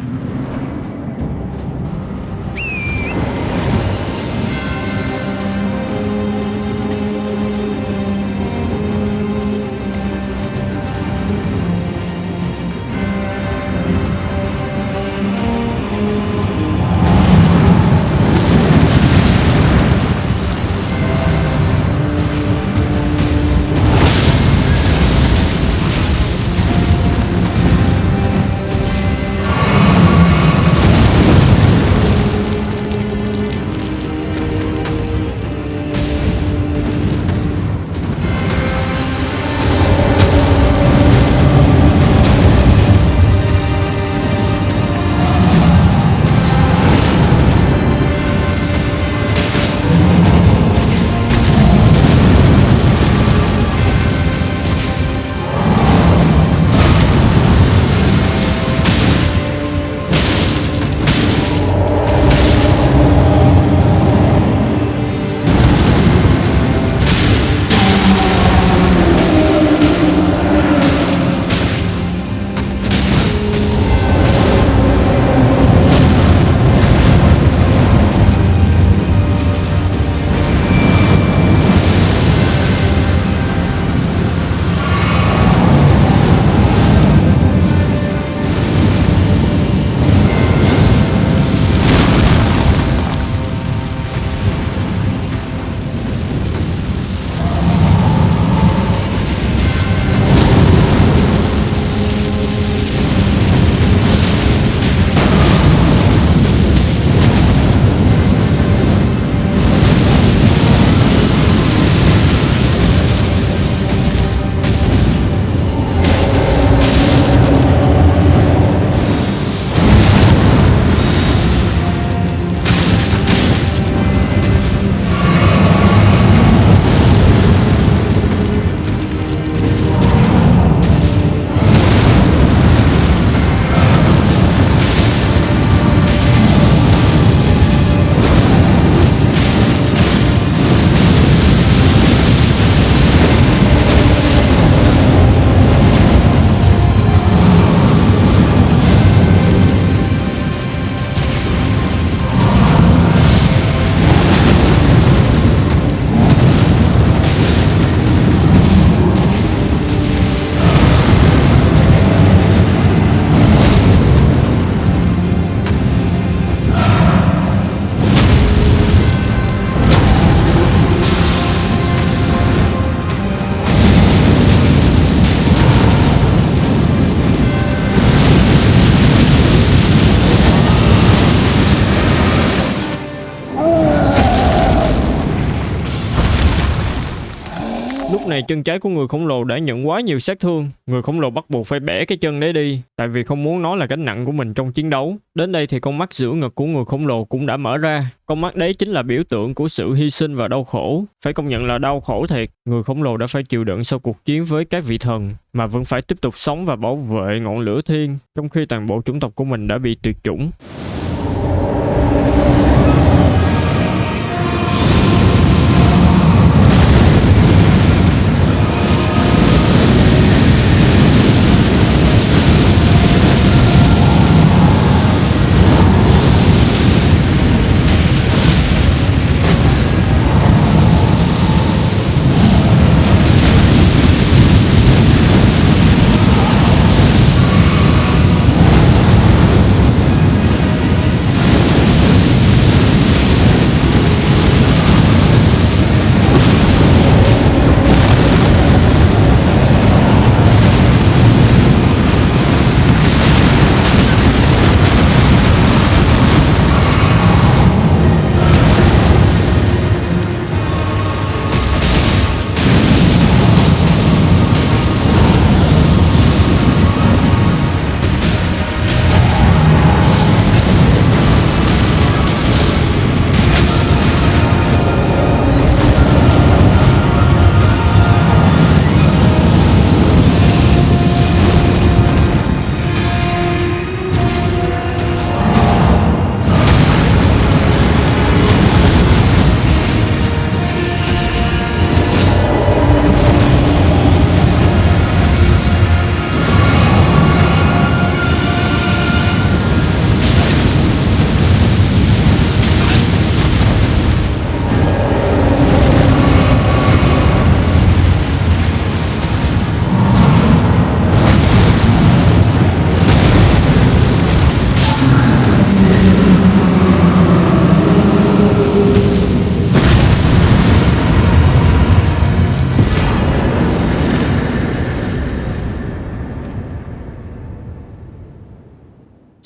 này chân trái của người khổng lồ đã nhận quá nhiều sát thương. Người khổng lồ bắt buộc phải bẻ cái chân đấy đi, tại vì không muốn nó là gánh nặng của mình trong chiến đấu. Đến đây thì con mắt giữa ngực của người khổng lồ cũng đã mở ra. Con mắt đấy chính là biểu tượng của sự hy sinh và đau khổ. Phải công nhận là đau khổ thiệt. Người khổng lồ đã phải chịu đựng sau cuộc chiến với các vị thần, mà vẫn phải tiếp tục sống và bảo vệ ngọn lửa thiên, trong khi toàn bộ chủng tộc của mình đã bị tuyệt chủng.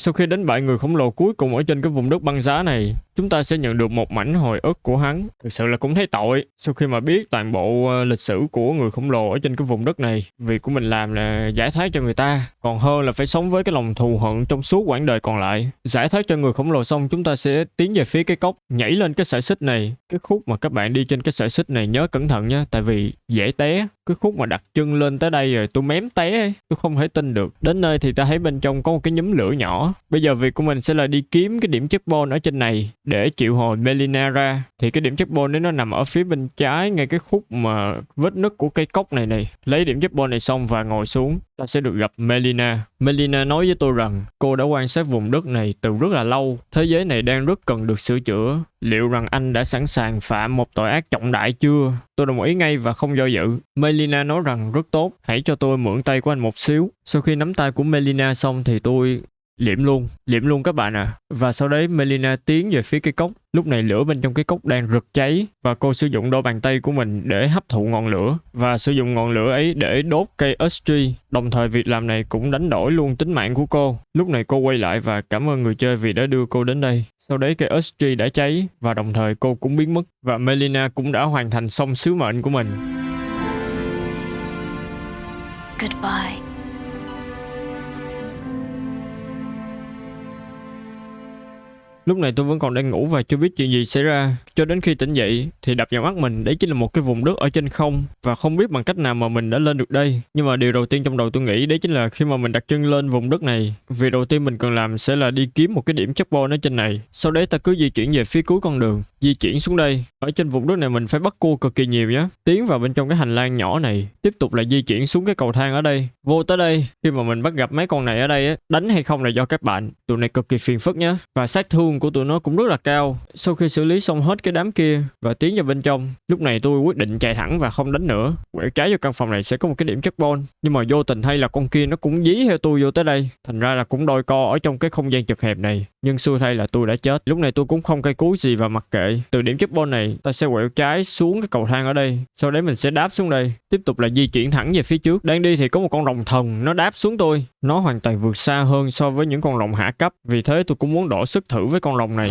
Sau khi đánh bại người khổng lồ cuối cùng ở trên cái vùng đất băng giá này, chúng ta sẽ nhận được một mảnh hồi ức của hắn. Thực sự là cũng thấy tội sau khi mà biết toàn bộ lịch sử của người khổng lồ ở trên cái vùng đất này. Việc của mình làm là giải thoát cho người ta, còn hơn là phải sống với cái lòng thù hận trong suốt quãng đời còn lại. Giải thoát cho người khổng lồ xong, chúng ta sẽ tiến về phía cái cốc, nhảy lên cái sợi xích này. Cái khúc mà các bạn đi trên cái sợi xích này nhớ cẩn thận nha, tại vì dễ té. Cái khúc mà đặt chân lên tới đây rồi tôi mém té ấy. Tôi không thể tin được. Đến nơi thì ta thấy bên trong có một cái nhúm lửa nhỏ. Bây giờ việc của mình sẽ là đi kiếm cái điểm checkpoint ở trên này để triệu hồi Melina ra. Thì cái điểm checkpoint đấy nó nằm ở phía bên trái, ngay cái khúc mà vết nứt của cây cốc này. Lấy điểm checkpoint này xong và ngồi xuống, ta sẽ được gặp Melina. Melina nói với tôi rằng cô đã quan sát vùng đất này từ rất là lâu. Thế giới này đang rất cần được sửa chữa. Liệu rằng anh đã sẵn sàng phạm một tội ác trọng đại chưa? Tôi đồng ý ngay và không do dự. Melina nói rằng rất tốt, hãy cho tôi mượn tay của anh một xíu. Sau khi nắm tay của Melina xong thì tôi liệm luôn các bạn à. Và sau đấy Melina tiến về phía cây cốc. Lúc này lửa bên trong cái cốc đang rực cháy và cô sử dụng đôi bàn tay của mình để hấp thụ ngọn lửa và sử dụng ngọn lửa ấy để đốt cây Ash Tree. Đồng thời việc làm này cũng đánh đổi luôn tính mạng của cô. Lúc này cô quay lại và cảm ơn người chơi vì đã đưa cô đến đây. Sau đấy cây Ash Tree đã cháy và đồng thời cô cũng biến mất và Melina cũng đã hoàn thành xong sứ mệnh của mình. Goodbye. Lúc này tôi vẫn còn đang ngủ và chưa biết chuyện gì xảy ra. Cho đến khi tỉnh dậy thì đập vào mắt mình đấy chính là một cái vùng đất ở trên không. Và không biết bằng cách nào mà mình đã lên được đây. Nhưng mà điều đầu tiên trong đầu tôi nghĩ đấy chính là khi mà mình đặt chân lên vùng đất này, việc đầu tiên mình cần làm sẽ là đi kiếm một cái điểm checkpoint ở trên này. Sau đấy ta cứ di chuyển về phía cuối con đường, di chuyển xuống đây. Ở trên vùng đất này mình phải bắt cua cực kỳ nhiều nhé. Tiến vào bên trong cái hành lang nhỏ này, tiếp tục là di chuyển xuống cái cầu thang ở đây. Vô tới đây, khi mà mình bắt gặp mấy con này ở đây á, đánh hay không là do các bạn. Tụi này cực kỳ phiền phức nhá. Và sát thương của tụi nó cũng rất là cao. Sau khi xử lý xong hết cái đám kia và tiến vào bên trong, lúc này tôi quyết định chạy thẳng và không đánh nữa. Quẹo trái vào căn phòng này sẽ có một cái điểm checkpoint, nhưng mà vô tình hay là con kia nó cũng dí theo tôi vô tới đây, thành ra là cũng đôi co ở trong cái không gian chật hẹp này. Nhưng xui thay là tôi đã chết. Lúc này tôi cũng không cây cú gì và mặc kệ. Từ điểm checkpoint này ta sẽ quẹo trái xuống cái cầu thang ở đây, sau đấy mình sẽ đáp xuống đây, tiếp tục là di chuyển thẳng về phía trước. Đang đi thì có một con rồng thần nó đáp xuống tôi. Nó hoàn toàn vượt xa hơn so với những con rồng hạ cấp, vì thế tôi cũng muốn đổ sức thử với con rồng này.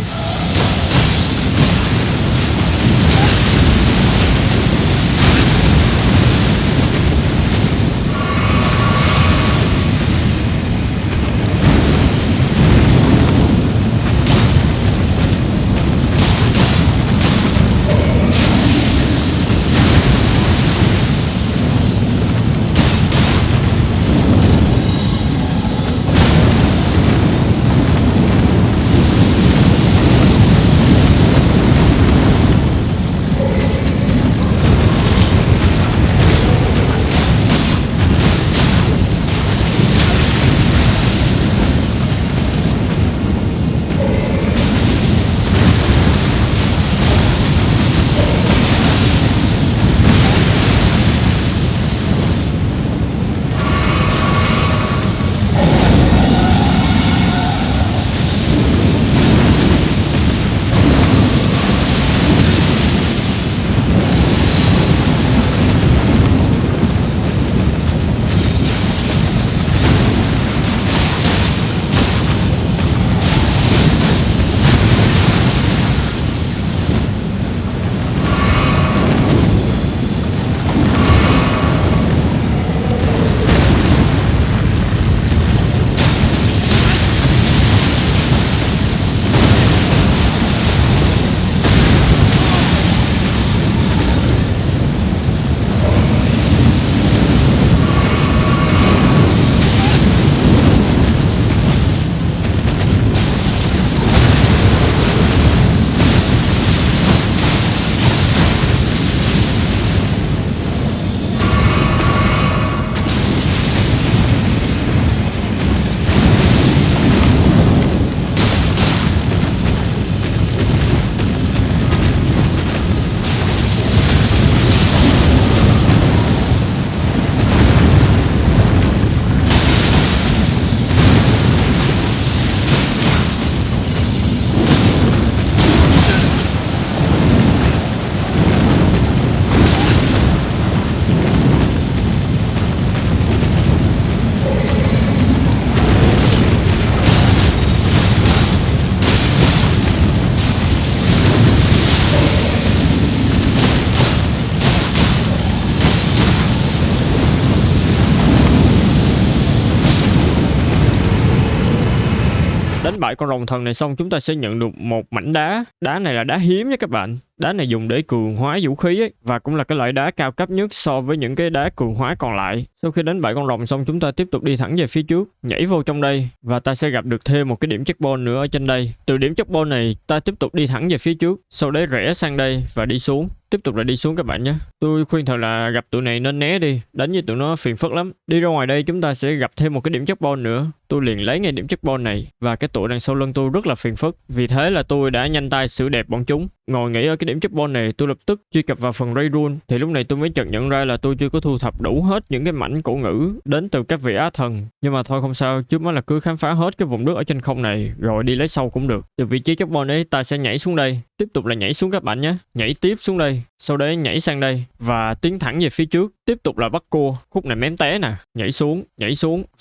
Đánh bại con rồng thần này xong chúng ta sẽ nhận được một mảnh đá. Đá này là đá hiếm nha các bạn. Đá này dùng để cường hóa vũ khí ấy, và cũng là cái loại đá cao cấp nhất so với những cái đá cường hóa còn lại. Sau khi đánh bại con rồng xong chúng ta tiếp tục đi thẳng về phía trước, nhảy vô trong đây và ta sẽ gặp được thêm một cái điểm checkpoint nữa ở trên đây. Từ điểm checkpoint này ta tiếp tục đi thẳng về phía trước, sau đấy rẽ sang đây và đi xuống. Tiếp tục là đi xuống các bạn nhé. Tôi khuyên thật là gặp tụi này nên né đi, đánh với tụi nó phiền phức lắm. Đi ra ngoài đây chúng ta sẽ gặp thêm một cái điểm checkpoint nữa. Tôi liền lấy ngay điểm checkpoint này và cái tụi đằng sau lưng tôi rất là phiền phức. Vì thế là tôi đã nhanh tay xử đẹp bọn chúng. Ngồi nghỉ ở cái điểm checkpoint này, tôi lập tức truy cập vào phần Ray Rule. Thì lúc này tôi mới chợt nhận ra là tôi chưa có thu thập đủ hết những cái mảnh cổ ngữ đến từ các vị á thần. Nhưng mà thôi không sao, trước mắt là cứ khám phá hết cái vùng nước ở trên không này rồi đi lấy sau cũng được. Từ vị trí checkpoint ấy ta sẽ nhảy xuống đây, tiếp tục là nhảy xuống các bạn nhé. Nhảy tiếp xuống đây, sau đấy nhảy sang đây và tiến thẳng về phía trước. Tiếp tục là bắt cua, khúc này mém té nè, nhảy xuống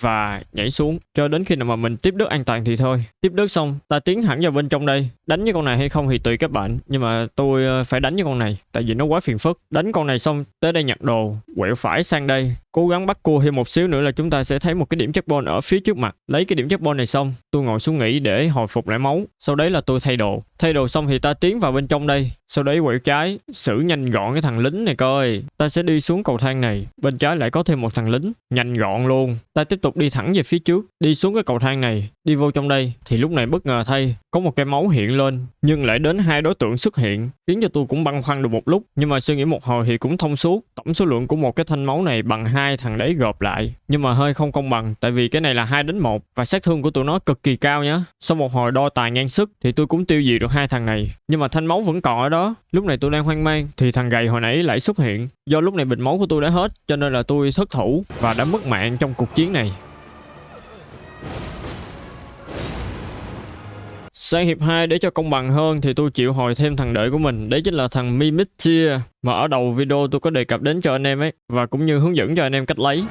và nhảy xuống cho đến khi nào mà mình tiếp đất an toàn thì thôi. Tiếp đất xong ta tiến thẳng vào bên trong đây. Đánh với con này hay không thì tùy các bạn, nhưng mà tôi phải đánh với con này tại vì nó quá phiền phức. Đánh con này xong tới đây nhặt đồ, quẹo phải sang đây, cố gắng bắt cua thêm một xíu nữa là chúng ta sẽ thấy một cái điểm checkpoint ở phía trước mặt. Lấy cái điểm checkpoint này xong tôi ngồi xuống nghỉ để hồi phục lại máu. Sau đấy là tôi thay đồ xong thì ta tiến vào bên trong đây, sau đấy quẹo trái xử nhanh gọn cái thằng lính này coi. Ta sẽ đi xuống cầu thang này, bên trái lại có thêm một thằng lính, nhanh gọn luôn. Ta tiếp tục đi thẳng về phía trước, đi xuống cái cầu thang này, đi vô trong đây thì lúc này bất ngờ thay có một cái máu hiện lên, nhưng lại đến hai đối tượng xuất hiện, khiến cho tôi cũng băn khoăn được một lúc. Nhưng mà suy nghĩ một hồi thì cũng thông suốt. Tổng số lượng của một cái thanh máu này bằng hai thằng đấy gộp lại, nhưng mà hơi không công bằng tại vì cái này là 2-1 và sát thương của tụi nó cực kỳ cao nhá. Sau một hồi đo tài ngang sức thì tôi cũng tiêu diệt được hai thằng này, nhưng mà thanh máu vẫn còn ở đó. Lúc này tôi đang hoang mang thì thằng gầy hồi nãy lại xuất hiện. Do lúc này bình máu của tôi đã hết cho nên là tôi thất thủ và đã mất mạng trong cuộc chiến này. Sang hiệp 2 để cho công bằng hơn thì tôi triệu hồi thêm thằng đợi của mình, đấy chính là thằng Mimiktia mà ở đầu video tôi có đề cập đến cho anh em ấy, và cũng như hướng dẫn cho anh em cách lấy.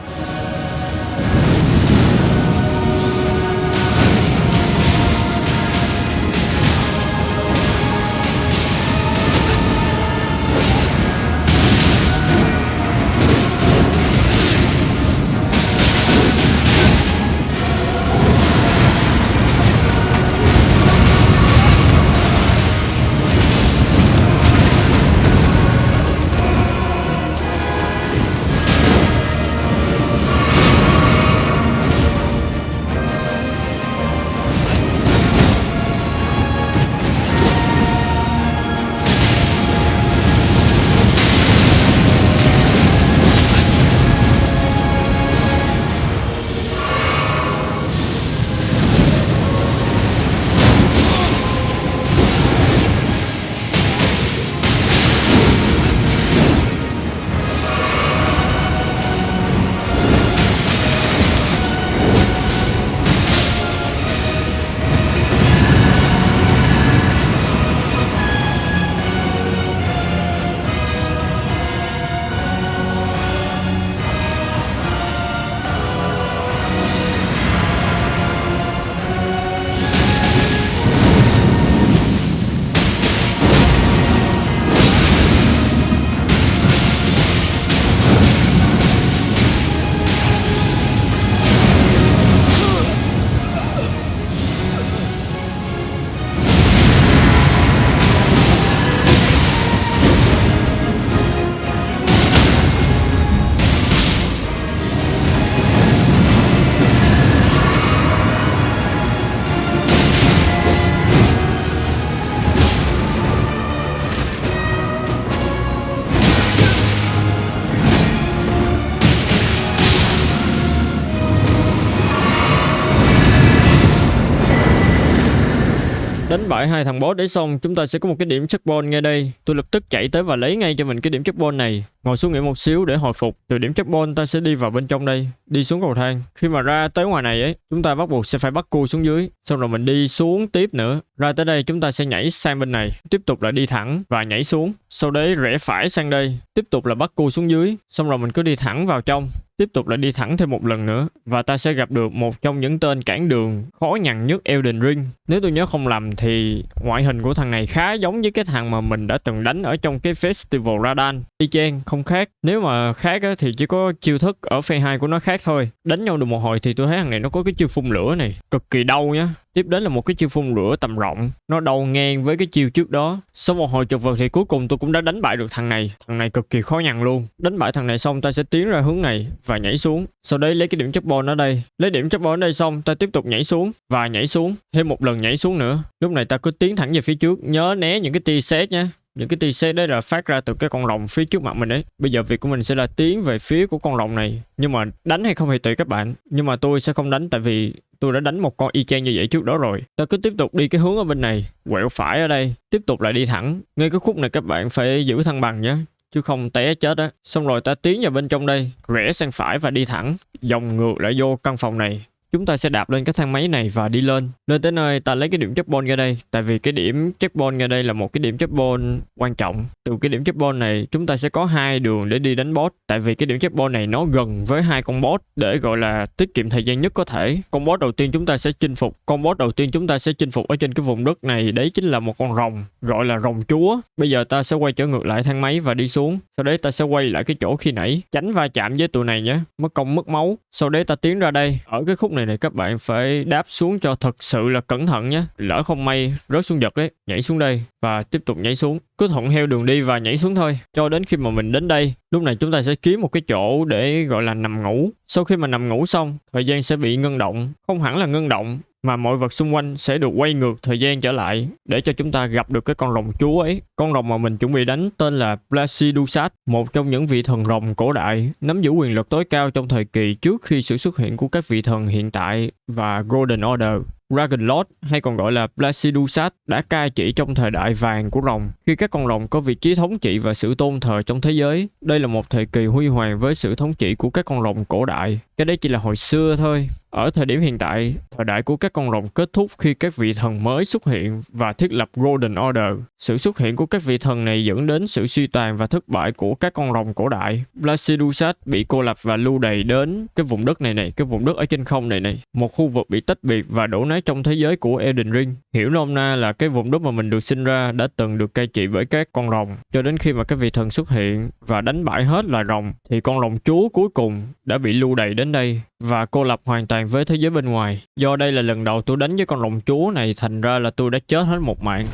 Đánh bại hai thằng boss đấy xong, chúng ta sẽ có một cái điểm checkpoint ngay đây. Tôi lập tức chạy tới và lấy ngay cho mình cái điểm checkpoint này. Ngồi xuống nghỉ một xíu để hồi phục. Từ điểm checkpoint ta sẽ đi vào bên trong đây, đi xuống cầu thang. Khi mà ra tới ngoài này ấy, chúng ta bắt buộc sẽ phải bắt cua xuống dưới, xong rồi mình đi xuống tiếp nữa. Ra tới đây chúng ta sẽ nhảy sang bên này, tiếp tục là đi thẳng và nhảy xuống. Sau đấy rẽ phải sang đây, tiếp tục là bắt cua xuống dưới, xong rồi mình cứ đi thẳng vào trong. Tiếp tục là đi thẳng thêm một lần nữa và ta sẽ gặp được một trong những tên cản đường khó nhằn nhất Elden Ring. Nếu tôi nhớ không lầm thì ngoại hình của thằng này khá giống với cái thằng mà mình đã từng đánh ở trong cái Festival Radahn. Y chang, không khác. Nếu mà khác á, thì chỉ có chiêu thức ở phase 2 của nó khác thôi. Đánh nhau được một hồi thì tôi thấy thằng này nó có cái chiêu phun lửa này, cực kỳ đau nhá. Tiếp đến là một cái chiêu phun lửa tầm rộng, nó đầu ngang với cái chiêu trước đó. Sau một hồi chật vật thì cuối cùng tôi cũng đã đánh bại được thằng này. Thằng này cực kỳ khó nhằn luôn. Đánh bại thằng này xong ta sẽ tiến ra hướng này và nhảy xuống. Sau đấy lấy cái điểm checkpoint ở đây. Lấy điểm checkpoint ở đây xong ta tiếp tục nhảy xuống và nhảy xuống. Thêm một lần nhảy xuống nữa. Lúc này ta cứ tiến thẳng về phía trước. Nhớ né những cái tia sét nhé. Những cái tia sét đấy là phát ra từ cái con rồng phía trước mặt mình đấy. Bây giờ việc của mình sẽ là tiến về phía của con rồng này. Nhưng mà đánh hay không thì tùy các bạn. Nhưng mà tôi sẽ không đánh tại vì tôi đã đánh một con y chang như vậy trước đó rồi. Ta cứ tiếp tục đi cái hướng ở bên này, quẹo phải ở đây, tiếp tục lại đi thẳng. Ngay cái khúc này các bạn phải giữ thăng bằng nhé, chứ không té chết á. Xong rồi ta tiến vào bên trong đây, rẽ sang phải và đi thẳng, vòng ngược lại vô căn phòng này. Chúng ta sẽ đạp lên cái thang máy này và đi lên. Lên tới nơi ta lấy cái điểm checkpoint ra đây. Tại vì cái điểm checkpoint ra đây là một cái điểm checkpoint quan trọng. Từ cái điểm checkpoint này chúng ta sẽ có 2 đường để đi đánh boss. Tại vì cái điểm checkpoint này nó gần với 2 con boss để gọi là tiết kiệm thời gian nhất có thể. Con boss đầu tiên chúng ta sẽ chinh phục. Con boss đầu tiên chúng ta sẽ chinh phục ở trên cái vùng đất này. Đấy chính là một con rồng, gọi là rồng chúa. Bây giờ ta sẽ quay trở ngược lại thang máy và đi xuống. Sau đấy ta sẽ quay lại cái chỗ khi nãy, tránh va chạm với tụi này nhé, mất công mất máu. Sau đấy ta tiến ra đây. Ở cái khúc này các bạn phải đáp xuống cho thật sự là cẩn thận nhé. Lỡ không may rớt xuống giật ấy, nhảy xuống đây và tiếp tục nhảy xuống. Cứ thuận theo đường đi và nhảy xuống thôi. Cho đến khi mà mình đến đây, lúc này chúng ta sẽ kiếm một cái chỗ để gọi là nằm ngủ. Sau khi mà nằm ngủ xong, thời gian sẽ bị ngưng động. Không hẳn là ngưng động, mà mọi vật xung quanh sẽ được quay ngược thời gian trở lại để cho chúng ta gặp được cái con rồng chúa ấy. Con rồng mà mình chuẩn bị đánh tên là Placidusat, một trong những vị thần rồng cổ đại, nắm giữ quyền lực tối cao trong thời kỳ trước khi sự xuất hiện của các vị thần hiện tại và Golden Order. Dragon Lord hay còn gọi là Placidusat đã cai trị trong thời đại vàng của rồng, khi các con rồng có vị trí thống trị và sự tôn thờ trong thế giới. Đây là một thời kỳ huy hoàng với sự thống trị của các con rồng cổ đại. Cái đấy chỉ là hồi xưa thôi. Ở thời điểm hiện tại, thời đại của các con rồng kết thúc khi các vị thần mới xuất hiện và thiết lập Golden Order. Sự xuất hiện của các vị thần này dẫn đến sự suy tàn và thất bại của các con rồng cổ đại. Placidusat bị cô lập và lưu đày đến cái vùng đất này, cái vùng đất ở trên không này. Một khu vực bị tách biệt và đổ nát trong thế giới của Elden Ring. Hiểu nôm na là cái vùng đất mà mình được sinh ra đã từng được cai trị bởi các con rồng. Cho đến khi mà các vị thần xuất hiện và đánh bại hết loài rồng, thì con rồng chúa cuối cùng đã bị lưu đày đến đây và cô lập hoàn toàn với thế giới bên ngoài. Do đây là lần đầu tôi đánh với con rồng chúa này, thành ra là tôi đã chết hết một mạng.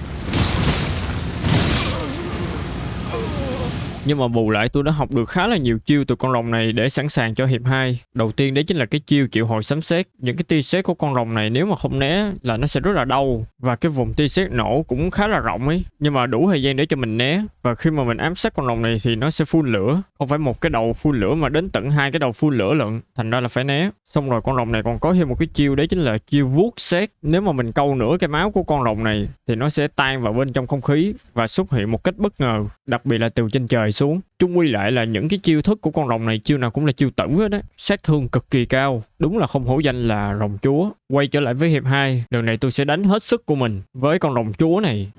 Nhưng mà bù lại tôi đã học được khá là nhiều chiêu từ con rồng này để sẵn sàng cho hiệp 2. Đầu tiên đấy chính là cái chiêu triệu hồi sấm sét. Những cái tia sét của con rồng này nếu mà không né là nó sẽ rất là đau. Và cái vùng tia sét nổ cũng khá là rộng ấy. Nhưng mà đủ thời gian để cho mình né. Và khi mà mình ám sát con rồng này thì nó sẽ phun lửa. Không phải một cái đầu phun lửa mà đến tận 2 cái đầu phun lửa lận. Thành ra là phải né. Xong rồi con rồng này còn có thêm một cái chiêu đấy chính là chiêu vuốt sét. Nếu mà mình câu nửa cái máu của con rồng này thì nó sẽ tan vào bên trong không khí và xuất hiện một cách bất ngờ. Đặc biệt là từ trên trời xuống. Chung quy lại là những cái chiêu thức của con rồng này chiêu nào cũng là chiêu tử hết á, sát thương cực kỳ cao, đúng là không hổ danh là rồng chúa. Quay trở lại với hiệp 2, lần này tôi sẽ đánh hết sức của mình với con rồng chúa này.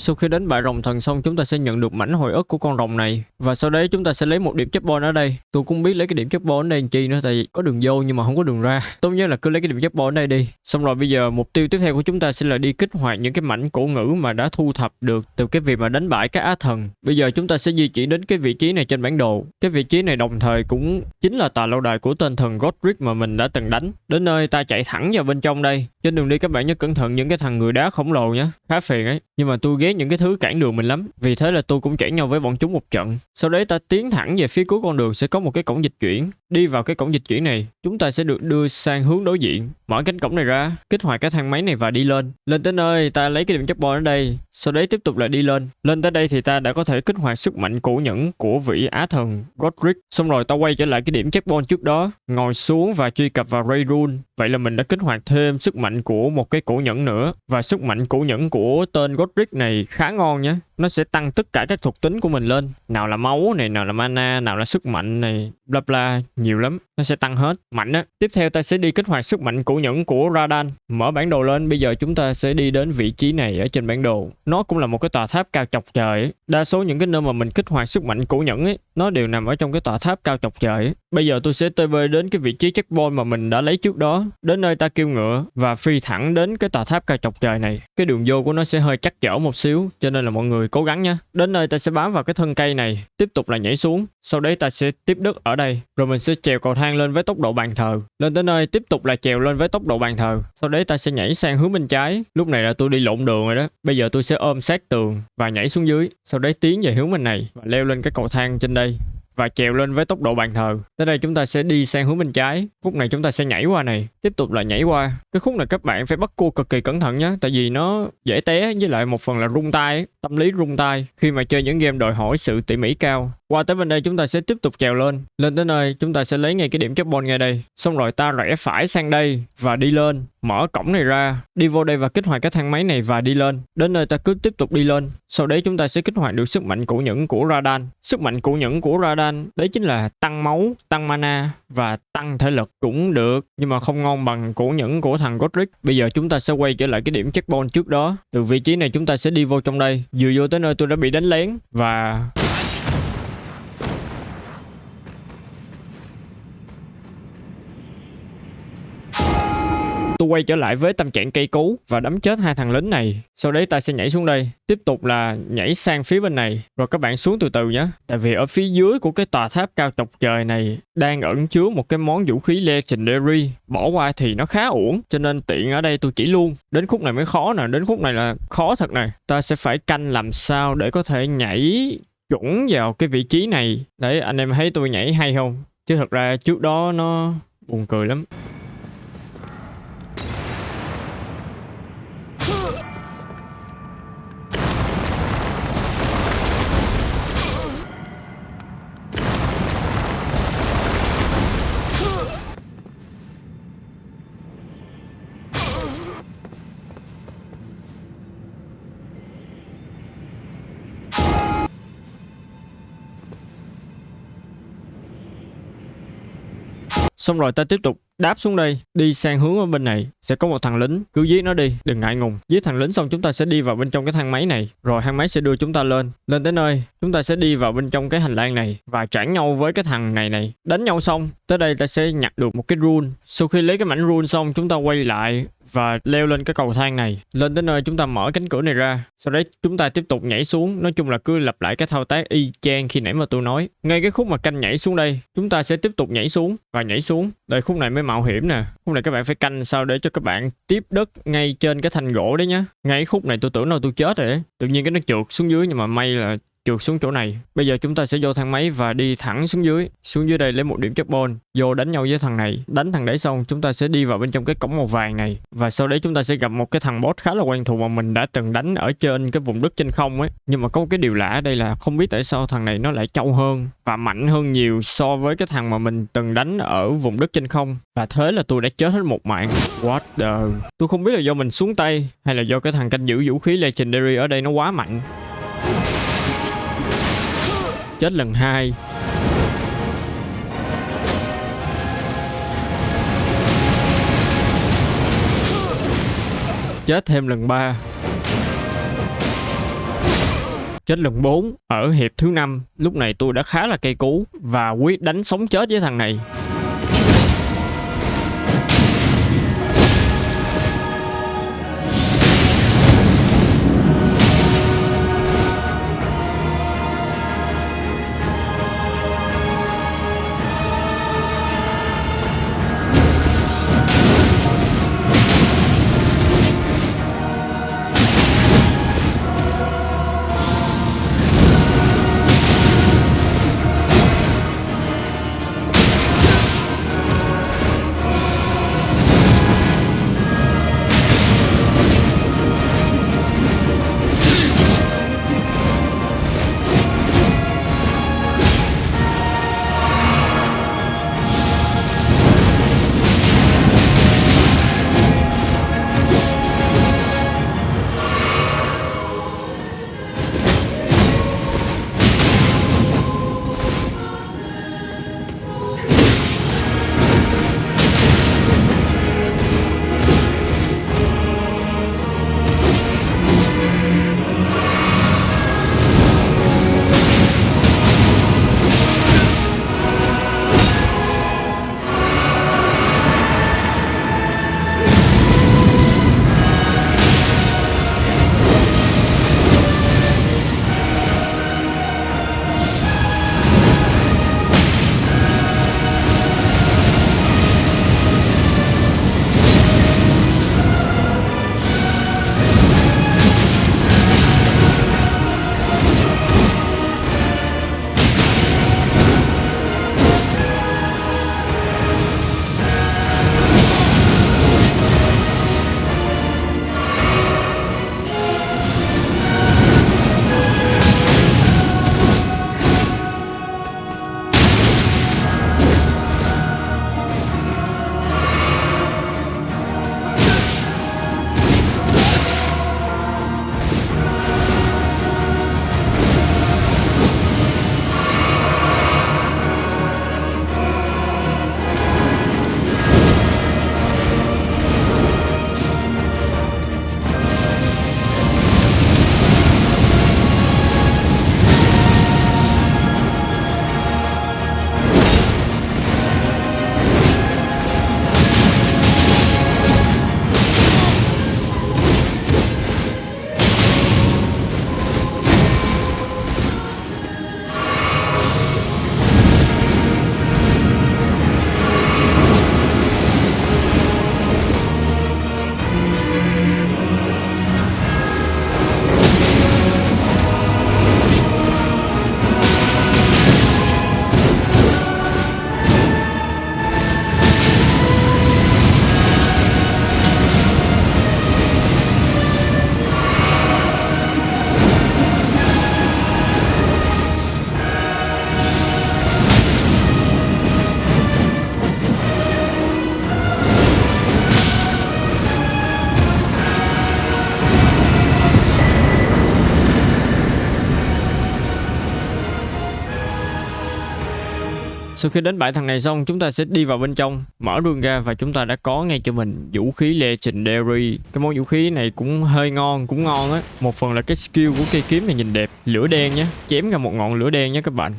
sau khi đánh bại rồng thần xong chúng ta sẽ nhận được mảnh hồi ức của con rồng này. Và sau đấy chúng ta sẽ lấy một điểm checkpoint ở đây. Tôi cũng biết lấy cái điểm checkpoint ở đây làm chi nữa, tại vì có đường vô nhưng mà không có đường ra. Tốt nhất là cứ lấy cái điểm checkpoint ở đây đi. Xong rồi bây giờ mục tiêu tiếp theo của chúng ta sẽ là đi kích hoạt những cái mảnh cổ ngữ mà đã thu thập được từ cái việc mà đánh bại các á thần. Bây giờ chúng ta sẽ di chuyển đến cái vị trí này trên bản đồ. Cái vị trí này đồng thời cũng chính là tòa lâu đài của tên thần Godric mà mình đã từng đánh. Đến nơi ta chạy thẳng vào bên trong đây. Trên đường đi các bạn nhớ cẩn thận những cái thằng người đá khổng lồ nhé, khá phiền ấy. Nhưng mà tôi ghét những cái thứ cản đường mình lắm, vì thế là tôi cũng chảy nhau với bọn chúng một trận. Sau đấy ta tiến thẳng về phía cuối con đường sẽ có một cái cổng dịch chuyển. Đi vào cái cổng dịch chuyển này, chúng ta sẽ được đưa sang hướng đối diện. Mở cánh cổng này ra, kích hoạt cái thang máy này và đi lên. Lên tới nơi ta lấy cái điểm checkpoint ở đây. Sau đấy tiếp tục lại đi lên. Lên tới đây thì ta đã có thể kích hoạt sức mạnh cổ nhẫn của vị á thần Godric. Xong rồi ta quay trở lại cái điểm checkpoint trước đó, ngồi xuống và truy cập vào Ray Rune. Vậy là mình đã kích hoạt thêm sức mạnh của một cái cổ nhẫn nữa. Và sức mạnh cổ nhẫn của tên Godric này khá ngon nhé. Nó sẽ tăng tất cả các thuộc tính của mình lên. Nào là máu này, nào là mana, nào là sức mạnh này, bla bla, nhiều lắm. Nó sẽ tăng hết, mạnh á. Tiếp theo ta sẽ đi kích hoạt sức mạnh cổ nhẫn của Radan. Mở bản đồ lên, bây giờ chúng ta sẽ đi đến vị trí này ở trên bản đồ. Nó cũng là một cái tòa tháp cao chọc trời ấy. Đa số những cái nơi mà mình kích hoạt sức mạnh cổ nhẫn ấy, nó đều nằm ở trong cái tòa tháp cao chọc trời ấy. Bây giờ tôi sẽ TP đến cái vị trí checkpoint mà mình đã lấy trước đó. Đến nơi ta kêu ngựa và phi thẳng đến cái tòa tháp cao chọc trời này. Cái đường vô của nó sẽ hơi chắc chở một xíu, cho nên là mọi người cố gắng nha. Đến nơi ta sẽ bám vào cái thân cây này, tiếp tục là nhảy xuống. Sau đấy ta sẽ tiếp đất ở đây, rồi mình sẽ trèo cầu thang lên với tốc độ bàn thờ. Lên tới nơi tiếp tục là trèo lên với tốc độ bàn thờ. Sau đấy ta sẽ nhảy sang hướng bên trái. Lúc này là tôi đi lộn đường rồi đó. Bây giờ tôi sẽ ôm sát tường và nhảy xuống dưới. Sau đấy tiến về hướng bên này và leo lên cái cầu thang trên đây và trèo lên với tốc độ bàn thờ. Tới đây chúng ta sẽ đi sang hướng bên trái. Khúc này chúng ta sẽ nhảy qua này, tiếp tục là nhảy qua. Cái khúc này các bạn phải bắt cua cực kỳ cẩn thận nhé, tại vì nó dễ té, với lại một phần là rung tay, tâm lý rung tay khi mà chơi những game đòi hỏi sự tỉ mỉ cao. Qua tới bên đây chúng ta sẽ tiếp tục trèo lên. Lên tới nơi chúng ta sẽ lấy ngay cái điểm checkpoint ngay đây. Xong rồi ta rẽ phải sang đây và đi lên. Mở cổng này ra, đi vô đây và kích hoạt cái thang máy này và đi lên. Đến nơi ta cứ tiếp tục đi lên. Sau đấy chúng ta sẽ kích hoạt được sức mạnh cổ nhẫn của Radan. Sức mạnh cổ nhẫn của Radan đấy chính là tăng máu, tăng mana và tăng thể lực cũng được, nhưng mà không ngon bằng cổ nhẫn của thằng Godric. Bây giờ chúng ta sẽ quay trở lại cái điểm checkpoint trước đó. Từ vị trí này chúng ta sẽ đi vô trong đây. Vừa vô tới nơi tôi đã bị đánh lén và tôi quay trở lại với tâm trạng cây cú và đấm chết hai thằng lính này. Sau đấy ta sẽ nhảy xuống đây, tiếp tục là nhảy sang phía bên này. Rồi các bạn xuống từ từ nhé, tại vì ở phía dưới của cái tòa tháp cao chọc trời này đang ẩn chứa một cái món vũ khí legendary. Bỏ qua thì nó khá uổng, cho nên tiện ở đây tôi chỉ luôn. Đến khúc này mới khó nè, đến khúc này là khó thật này. Ta sẽ phải canh làm sao để có thể nhảy chuẩn vào cái vị trí này. Đấy, anh em thấy tôi nhảy hay không? Chứ thật ra trước đó nó buồn cười lắm. Xong rồi ta tiếp tục đáp xuống đây, đi sang hướng ở bên này. Sẽ có một thằng lính, cứ giết nó đi, đừng ngại ngùng. Giết thằng lính xong chúng ta sẽ đi vào bên trong cái thang máy này. Rồi thang máy sẽ đưa chúng ta lên. Lên tới nơi, chúng ta sẽ đi vào bên trong cái hành lang này và trảng nhau với cái thằng này. Đánh nhau xong, tới đây ta sẽ nhặt được một cái rune. Sau khi lấy cái mảnh rune xong, chúng ta quay lại và leo lên cái cầu thang này. Lên tới nơi chúng ta mở cánh cửa này ra. Sau đấy chúng ta tiếp tục nhảy xuống. Nói chung là cứ lặp lại cái thao tác y chang khi nãy mà tôi nói. Ngay cái khúc mà canh nhảy xuống đây, chúng ta sẽ tiếp tục nhảy xuống và nhảy xuống. Đây, khúc này mới mạo hiểm nè. Khúc này các bạn phải canh sao để cho các bạn tiếp đất ngay trên cái thanh gỗ đấy nhá. Ngay khúc này tôi tưởng đâu tôi chết rồi đấy. Tự nhiên cái nó trượt xuống dưới, nhưng mà may là trượt xuống chỗ này. Bây giờ chúng ta sẽ vô thang máy và đi thẳng xuống dưới. Xuống dưới đây lấy một điểm checkpoint, vô đánh nhau với thằng này. Đánh thằng đấy xong chúng ta sẽ đi vào bên trong cái cổng màu vàng này. Và sau đấy chúng ta sẽ gặp một cái thằng boss khá là quen thuộc mà mình đã từng đánh ở trên cái vùng đất trên không ấy. Nhưng mà có một cái điều lạ ở đây là không biết tại sao thằng này nó lại trâu hơn và mạnh hơn nhiều so với cái thằng mà mình từng đánh ở vùng đất trên không. Và thế là tôi đã chết hết một mạng. What the... Tôi không biết là do mình xuống tay hay là do cái thằng canh giữ vũ khí legendary ở đây nó quá mạnh. Chết lần 2. Chết thêm lần 3. chết lần 4 ở hiệp thứ 5. Lúc này tôi đã khá là cây cú và quyết đánh sống chết với thằng này. Sau khi đánh bại thằng này xong, chúng ta sẽ đi vào bên trong, mở rương ra và chúng ta đã có ngay cho mình vũ khí Legendary. Cái món vũ khí này cũng hơi ngon, cũng ngon á. Một phần là cái skill của cây kiếm này nhìn đẹp, lửa đen nhé, chém ra một ngọn lửa đen nhé các bạn.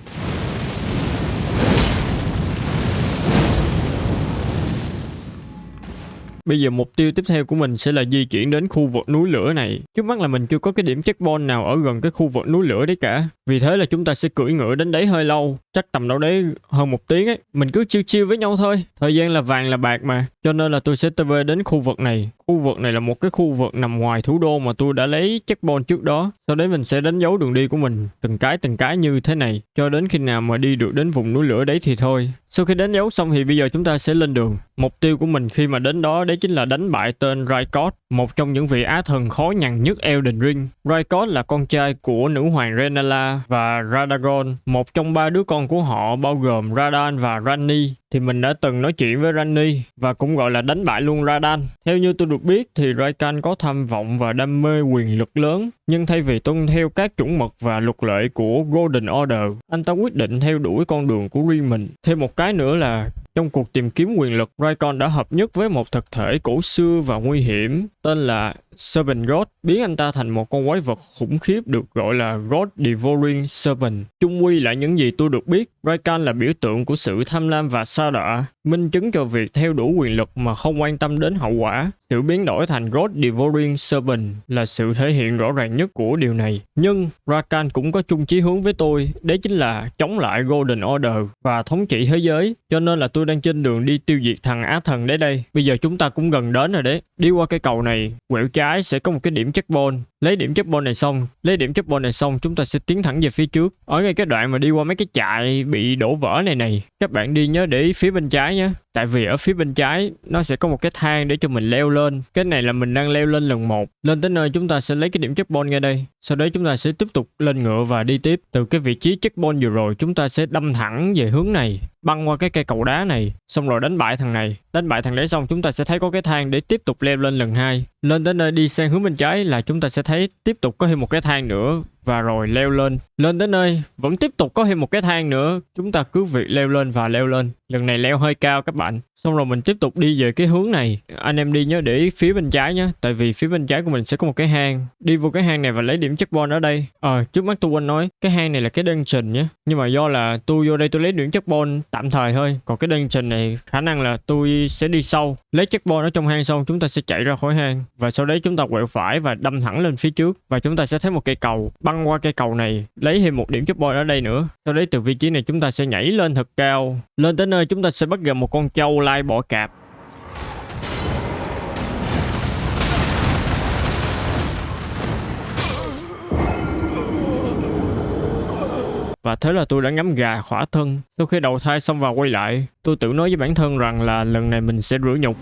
Bây giờ mục tiêu tiếp theo của mình sẽ là di chuyển đến khu vực núi lửa này. Trước mắt là mình chưa có cái điểm checkpoint nào ở gần cái khu vực núi lửa đấy cả. Vì thế là chúng ta sẽ cưỡi ngựa đến đấy hơi lâu. Chắc tầm đâu đấy hơn 1 tiếng ấy. Mình cứ chill với nhau thôi. Thời gian là vàng là bạc mà. Cho nên là tôi sẽ TV đến khu vực này. Khu vực này là một cái khu vực nằm ngoài thủ đô mà tôi đã lấy checkpoint trước đó. Sau đấy mình sẽ đánh dấu đường đi của mình từng cái như thế này. Cho đến khi nào mà đi được đến vùng núi lửa đấy thì thôi. Sau khi đánh dấu xong thì bây giờ chúng ta sẽ lên đường. Mục tiêu của mình khi mà đến đó đấy chính là đánh bại tên Rykot, một trong những vị á thần khó nhằn nhất Elden Ring. Rykot là con trai của nữ hoàng Renala và Radagon, một trong 3 đứa con của họ bao gồm Radan và Ranni. Thì mình đã từng nói chuyện với Ranni và cũng gọi là đánh bại luôn Radan. Theo như tôi được biết thì Rakan có tham vọng và đam mê quyền lực lớn, nhưng thay vì tuân theo các chuẩn mực và luật lệ của Golden Order, anh ta quyết định theo đuổi con đường của riêng mình. Thêm một cái nữa là Trong cuộc tìm kiếm quyền lực, Raikon đã hợp nhất với một thực thể cổ xưa và nguy hiểm tên là Serpent God, biến anh ta thành một con quái vật khủng khiếp được gọi là God Devouring Serpent. Chung quy lại những gì tôi được biết, Raikon là biểu tượng của sự tham lam và sa đọa, minh chứng cho việc theo đuổi quyền lực mà không quan tâm đến hậu quả. Sự biến đổi thành God Devouring Serpent là sự thể hiện rõ ràng nhất của điều này. Nhưng Raikon cũng có chung chí hướng với tôi, đấy chính là chống lại Golden Order và thống trị thế giới. Cho nên là tôi đang trên đường đi tiêu diệt thằng Á Thần đấy đây. Bây giờ chúng ta cũng gần đến rồi đấy. Đi qua cây cầu này, quẹo trái sẽ có một cái điểm checkpoint. Lấy điểm checkpoint này xong, chúng ta sẽ tiến thẳng về phía trước. Ở ngay cái đoạn mà đi qua mấy cái trại bị đổ vỡ này, các bạn đi nhớ để ý phía bên trái nhé. Tại vì ở phía bên trái nó sẽ có một cái thang để cho mình leo lên. Cái này là mình đang leo lên lần 1. Lên tới nơi chúng ta sẽ lấy cái điểm checkpoint ngay đây. Sau đấy chúng ta sẽ tiếp tục lên ngựa và đi tiếp. Từ cái vị trí checkpoint vừa rồi chúng ta sẽ đâm thẳng về hướng này, băng qua cái cây cầu đá này, xong rồi đánh bại thằng này. Đánh bại thằng đấy xong chúng ta sẽ thấy có cái thang để tiếp tục leo lên lần 2. Lên tới nơi đi sang hướng bên trái là chúng ta sẽ thấy tiếp tục có thêm một cái thang nữa và rồi leo lên. Lên tới nơi vẫn tiếp tục có thêm một cái thang nữa, chúng ta cứ việc leo lên và leo lên. Lần này leo hơi cao các bạn. Xong rồi mình tiếp tục đi về cái hướng này. Anh em đi nhớ để ý phía bên trái nhé, tại vì phía bên trái của mình sẽ có một cái hang. Đi vô cái hang này và lấy điểm checkpoint ở đây. Trước mắt tôi quên nói, cái hang này là cái dungeon nhé. Nhưng mà do là tôi vô đây tôi lấy điểm checkpoint tạm thời thôi. Còn cái dungeon này khả năng là tôi sẽ đi sâu. Lấy checkpoint ở trong hang xong chúng ta sẽ chạy ra khỏi hang. Và sau đấy chúng ta quẹo phải và đâm thẳng lên phía trước. Và chúng ta sẽ thấy một cây cầu. Băng qua cây cầu này, lấy thêm một điểm checkpoint ở đây nữa. Sau đấy từ vị trí này chúng ta sẽ nhảy lên thật cao. Lên tới nơi chúng ta sẽ bắt gặp một con trâu lai bọ cạp. Và thế là tôi đã ngắm gà khỏa thân. Sau khi đầu thai xong và quay lại, tôi tự nói với bản thân rằng là lần này mình sẽ rửa nhục.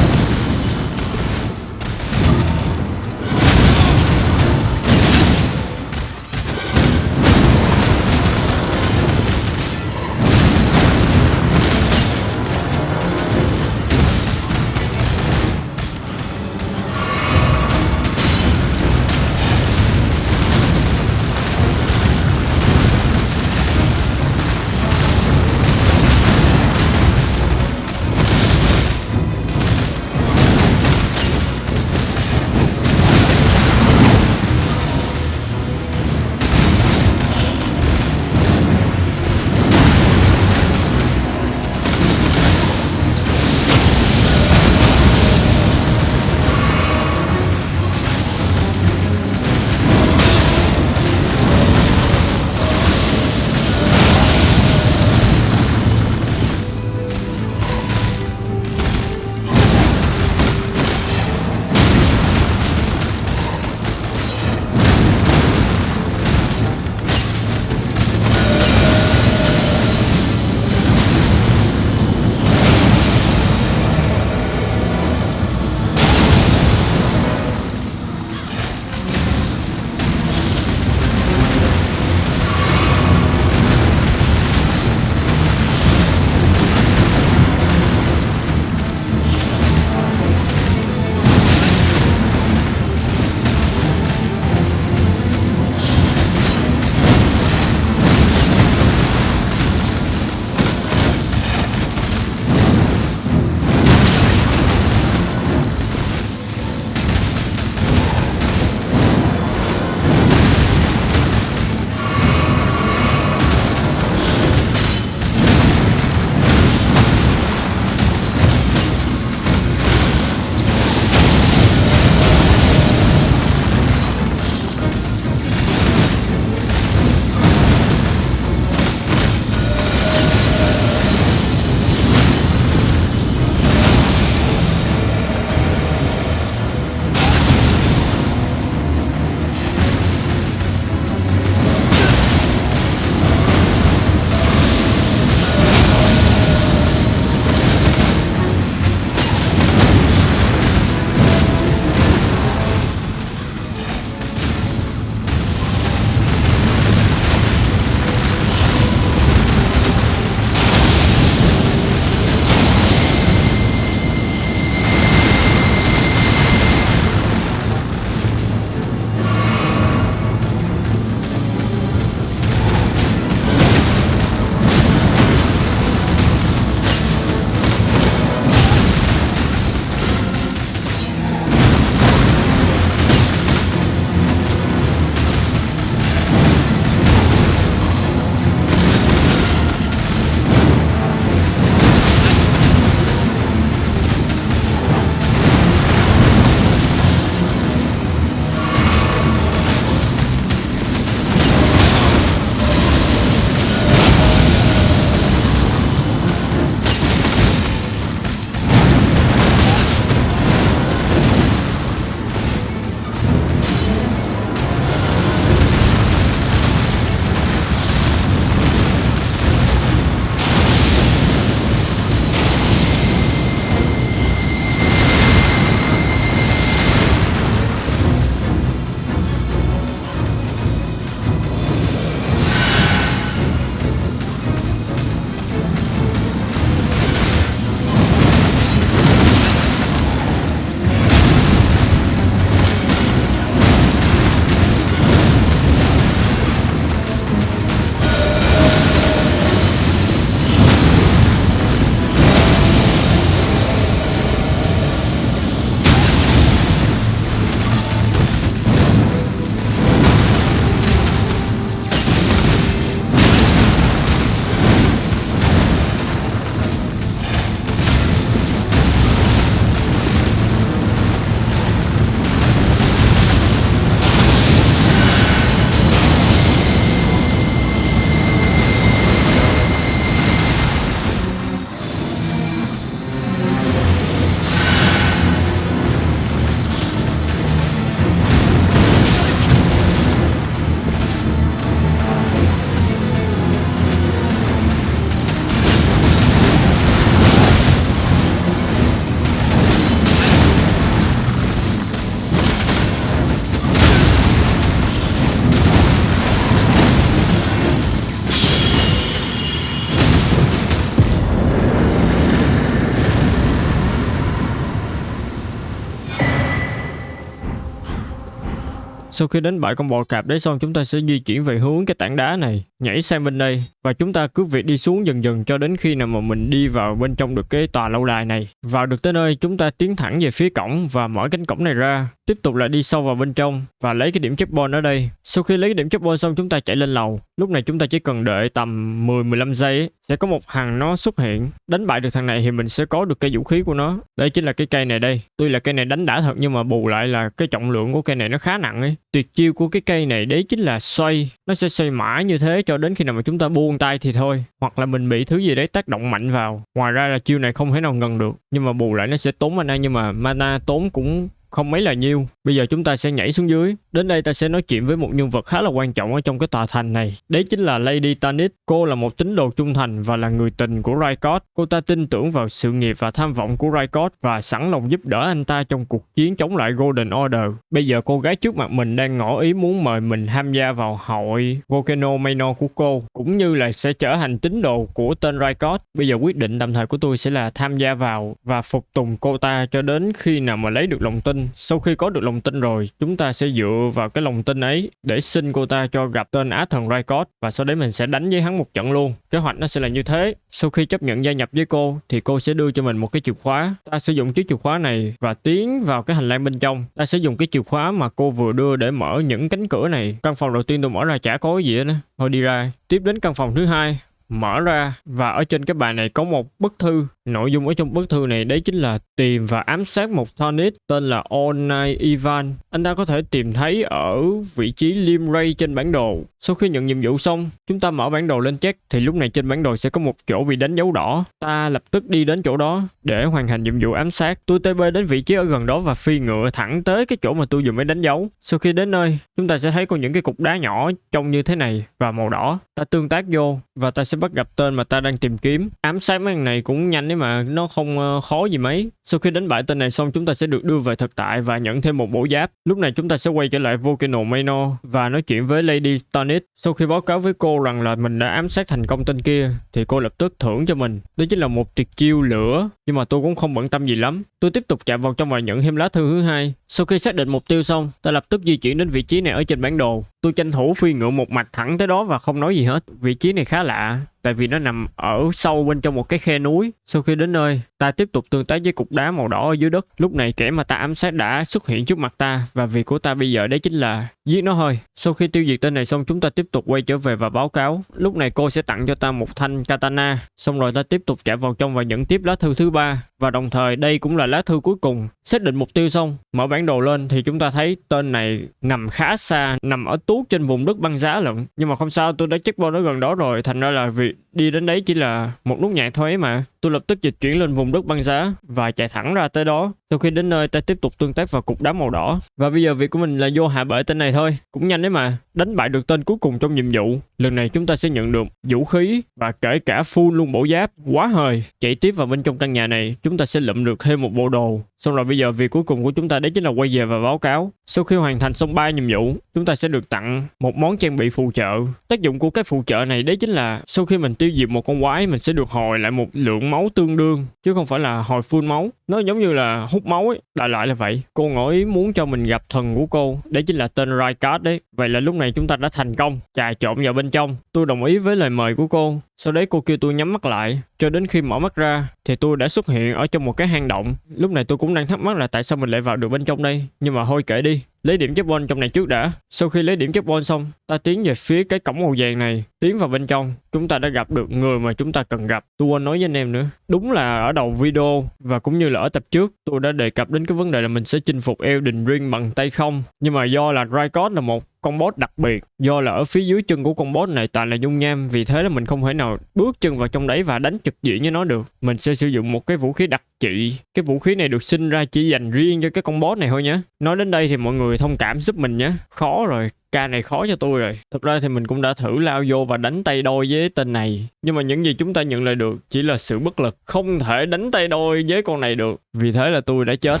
Sau khi đánh bại con bò cạp đấy xong, chúng ta sẽ di chuyển về hướng cái tảng đá này, nhảy sang bên đây và chúng ta cứ việc đi xuống dần dần cho đến khi nào mà mình đi vào bên trong được cái tòa lâu đài này. Vào được tới nơi, chúng ta tiến thẳng về phía cổng và mở cánh cổng này ra. Tiếp tục là đi sâu vào bên trong và lấy cái điểm checkpoint ở đây. Sau khi lấy cái điểm checkpoint xong, chúng ta chạy lên lầu. Lúc này chúng ta chỉ cần đợi tầm 10-15 giây ấy, sẽ có một thằng nó xuất hiện. Đánh bại được thằng này thì mình sẽ có được cái vũ khí của nó. Đây chính là cái cây này đây. Tuy là cây này đánh đã thật nhưng mà bù lại là cái trọng lượng của cây này nó khá nặng ấy. Tuyệt chiêu của cái cây này đấy chính là xoay. Nó sẽ xoay mãi như thế cho đến khi nào mà chúng ta buông tay thì thôi. Hoặc là mình bị thứ gì đấy tác động mạnh vào. Ngoài ra là chiêu này không thể nào ngừng được. Nhưng mà bù lại nó sẽ tốn mana, nhưng mà mana tốn cũng không mấy là nhiêu. Bây giờ chúng ta sẽ nhảy xuống dưới. Đến đây ta sẽ nói chuyện với một nhân vật khá là quan trọng ở trong cái tòa thành này. Đấy chính là Lady Tanith. Cô là một tín đồ trung thành và là người tình của Raikot. Cô ta tin tưởng vào sự nghiệp và tham vọng của Raikot và sẵn lòng giúp đỡ anh ta trong cuộc chiến chống lại Golden Order. Bây giờ cô gái trước mặt mình đang ngỏ ý muốn mời mình tham gia vào hội Volcano Manor của cô, cũng như là sẽ trở thành tín đồ của tên Raikot. Bây giờ quyết định tạm thời của tôi sẽ là tham gia vào và phục tùng cô ta cho đến khi nào mà lấy được lòng tin. Sau khi có được lòng tin rồi, chúng ta sẽ dựa vào cái lòng tin ấy để xin cô ta cho gặp tên Á thần Raikot và sau đấy mình sẽ đánh với hắn một trận luôn. Kế hoạch nó sẽ là như thế. Sau khi chấp nhận gia nhập với cô thì cô sẽ đưa cho mình một cái chìa khóa. Ta sử dụng chiếc chìa khóa này và tiến vào cái hành lang bên trong. Ta sẽ dùng cái chìa khóa mà cô vừa đưa để mở những cánh cửa này. Căn phòng đầu tiên tôi mở ra chả có cái gì hết á. Thôi đi ra. Tiếp đến căn phòng thứ hai. Mở ra và ở trên cái bàn này có một bức thư. Nội dung ở trong bức thư này đấy chính là tìm và ám sát một Tanith tên là Onai Ivan. Anh ta có thể tìm thấy ở vị trí Limray trên bản đồ. Sau khi nhận nhiệm vụ xong, chúng ta mở bản đồ lên check thì lúc này trên bản đồ sẽ có một chỗ bị đánh dấu đỏ. Ta lập tức đi đến chỗ đó để hoàn thành nhiệm vụ ám sát. Tôi TP đến vị trí ở gần đó và phi ngựa thẳng tới cái chỗ mà tôi vừa mới đánh dấu. Sau khi đến nơi, chúng ta sẽ thấy có những cái cục đá nhỏ trông như thế này và màu đỏ. Ta tương tác vô và ta sẽ bắt gặp tên mà ta đang tìm kiếm. Ám sát mấy thằng này cũng nhanh đấy mà, nó không khó gì mấy. Sau khi đánh bại tên này xong, chúng ta sẽ được đưa về thực tại và nhận thêm một bộ giáp. Lúc này chúng ta sẽ quay trở lại Volcano Manor và nói chuyện với Lady Tanith. Sau khi báo cáo với cô rằng là mình đã ám sát thành công tên kia thì cô lập tức thưởng cho mình. Đó chính là một tuyệt chiêu lửa, nhưng mà tôi cũng không bận tâm gì lắm. Tôi tiếp tục chạm vào trong và nhận thêm lá thư thứ hai. Sau khi xác định mục tiêu xong, ta lập tức di chuyển đến vị trí này ở trên bản đồ. Tôi tranh thủ phi ngựa một mạch thẳng tới đó và không nói gì hết. Vị trí này khá lạ, tại vì nó nằm ở sâu bên trong một cái khe núi. Sau khi đến nơi, ta tiếp tục tương tác với cục đá màu đỏ ở dưới đất. Lúc này kẻ mà ta ám sát đã xuất hiện trước mặt ta và việc của ta bây giờ đấy chính là giết nó thôi. Sau khi tiêu diệt tên này xong, chúng ta tiếp tục quay trở về và báo cáo. Lúc này cô sẽ tặng cho ta một thanh katana. Xong rồi ta tiếp tục chạy vào trong và nhận tiếp lá thư thứ ba. Và đồng thời đây cũng là lá thư cuối cùng. Xác định mục tiêu xong, mở bản đồ lên thì chúng ta thấy tên này nằm khá xa, nằm ở tuốt trên vùng đất băng giá lận. Nhưng mà không sao, tôi đã checkpoint ở gần đó rồi, thành ra là việc đi đến đấy chỉ là một nút nhạc thôi mà. Tôi lập tức dịch chuyển lên vùng đất băng giá và chạy thẳng ra tới đó. Sau khi đến nơi, ta tiếp tục tương tác vào cục đá màu đỏ. Và bây giờ việc của mình là vô hạ bệ tên này thôi. Cũng nhanh đấy mà. Đánh bại được tên cuối cùng trong nhiệm vụ. Lần này chúng ta sẽ nhận được vũ khí và kể cả full luôn bộ giáp. Quá hời. Chạy tiếp vào bên trong căn nhà này, chúng ta sẽ lượm được thêm một bộ đồ. Xong rồi bây giờ việc cuối cùng của chúng ta đấy chính là quay về và báo cáo. Sau khi hoàn thành xong 3 nhiệm vụ, chúng ta sẽ được tặng một món trang bị phụ trợ. Tác dụng của cái phụ trợ này đấy chính là sau khi mình tiêu diệt một con quái, mình sẽ được hồi lại một lượng máu tương đương, chứ không phải là hồi full máu. Nó giống như là hút máu ấy. Đại loại là vậy. Cô ngỏ ý muốn cho mình gặp thần của cô, đấy chính là tên Raikot đấy. Vậy là lúc này chúng ta đã thành công trà trộn vào bên trong. Tôi đồng ý với lời mời của cô. Sau đấy cô kêu tôi nhắm mắt lại, cho đến khi mở mắt ra thì tôi đã xuất hiện ở trong một cái hang động. Lúc này tôi cũng đang thắc mắc là tại sao mình lại vào được bên trong đây, nhưng mà thôi kệ đi, lấy điểm checkpoint trong này trước đã. Sau khi lấy điểm checkpoint xong, ta tiến về phía cái cổng màu vàng này, tiến vào bên trong. Chúng ta đã gặp được người mà chúng ta cần gặp. Tôi quên nói với anh em nữa, đúng là ở đầu video và cũng như là ở tập trước, tôi đã đề cập đến cái vấn đề là mình sẽ chinh phục Elden Ring bằng tay không. Nhưng mà do là Raikot là một con boss đặc biệt, do là ở phía dưới chân của con boss này toàn là dung nham, vì thế là mình không thể nào bước chân vào trong đấy và đánh trực diện với nó được. Mình sẽ sử dụng một cái vũ khí đặc trị. Cái vũ khí này được sinh ra chỉ dành riêng cho cái con boss này thôi nhé. Nói đến đây thì mọi người thông cảm giúp mình nhé. Khó rồi, ca này khó cho tôi rồi. Thực ra thì mình cũng đã thử lao vô và đánh tay đôi với tên này, nhưng mà những gì chúng ta nhận lại được chỉ là sự bất lực. Không thể đánh tay đôi với con này được, vì thế là tôi đã chết.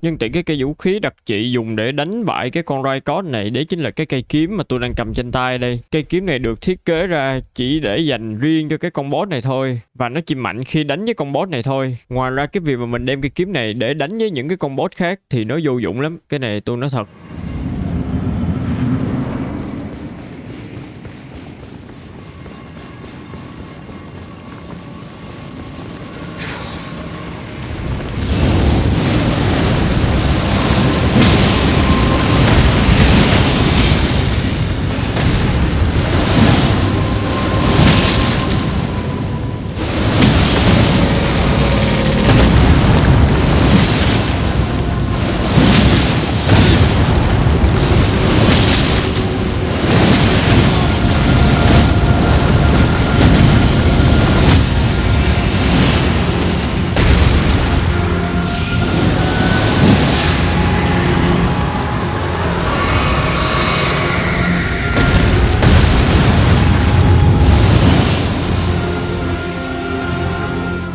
Nhưng tiện cái cây vũ khí đặc trị dùng để đánh bại cái con Raikot này, đấy chính là cái cây kiếm mà tôi đang cầm trên tay đây. Cây kiếm này được thiết kế ra chỉ để dành riêng cho cái con boss này thôi, và nó chỉ mạnh khi đánh với con boss này thôi. Ngoài ra cái việc mà mình đem cái kiếm này để đánh với những cái con boss khác thì nó vô dụng lắm, cái này tôi nói thật.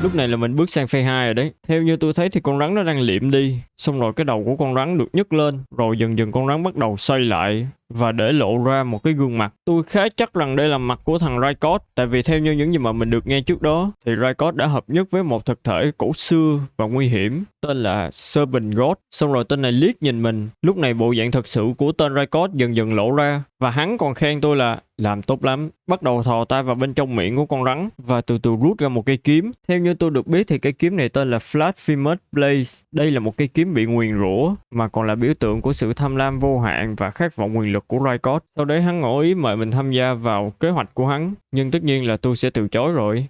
Lúc này là mình bước sang phase 2 rồi đấy. Theo như tôi thấy thì con rắn nó đang liệm đi. Xong rồi cái đầu của con rắn được nhấc lên. Rồi dần dần con rắn bắt đầu xoay lại và để lộ ra một cái gương mặt. Tôi khá chắc rằng đây là mặt của thằng Raikot. Tại vì theo như những gì mà mình được nghe trước đó thì Raikot đã hợp nhất với một thực thể cổ xưa và nguy hiểm tên là Serpent God. Xong rồi tên này liếc nhìn mình. Lúc này bộ dạng thật sự của tên Raikot dần dần lộ ra. Và hắn còn khen tôi là làm tốt lắm. Bắt đầu thò tay vào bên trong miệng của con rắn và từ từ rút ra một cây kiếm. Theo như tôi được biết thì cây kiếm này tên là Blasphemous Blade. Đây là một cây kiếm bị nguyền rủa mà còn là biểu tượng của sự tham lam vô hạn và khát vọng quyền lực của Raikot. Sau đấy hắn ngỏ ý mời mình tham gia vào kế hoạch của hắn, nhưng tất nhiên là tôi sẽ từ chối rồi.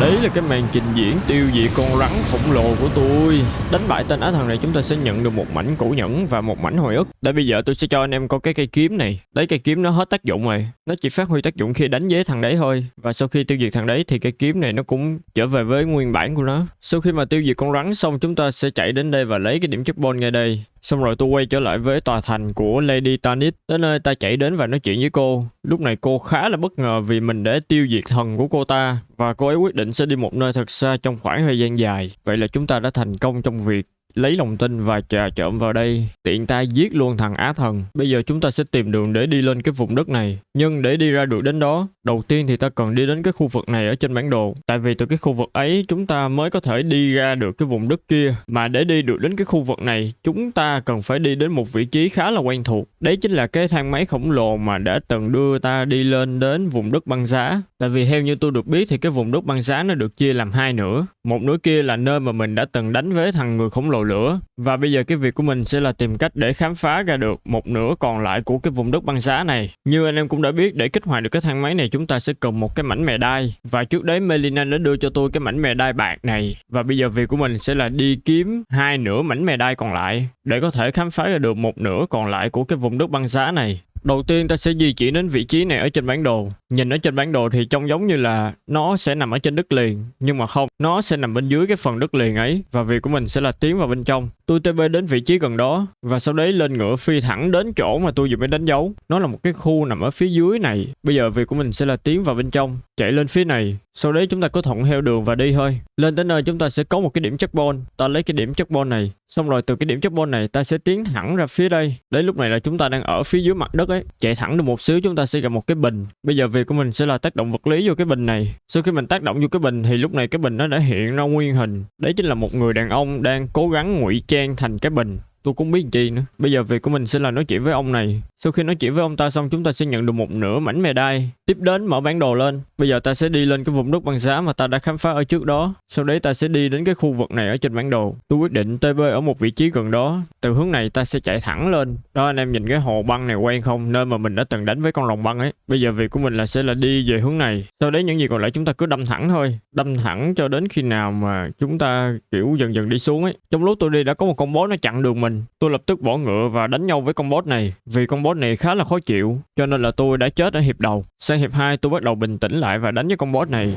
Đấy là cái màn trình diễn tiêu diệt con rắn khổng lồ của tôi. Đánh bại tên á thần này chúng ta sẽ nhận được một mảnh cổ nhẫn và một mảnh hồi ức. Để bây giờ tôi sẽ cho anh em coi cái cây kiếm này. Đấy, cây kiếm nó hết tác dụng rồi. Nó chỉ phát huy tác dụng khi đánh với thằng đấy thôi. Và sau khi tiêu diệt thằng đấy thì cây kiếm này nó cũng trở về với nguyên bản của nó. Sau khi mà tiêu diệt con rắn xong, chúng ta sẽ chạy đến đây và lấy cái điểm checkpoint ngay đây. Xong rồi tôi quay trở lại với tòa thành của Lady Tanith, tới nơi ta chạy đến và nói chuyện với cô. Lúc này cô khá là bất ngờ vì mình đã tiêu diệt thần của cô ta, và cô ấy quyết định sẽ đi một nơi thật xa trong khoảng thời gian dài. Vậy là chúng ta đã thành công trong việc lấy lòng tin và trà trộn vào đây, tiện tay giết luôn thằng á thần. Bây giờ chúng ta sẽ tìm đường để đi lên cái vùng đất này. Nhưng để đi ra được đến đó, đầu tiên thì ta cần đi đến cái khu vực này ở trên bản đồ. Tại vì từ cái khu vực ấy chúng ta mới có thể đi ra được cái vùng đất kia. Mà để đi được đến cái khu vực này, chúng ta cần phải đi đến một vị trí khá là quen thuộc. Đấy chính là cái thang máy khổng lồ mà đã từng đưa ta đi lên đến vùng đất băng giá. Tại vì theo như tôi được biết thì cái vùng đất băng giá nó được chia làm hai nửa. Một nửa kia là nơi mà mình đã từng đánh với thằng người khổng lồ đầu lửa. Và bây giờ cái việc của mình sẽ là tìm cách để khám phá ra được một nửa còn lại của cái vùng đất băng giá này. Như anh em cũng đã biết, để kích hoạt được cái thang máy này chúng ta sẽ cần một cái mảnh mè đai. Và trước đấy Melina đã đưa cho tôi cái mảnh mè đai bạc này. Và bây giờ việc của mình sẽ là đi kiếm 2 nửa mảnh mè đai còn lại để có thể khám phá ra được một nửa còn lại của cái vùng đất băng giá này. Đầu tiên ta sẽ di chuyển đến vị trí này ở trên bản đồ. Nhìn ở trên bản đồ thì trông giống như là nó sẽ nằm ở trên đất liền, nhưng mà không, nó sẽ nằm bên dưới cái phần đất liền ấy. Và việc của mình sẽ là tiến vào bên trong. Tôi TP đến vị trí gần đó và sau đấy lên ngựa phi thẳng đến chỗ mà tôi vừa mới đánh dấu. Nó là một cái khu nằm ở phía dưới này. Bây giờ việc của mình sẽ là tiến vào bên trong, chạy lên phía này. Sau đấy chúng ta cứ thuận theo đường và đi thôi. Lên tới nơi chúng ta sẽ có một cái điểm checkpoint. Ta lấy cái điểm checkpoint này, xong rồi từ cái điểm checkpoint này ta sẽ tiến thẳng ra phía đây. Đấy, lúc này là chúng ta đang ở phía dưới mặt đất ấy. Chạy thẳng được một xíu chúng ta sẽ gặp một cái bình. Bây giờ việc của mình sẽ là tác động vật lý vô cái bình này. Sau khi mình tác động vô cái bình thì lúc này cái bình nó đã hiện ra nguyên hình. Đấy chính là một người đàn ông đang cố gắng ngụy trang thành cái bình. Tôi cũng biết chi nữa. Bây giờ việc của mình sẽ là nói chuyện với ông này. Sau khi nói chuyện với ông ta xong chúng ta sẽ nhận được một nửa mảnh mè đai. Tiếp đến mở bản đồ lên. Bây giờ ta sẽ đi lên cái vùng đất băng giá mà ta đã khám phá ở trước đó. Sau đấy ta sẽ đi đến cái khu vực này ở trên bản đồ. Tôi quyết định TP ở một vị trí gần đó. Từ hướng này ta sẽ chạy thẳng lên. Đó, anh em nhìn cái hồ băng này quen không? Nơi mà mình đã từng đánh với con rồng băng ấy. Bây giờ việc của mình là sẽ là đi về hướng này. Sau đấy những gì còn lại chúng ta cứ đâm thẳng thôi. Đâm thẳng cho đến khi nào mà chúng ta kiểu dần dần đi xuống ấy. Trong lúc tôi đi đã có một con boss nó chặn đường mình. Tôi lập tức bỏ ngựa và đánh nhau với con boss này. Vì con boss này khá là khó chịu, cho nên là tôi đã chết ở hiệp đầu. Sang hiệp 2 tôi bắt đầu bình tĩnh lại và đánh với con boss này.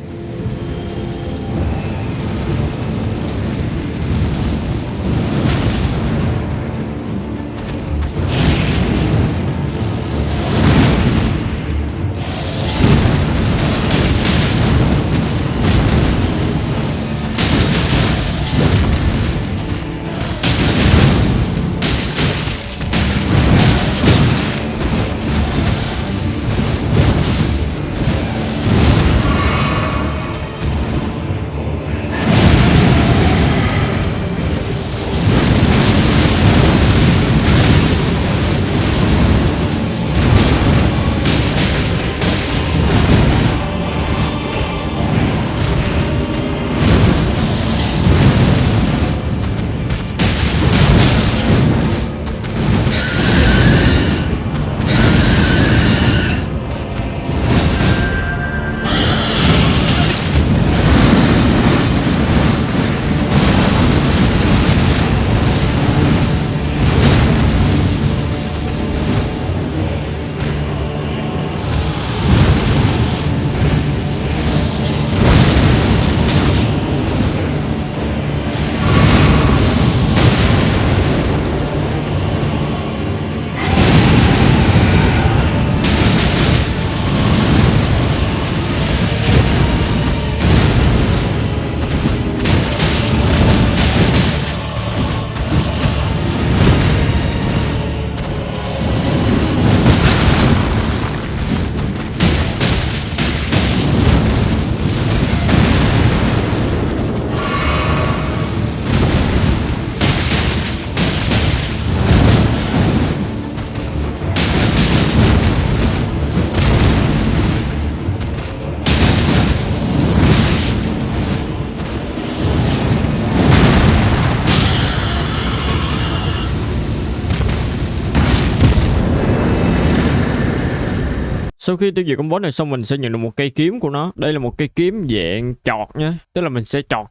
Sau khi tiêu diệt con boss này xong mình sẽ nhận được một cây kiếm của nó. Đây là một cây kiếm dạng chọt nhá. Tức là mình sẽ chọt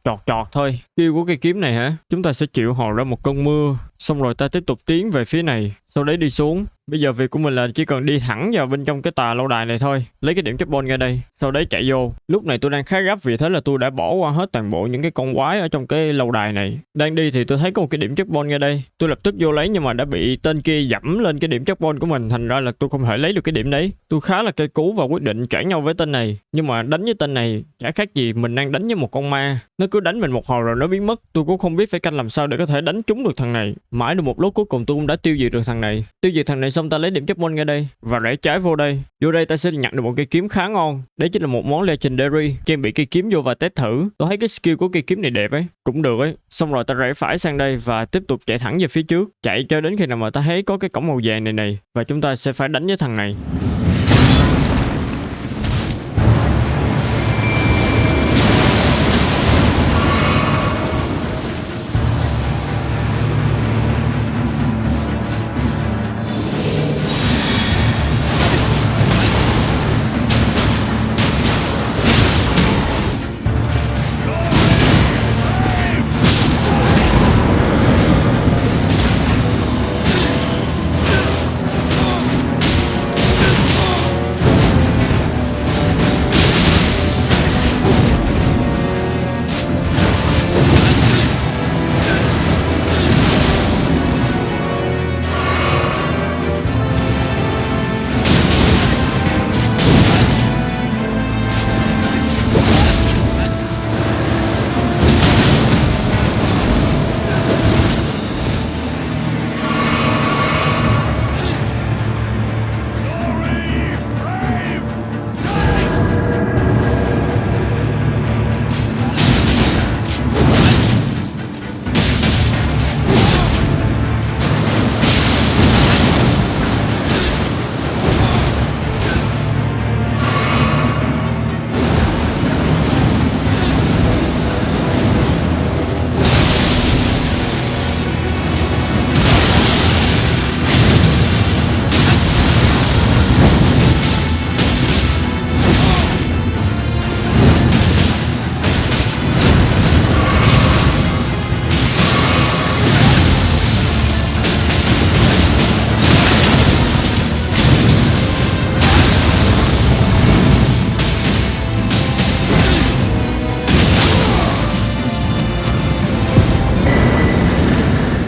thôi. Skill của cây kiếm này hả? Chúng ta sẽ triệu hồi ra một cơn mưa. Xong rồi ta tiếp tục tiến về phía này. Sau đấy đi xuống. Bây giờ việc của mình là chỉ cần đi thẳng vào bên trong cái tà lâu đài này thôi. Lấy cái điểm checkpoint ra đây. Sau đấy chạy vô. Lúc này tôi đang khá gấp vì thế là tôi đã bỏ qua hết toàn bộ những cái con quái ở trong cái lâu đài này. Đang đi thì tôi thấy có một cái điểm checkpoint ra đây. Tôi lập tức vô lấy nhưng mà đã bị tên kia dẫm lên cái điểm checkpoint của mình. Thành ra là tôi không thể lấy được cái điểm đấy. Tôi khá là cây cú và quyết định cãi nhau với tên này. Nhưng mà đánh với tên này chả khác gì mình đang đánh với một con ma. Nó cứ đánh mình một hồi rồi nó biến mất. Tôi cũng không biết phải canh làm sao để có thể đánh trúng được thằng này. Mãi được một lúc cuối cùng tôi cũng đã tiêu diệt được thằng này. Tiêu diệt thằng này xong ta lấy điểm checkpoint ra đây và rẽ trái vô đây. Vô đây ta sẽ nhận được một cây kiếm khá ngon. Đấy chính là một món legendary. Trang bị cây kiếm vô và test thử. Tôi thấy cái skill của cây kiếm này đẹp ấy, cũng được ấy. Xong rồi ta rẽ phải sang đây và tiếp tục chạy thẳng về phía trước. Chạy cho đến khi nào mà ta thấy có cái cổng màu vàng này và chúng ta sẽ phải đánh với thằng này.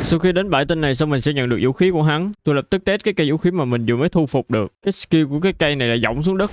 Sau khi đến bãi tên này xong mình sẽ nhận được vũ khí của hắn. Tôi lập tức test cái cây vũ khí mà mình vừa mới thu phục được. Cái skill của cái cây này là giọng xuống đất.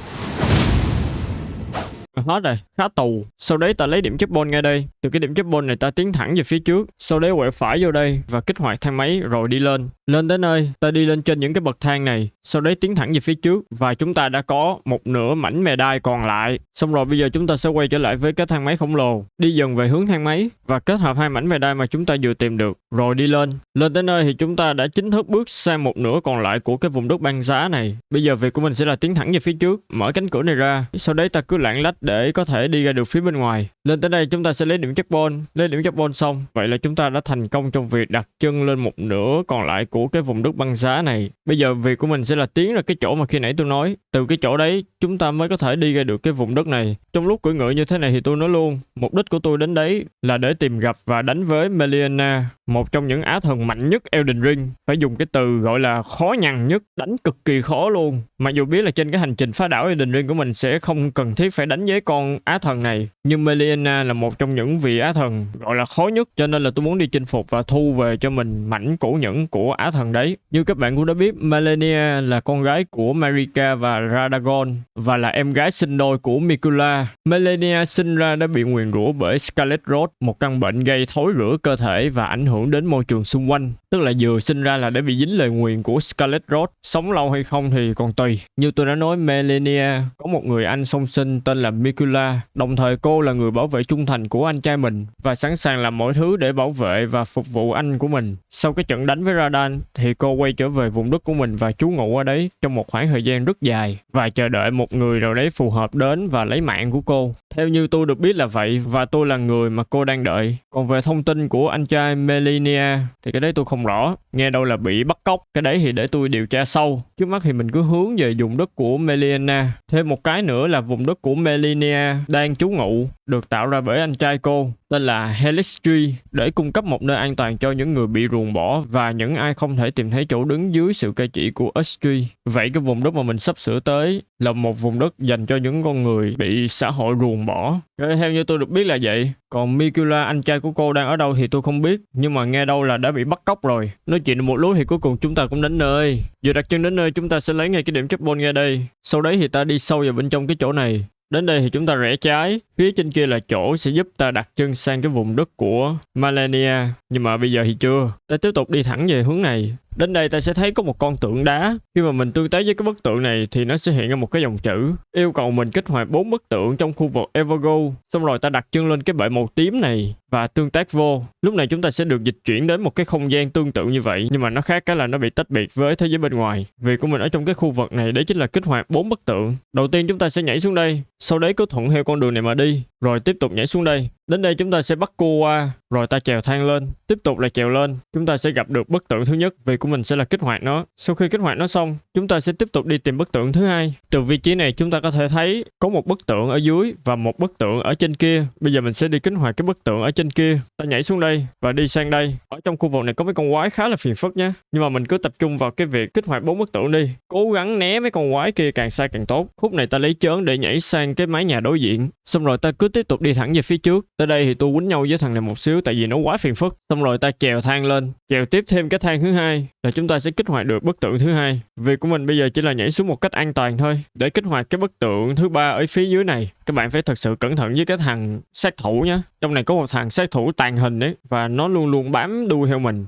Hết rồi, khá tù. Sau đấy ta lấy điểm checkpoint ngay đây. Từ cái điểm checkpoint này ta tiến thẳng về phía trước. Sau đấy quẹo phải vô đây và kích hoạt thang máy rồi đi lên. Lên tới nơi, ta đi lên trên những cái bậc thang này. Sau đấy tiến thẳng về phía trước và chúng ta đã có một nửa mảnh medai còn lại. Xong rồi bây giờ chúng ta sẽ quay trở lại với cái thang máy khổng lồ, đi dần về hướng thang máy và kết hợp hai mảnh medai mà chúng ta vừa tìm được rồi đi lên. Lên tới nơi thì chúng ta đã chính thức bước sang một nửa còn lại của cái vùng đất băng giá này. Bây giờ việc của mình sẽ là tiến thẳng về phía trước, mở cánh cửa này ra. Sau đấy ta cứ lạng lách để có thể đi ra được phía bên ngoài. Lên tới đây chúng ta sẽ lấy điểm checkpoint. Lấy điểm checkpoint xong, vậy là chúng ta đã thành công trong việc đặt chân lên một nửa còn lại của cái vùng đất băng giá này. Bây giờ việc của mình sẽ là tiến ra cái chỗ mà khi nãy tôi nói. Từ cái chỗ đấy chúng ta mới có thể đi ra được cái vùng đất này. Trong lúc cưỡi ngựa như thế này thì tôi nói luôn, mục đích của tôi đến đấy là để tìm gặp và đánh với Meliana, một trong những á thần mạnh nhất Elden Ring. Phải dùng cái từ gọi là khó nhằn nhất, đánh cực kỳ khó luôn. Mặc dù biết là trên cái hành trình phá đảo Elden Ring của mình sẽ không cần thiết phải đánh với con á thần này, nhưng Meliana là một trong những vị á thần gọi là khó nhất, cho nên là tôi muốn đi chinh phục và thu về cho mình mảnh cổ nhẫn của á thần đấy. Như các bạn cũng đã biết, Malenia là con gái của Marika và Radagon và là em gái sinh đôi của Miquella. Malenia sinh ra đã bị nguyền rủa bởi Scarlet Rot, một căn bệnh gây thối rữa cơ thể và ảnh hưởng đến môi trường xung quanh. Tức là vừa sinh ra là để bị dính lời nguyền của Scarlet Rot. Sống lâu hay không thì còn tùy. Như tôi đã nói, Malenia có một người anh song sinh tên là Miquella. Đồng thời cô là người bảo vệ trung thành của anh trai mình và sẵn sàng làm mọi thứ để bảo vệ và phục vụ anh của mình. Sau cái trận đánh với Radan thì cô quay trở về vùng đất của mình và trú ngụ ở đấy trong một khoảng thời gian rất dài và chờ đợi một người nào đấy phù hợp đến và lấy mạng của cô. Theo như tôi được biết là vậy và tôi là người mà cô đang đợi. Còn về thông tin của anh trai Melania thì cái đấy tôi không rõ. Nghe đâu là bị bắt cóc. Cái đấy thì để tôi điều tra sâu. Trước mắt thì mình cứ hướng về vùng đất của Meliana. Thêm một cái nữa là vùng đất của Melania đang trú ngụ được tạo ra bởi anh trai cô tên là Helixtree để cung cấp một nơi an toàn cho những người bị ruồng bỏ và những ai không thể tìm thấy chỗ đứng dưới sự cai trị của Ustree. Vậy cái vùng đất mà mình sắp sửa tới là một vùng đất dành cho những con người bị xã hội ruồng bỏ. Theo như tôi được biết là vậy. Còn Miquella, anh trai của cô đang ở đâu thì tôi không biết, nhưng mà nghe đâu là đã bị bắt cóc rồi. Nói chuyện được một lúc thì cuối cùng chúng ta cũng đến nơi. Vừa đặt chân đến nơi chúng ta sẽ lấy ngay cái điểm checkpoint ngay đây. Sau đấy thì ta đi sâu vào bên trong cái chỗ này. Đến đây thì chúng ta rẽ trái, phía trên kia là chỗ sẽ giúp ta đặt chân sang cái vùng đất của Malenia. Nhưng mà bây giờ thì chưa. Ta tiếp tục đi thẳng về hướng này. Đến đây ta sẽ thấy có một con tượng đá. Khi mà mình tương tác với cái bức tượng này thì nó sẽ hiện ra một cái dòng chữ yêu cầu mình kích hoạt 4 bức tượng trong khu vực Evergo. Xong rồi ta đặt chân lên cái bệ màu tím này và tương tác vô. Lúc này chúng ta sẽ được dịch chuyển đến một cái không gian tương tự như vậy, nhưng mà nó khác cái là nó bị tách biệt với thế giới bên ngoài. Việc của mình ở trong cái khu vực này đấy chính là kích hoạt 4 bức tượng. Đầu tiên chúng ta sẽ nhảy xuống đây, sau đấy cứ thuận theo con đường này mà đi, rồi tiếp tục nhảy xuống đây. Đến đây chúng ta sẽ bắt cua qua, rồi ta chèo thang lên, tiếp tục là chèo lên. Chúng ta sẽ gặp được bức tượng thứ nhất, việc của mình sẽ là kích hoạt nó. Sau khi kích hoạt nó xong, chúng ta sẽ tiếp tục đi tìm bức tượng thứ hai. Từ vị trí này chúng ta có thể thấy có một bức tượng ở dưới và một bức tượng ở trên kia. Bây giờ mình sẽ đi kích hoạt cái bức tượng ở trên kia. Ta nhảy xuống đây và đi sang đây. Ở trong khu vực này có mấy con quái khá là phiền phức nhé. Nhưng mà mình cứ tập trung vào cái việc kích hoạt 4 bức tượng đi. Cố gắng né mấy con quái kia càng xa càng tốt. Khúc này ta lấy chớn để nhảy sang cái mái nhà đối diện. Xong rồi ta cứ tiếp tục đi thẳng về phía trước. Tới đây thì tôi quýnh nhau với thằng này một xíu tại vì nó quá phiền phức. Xong rồi ta chèo thang lên, chèo tiếp thêm cái thang thứ hai là chúng ta sẽ kích hoạt được bức tượng thứ hai. Việc của mình bây giờ chỉ là nhảy xuống một cách an toàn thôi. Để kích hoạt cái bức tượng thứ ba ở phía dưới này, các bạn phải thật sự cẩn thận với cái thằng sát thủ nhé. Trong này có một thằng sát thủ tàn hình đấy và nó luôn luôn bám đuôi theo mình.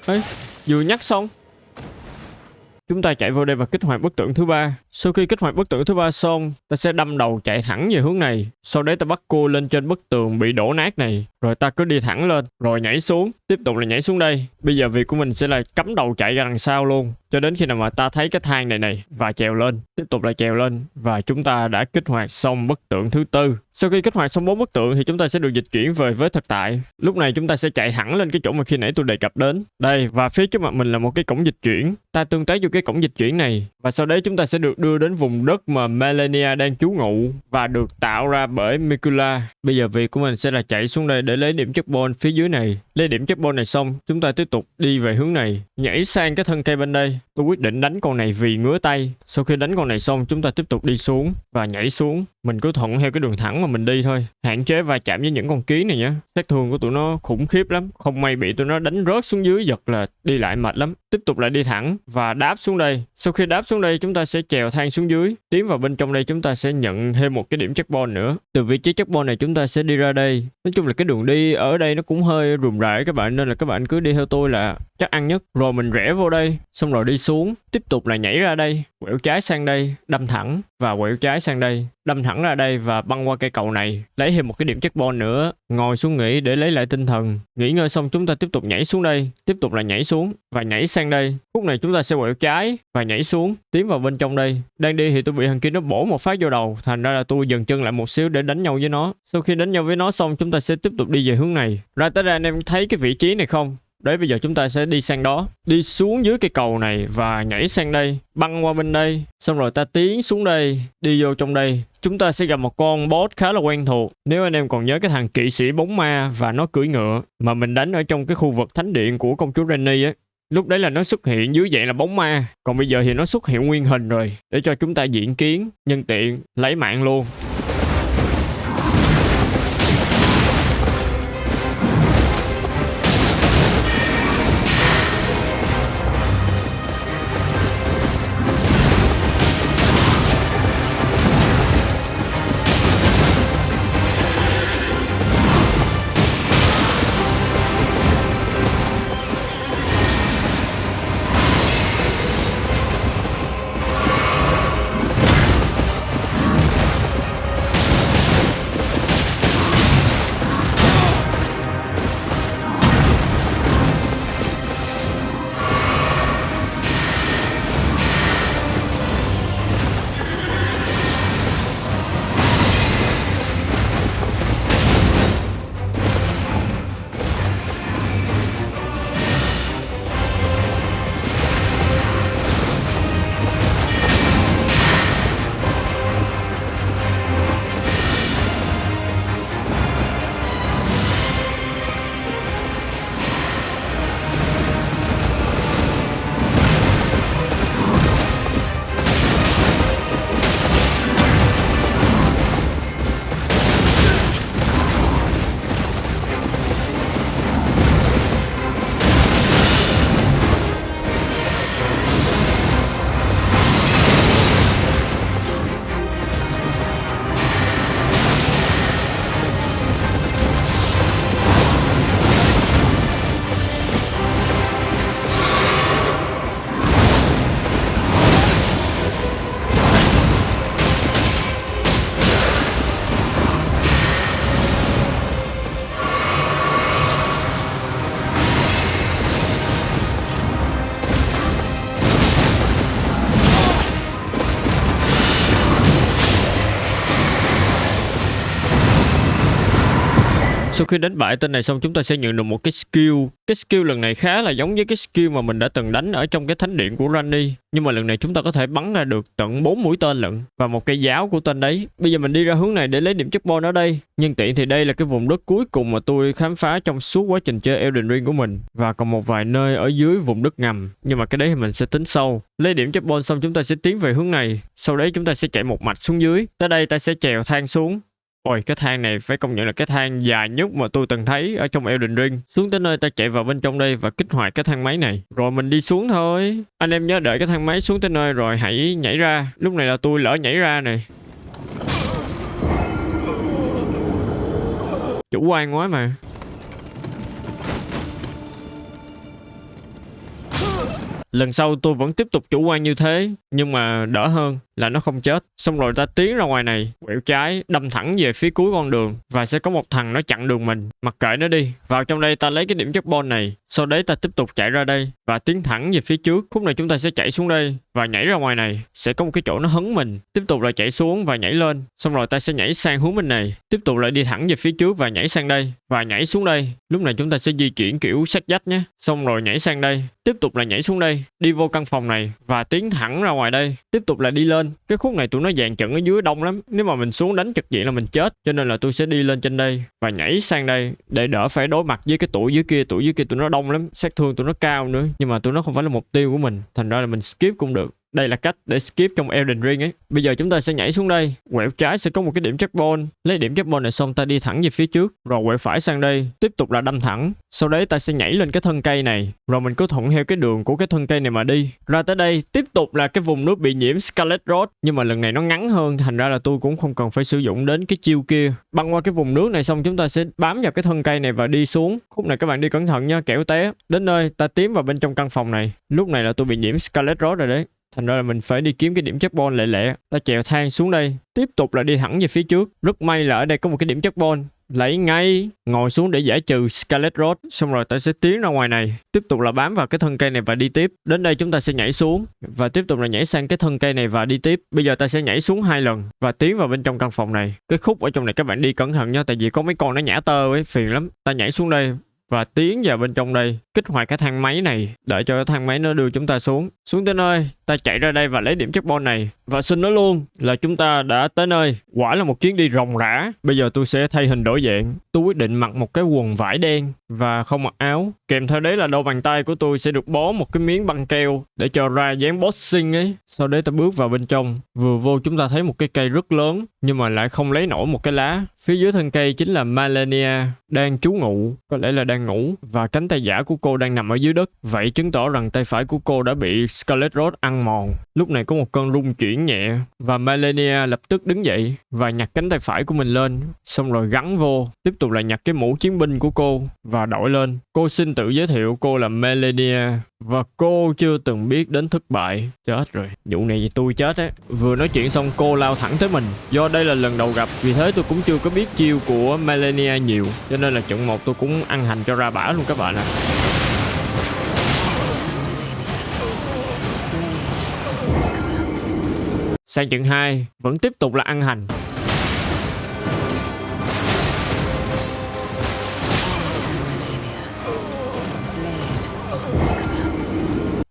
Ê, vừa nhắc xong chúng ta chạy vào đây và kích hoạt bức tượng thứ ba. Sau khi kích hoạt bức tượng thứ ba xong, ta sẽ đâm đầu chạy thẳng về hướng này. Sau đấy ta bắt cô lên trên bức tường bị đổ nát này. Rồi ta cứ đi thẳng lên, rồi nhảy xuống. Tiếp tục là nhảy xuống đây. Bây giờ việc của mình sẽ là cắm đầu chạy ra đằng sau luôn. Cho đến khi nào mà ta thấy cái thang này và trèo lên. Tiếp tục là trèo lên. Và chúng ta đã kích hoạt xong bức tượng thứ tư. Sau khi kích hoạt xong 4 bức tượng thì chúng ta sẽ được dịch chuyển về với thực tại. Lúc này chúng ta sẽ chạy thẳng lên cái chỗ mà khi nãy tôi đề cập đến. Đây, và phía trước mặt mình là một cái cổng dịch chuyển. Ta tương tác vô cái cổng dịch chuyển này. Và sau đấy chúng ta sẽ được đưa đến vùng đất mà Malenia đang trú ngụ và được tạo ra bởi Miquella. Bây giờ việc của mình sẽ là chạy xuống đây để lấy điểm checkpoint phía dưới này. Lấy điểm checkpoint này xong, chúng ta tiếp tục đi về hướng này, nhảy sang cái thân cây bên đây Tôi quyết định đánh con này vì ngứa tay. Sau khi đánh con này xong, chúng ta tiếp tục đi xuống và nhảy xuống. Mình cứ thuận theo cái đường thẳng mà mình đi thôi. Hạn chế va chạm với những con kiến này nhé. Sát thương của tụi nó khủng khiếp lắm. Không may bị tụi nó đánh rớt xuống dưới, giật là đi lại mệt lắm. Tiếp tục lại đi thẳng và đáp xuống đây. Sau khi đáp xuống đây, chúng ta sẽ chèo thang xuống dưới. Tiến vào bên trong đây, chúng ta sẽ nhận thêm một cái điểm checkpoint nữa. Từ vị trí checkpoint này chúng ta sẽ đi ra đây. Nói chung là cái đường đi ở đây nó cũng hơi rườm rà các bạn, nên là các bạn cứ đi theo tôi là chắc ăn nhất. Rồi mình rẽ vô đây, xong rồi đi xuống, tiếp tục là nhảy ra đây, quẹo trái sang đây, đâm thẳng và quẹo trái sang đây, đâm thẳng ra đây và băng qua cây cầu này, lấy thêm một cái điểm checkpoint nữa. Ngồi xuống nghỉ để lấy lại tinh thần. Nghỉ ngơi xong chúng ta tiếp tục nhảy xuống đây, tiếp tục là nhảy xuống và nhảy sang đây. Khúc này chúng ta sẽ quẹo trái và nhảy xuống, tiến vào bên trong đây. Đang đi thì tôi bị thằng kia nó bổ một phát vô đầu, thành ra là tôi dừng chân lại một xíu để đánh nhau với nó. Sau khi đánh nhau với nó xong, chúng ta sẽ tiếp tục đi về hướng này. Ra tới đây anh em thấy cái vị trí này không? Đấy, bây giờ chúng ta sẽ đi sang đó, đi xuống dưới cây cầu này và nhảy sang đây, băng qua bên đây, xong rồi ta tiến xuống đây, đi vô trong đây. Chúng ta sẽ gặp một con boss khá là quen thuộc. Nếu anh em còn nhớ cái thằng kỵ sĩ bóng ma và nó cưỡi ngựa mà mình đánh ở trong cái khu vực thánh điện của công chúa Ranni á, lúc đấy là nó xuất hiện dưới dạng là bóng ma, còn bây giờ thì nó xuất hiện nguyên hình rồi, để cho chúng ta diễn kiến, nhân tiện lấy mạng luôn. Sau khi đánh bại tên này xong, chúng ta sẽ nhận được một cái skill. Cái skill lần này khá là giống với cái skill mà mình đã từng đánh ở trong cái thánh điện của Ranni, nhưng mà lần này chúng ta có thể bắn ra được tận 4 mũi tên lận và một cây giáo của tên đấy. Bây giờ mình đi ra hướng này để lấy điểm checkpoint ở đây. Nhân tiện thì đây là cái vùng đất cuối cùng mà tôi khám phá trong suốt quá trình chơi Elden Ring của mình, và còn một vài nơi ở dưới vùng đất ngầm, nhưng mà cái đấy thì mình sẽ tính sau. Lấy điểm checkpoint xong chúng ta sẽ tiến về hướng này, sau đấy chúng ta sẽ chạy một mạch xuống dưới. Tới đây ta sẽ chèo thang xuống. Ôi, cái thang này phải công nhận là cái thang dài nhất mà tôi từng thấy ở trong Elden Ring. Xuống tới nơi ta chạy vào bên trong đây và kích hoạt cái thang máy này, rồi mình đi xuống thôi. Anh em nhớ đợi cái thang máy xuống tới nơi rồi hãy nhảy ra. Lúc này là tôi lỡ nhảy ra này. Chủ quan quá mà. Lần sau tôi vẫn tiếp tục chủ quan như thế, nhưng mà đỡ hơn là nó không chết. Xong rồi ta tiến ra ngoài này, quẹo trái, đâm thẳng về phía cuối con đường, và sẽ có một thằng nó chặn đường mình. Mặc kệ nó đi. Vào trong đây ta lấy cái điểm checkpoint này, sau đấy ta tiếp tục chạy ra đây và tiến thẳng về phía trước. Khúc này chúng ta sẽ chạy xuống đây, và nhảy ra ngoài này. Sẽ có một cái chỗ nó hấn mình. Tiếp tục là chạy xuống và nhảy lên. Xong rồi ta sẽ nhảy sang hướng bên này. Tiếp tục lại đi thẳng về phía trước và nhảy sang đây. Và nhảy xuống đây. Lúc này chúng ta sẽ di chuyển kiểu sát vách nhé. Xong rồi nhảy sang đây. Tiếp tục là nhảy xuống đây. Đi vô căn phòng này. Và tiến thẳng ra ngoài đây. Tiếp tục là đi lên. Cái khúc này tụi nó dàn trận ở dưới đông lắm. Nếu mà mình xuống đánh trực diện là mình chết. Cho nên là tôi sẽ đi lên trên đây. Và nhảy sang đây. Để đỡ phải đối mặt với cái tụi dưới kia. Tụi dưới kia tụi nó đông lắm. Sát thương tụi nó cao nữa. Nhưng mà tụi nó không phải là mục tiêu của mình. Thành ra là mình skip cũng được. Đây là cách để skip trong Elden Ring ấy. Bây giờ chúng ta sẽ nhảy xuống đây. Quẹo trái sẽ có một cái điểm checkpoint. Lấy điểm checkpoint này xong ta đi thẳng về phía trước. Rồi quẹo phải sang đây. Tiếp tục là đâm thẳng. Sau đấy ta sẽ nhảy lên cái thân cây này. Rồi mình cứ thuận theo cái đường của cái thân cây này mà đi. Ra tới đây. Tiếp tục là cái vùng nước bị nhiễm Scarlet Rot. Nhưng mà lần này nó ngắn hơn. Thành ra là tôi cũng không cần phải sử dụng đến cái chiêu kia. Băng qua cái vùng nước này xong chúng ta sẽ bám vào cái thân cây này và đi xuống. Khúc này các bạn đi cẩn thận nha. Kẻo té. Đến nơi ta tiến vào bên trong căn phòng này. Lúc này là tôi bị nhiễm Scarlet Rot rồi đấy. Thành ra là mình phải đi kiếm cái điểm checkpoint lẹ lẹ. Ta chèo thang xuống đây. Tiếp tục là đi thẳng về phía trước. Rất may là ở đây có một cái điểm checkpoint. Lấy ngay. Ngồi xuống để giải trừ Scarlet Rot. Xong rồi ta sẽ tiến ra ngoài này. Tiếp tục là bám vào cái thân cây này và đi tiếp. Đến đây chúng ta sẽ nhảy xuống. Và tiếp tục là nhảy sang cái thân cây này và đi tiếp. Bây giờ ta sẽ nhảy xuống 2 lần. Và tiến vào bên trong căn phòng này. Cái khúc ở trong này các bạn đi cẩn thận nha. Tại vì có mấy con nó nhả tơ ấy. Phiền lắm. Ta nhảy xuống đây. Và tiến vào bên trong đây. Kích hoạt cái thang máy này. Để cho cái thang máy nó đưa chúng ta xuống. Xuống tới nơi. Ta chạy ra đây và lấy điểm checkpoint này. Và xin nói luôn là chúng ta đã tới nơi. Quả là một chuyến đi ròng rã. Bây giờ tôi sẽ thay hình đổi dạng. Tôi quyết định mặc một cái quần vải đen. Và không mặc áo. Kèm theo đấy là đôi bàn tay của tôi sẽ được bó một cái miếng băng keo. Để cho ra dáng boxing ấy. Sau đấy ta bước vào bên trong. Vừa vô chúng ta thấy một cái cây rất lớn. Nhưng mà lại không lấy nổi một cái lá. Phía dưới thân cây chính là Malenia. Đang trú ngụ. Có lẽ là đang ngủ. Và cánh tay giả của cô đang nằm ở dưới đất. Vậy chứng tỏ rằng tay phải của cô đã bị Scarlet Rot ăn mòn. Lúc này có một cơn rung chuyển nhẹ. Và Malenia lập tức đứng dậy. Và nhặt cánh tay phải của mình lên. Xong rồi gắn vô. Tiếp tục là nhặt cái mũ chiến binh của cô. Và đội lên. Cô xin tự giới thiệu cô là Malenia. Và cô chưa từng biết đến thất bại. Chết rồi. Vụ này tôi chết á. Vừa nói chuyện xong cô lao thẳng tới mình. Do đây là lần đầu gặp. Vì thế tôi cũng chưa có biết chiêu của Malenia nhiều. Cho nên là trận 1 tôi cũng ăn hành cho ra bả luôn các bạn ạ. Sang trận 2 vẫn tiếp tục là ăn hành.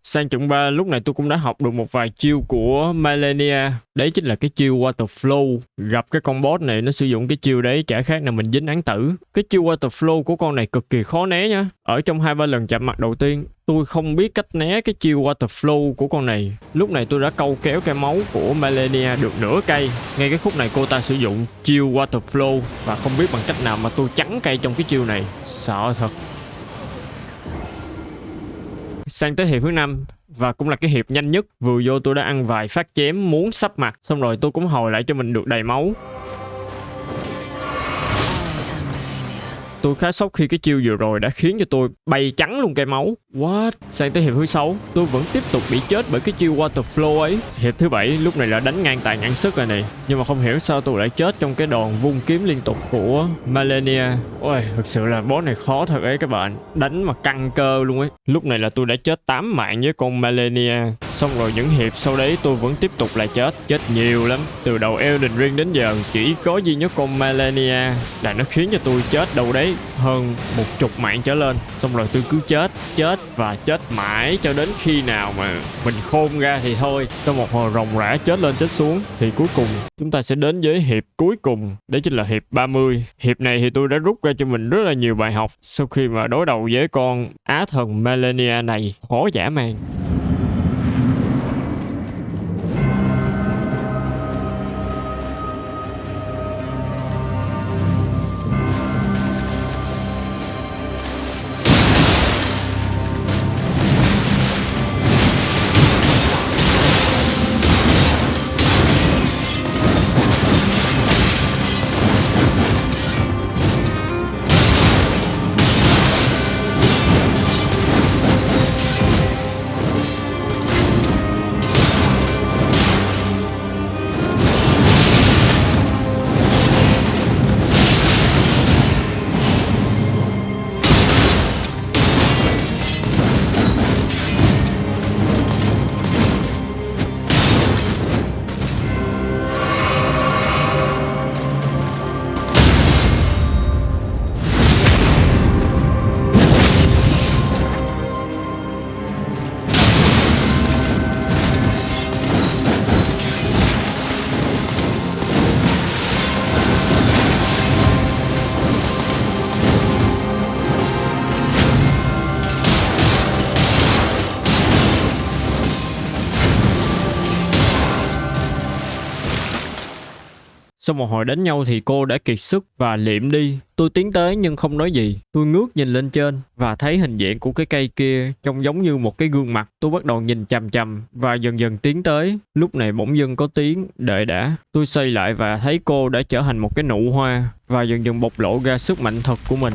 Sang trận 3 lúc này tôi cũng đã học được một vài chiêu của Malenia. Đấy chính là cái chiêu Water Flow. Gặp cái con boss này nó sử dụng cái chiêu đấy chả khác nào mình dính án tử. Cái chiêu Water Flow của con này cực kỳ khó né nha. Ở trong 2-3 lần chạm mặt đầu tiên tôi không biết cách né cái chiêu Water Flow của con này. Lúc này tôi đã câu kéo cái máu của Malenia được nửa cây. Ngay cái khúc này cô ta sử dụng chiêu Water Flow. Và không biết bằng cách nào mà tôi trắng cây trong cái chiêu này. Sợ thật. Sang tới hiệp thứ 5 và cũng là cái hiệp nhanh nhất. Vừa vô tôi đã ăn vài phát chém muốn sắp mặt. Xong rồi tôi cũng hồi lại cho mình được đầy máu. Tôi khá sốc khi cái chiêu vừa rồi đã khiến cho tôi bay trắng luôn cây máu. What? Sang tới hiệp thứ 6 tôi vẫn tiếp tục bị chết bởi cái chiêu Water Flow ấy. Hiệp thứ 7 lúc này là đánh ngang tài ngang sức rồi này. Nhưng mà không hiểu sao tôi lại chết trong cái đòn vung kiếm liên tục của Malenia. Ôi, thực sự là boss này khó thật ấy các bạn. Đánh mà căng cơ luôn ấy. Lúc này là tôi đã chết 8 mạng với con Malenia. Xong rồi những hiệp sau đấy tôi vẫn tiếp tục là chết. Chết nhiều lắm. Từ đầu Elden Ring đến giờ chỉ có duy nhất con Malenia là nó khiến cho tôi chết đâu đấy hơn 10 mạng trở lên. Xong rồi tôi cứ chết và chết mãi cho đến khi nào mà mình khôn ra thì thôi. Trong một hồi ròng rã chết lên chết xuống thì cuối cùng chúng ta sẽ đến với hiệp cuối cùng. Đấy chính là hiệp 30. Hiệp này thì tôi đã rút ra cho mình rất là nhiều bài học sau khi mà đối đầu với con á thần Malenia này. Khó dã man. Sau một hồi đánh nhau thì cô đã kiệt sức và liệm đi. Tôi tiến tới nhưng không nói gì. Tôi ngước nhìn lên trên và thấy hình dạng của cái cây kia trông giống như một cái gương mặt. Tôi bắt đầu nhìn chằm chằm và dần dần tiến tới. Lúc này bỗng dưng có tiếng đợi đã. Tôi xoay lại và thấy cô đã trở thành một cái nụ hoa và dần dần bộc lộ ra sức mạnh thật của mình.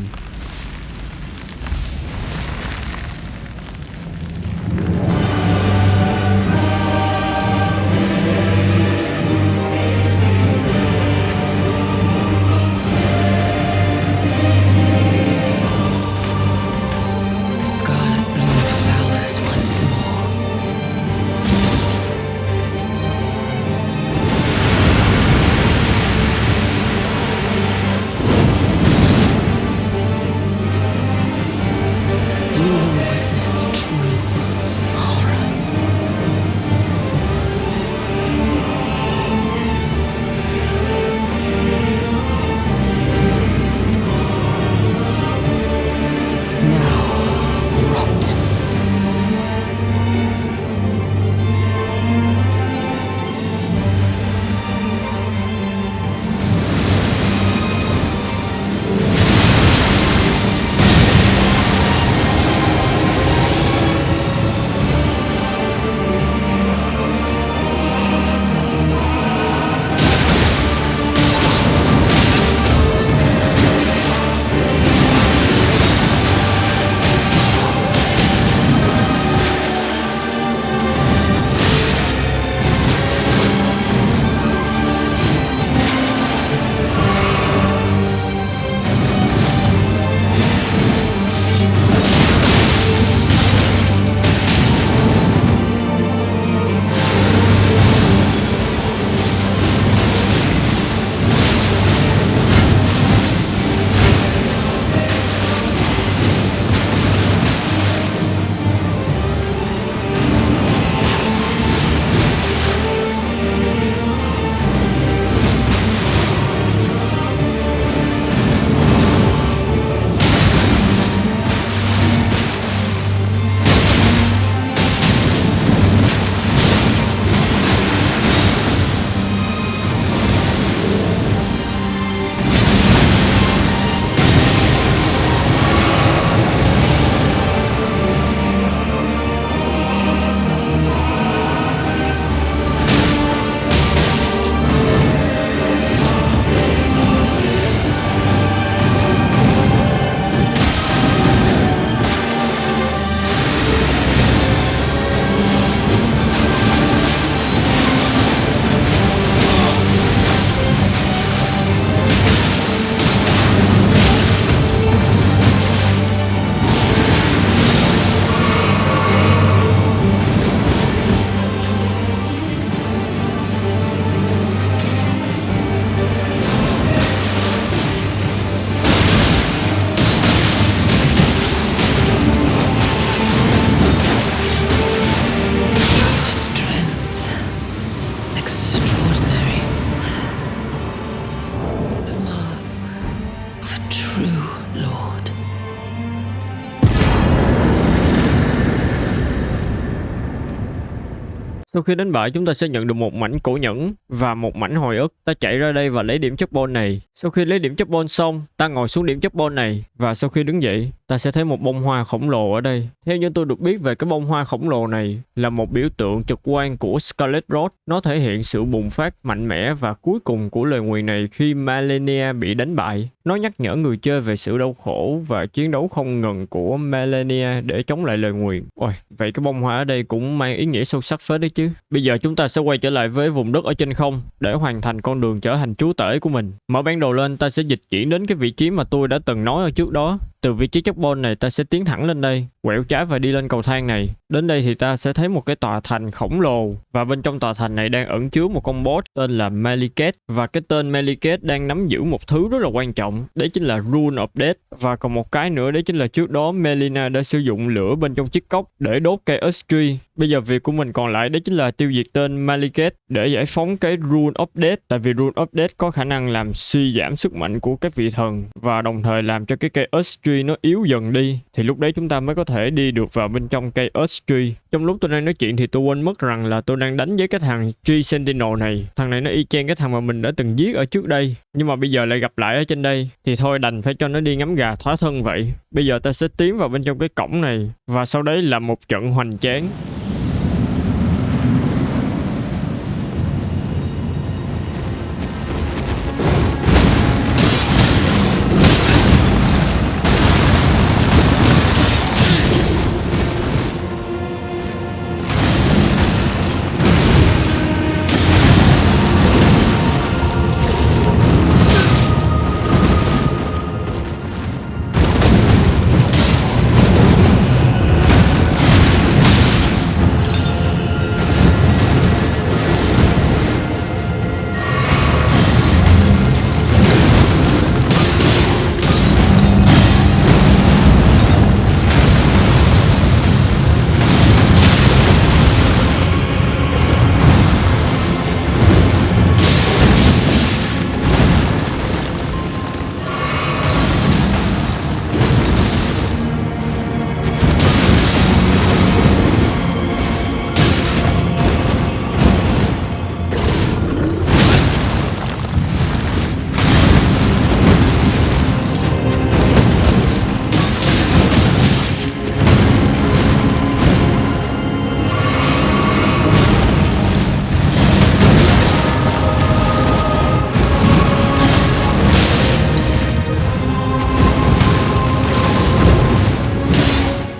Sau khi đánh bại, chúng ta sẽ nhận được một mảnh cổ nhẫn và một mảnh hồi ức. Ta chạy ra đây và lấy điểm chất ball này. Sau khi lấy điểm chất ball xong, ta ngồi xuống điểm chất ball này và sau khi đứng dậy, ta sẽ thấy một bông hoa khổng lồ ở đây. Theo như tôi được biết về cái bông hoa khổng lồ này là một biểu tượng trực quan của Scarlet Rot. Nó thể hiện sự bùng phát mạnh mẽ và cuối cùng của lời nguyền này khi Malenia bị đánh bại. Nó nhắc nhở người chơi về sự đau khổ và chiến đấu không ngừng của Malenia để chống lại lời nguyền. Ôi, vậy cái bông hoa ở đây cũng mang ý nghĩa sâu sắc phết đấy chứ. Bây giờ chúng ta sẽ quay trở lại với vùng đất ở trên không để hoàn thành con đường trở thành chúa tể của mình. Mở bản đồ lên, ta sẽ dịch chuyển đến cái vị trí mà tôi đã từng nói ở trước đó. Từ vị trí chất ball này ta sẽ tiến thẳng lên đây, quẹo trái và đi lên cầu thang này. Đến đây thì ta sẽ thấy một cái tòa thành khổng lồ và bên trong tòa thành này đang ẩn chứa một con boss tên là Maliket, và cái tên Maliket đang nắm giữ một thứ rất là quan trọng, đấy chính là Rune of Death. Và còn một cái nữa, đấy chính là trước đó Melina đã sử dụng lửa bên trong chiếc cốc để đốt cây Ustri. Bây giờ việc của mình còn lại đó chính là tiêu diệt tên Maliket để giải phóng cái Rune of Death, tại vì Rune of Death có khả năng làm suy giảm sức mạnh của các vị thần và đồng thời làm cho cái cây Ustri nó yếu dần đi, thì lúc đấy chúng ta mới có thể thể đi được vào bên trong cây Earth Tree. Trong lúc tôi đang nói chuyện thì tôi quên mất rằng là tôi đang đánh với cái thằng Tree Sentinel này. Thằng này nó y chang cái thằng mà mình đã từng giết ở trước đây, nhưng mà bây giờ lại gặp lại ở trên đây. Thì thôi đành phải cho nó đi ngắm gà thoát thân vậy. Bây giờ ta sẽ tiến vào bên trong cái cổng này, và sau đấy là một trận hoành tráng.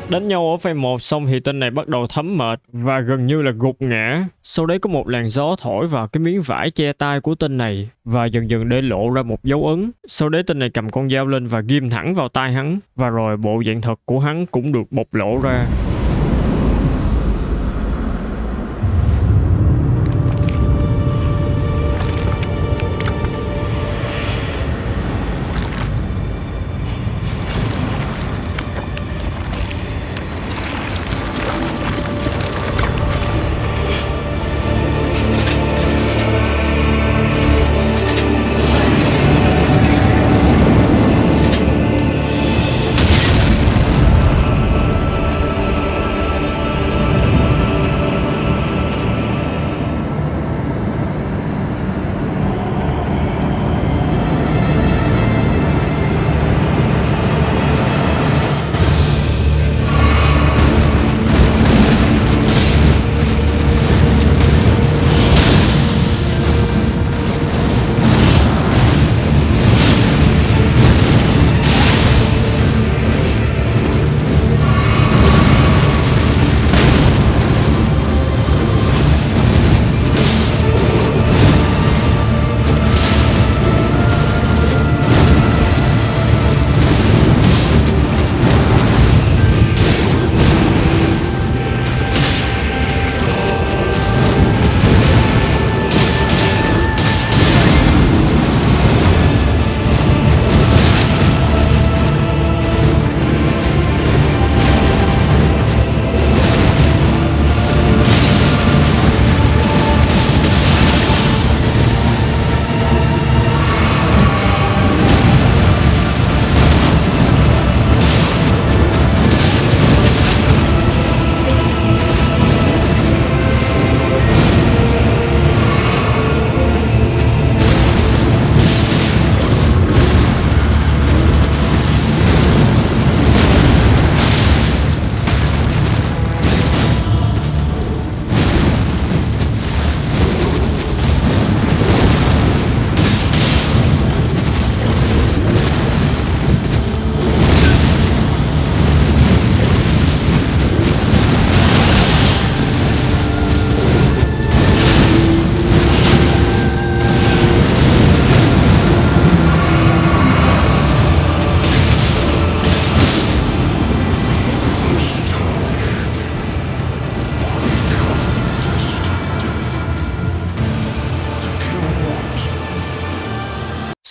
Đánh nhau ở phase 1 xong thì tên này bắt đầu thấm mệt và gần như là gục ngã. Sau đấy có một làn gió thổi vào cái miếng vải che tai của tên này và dần dần để lộ ra một dấu ấn. Sau đấy tên này cầm con dao lên và ghim thẳng vào tai hắn, và rồi bộ dạng thật của hắn cũng được bộc lộ ra.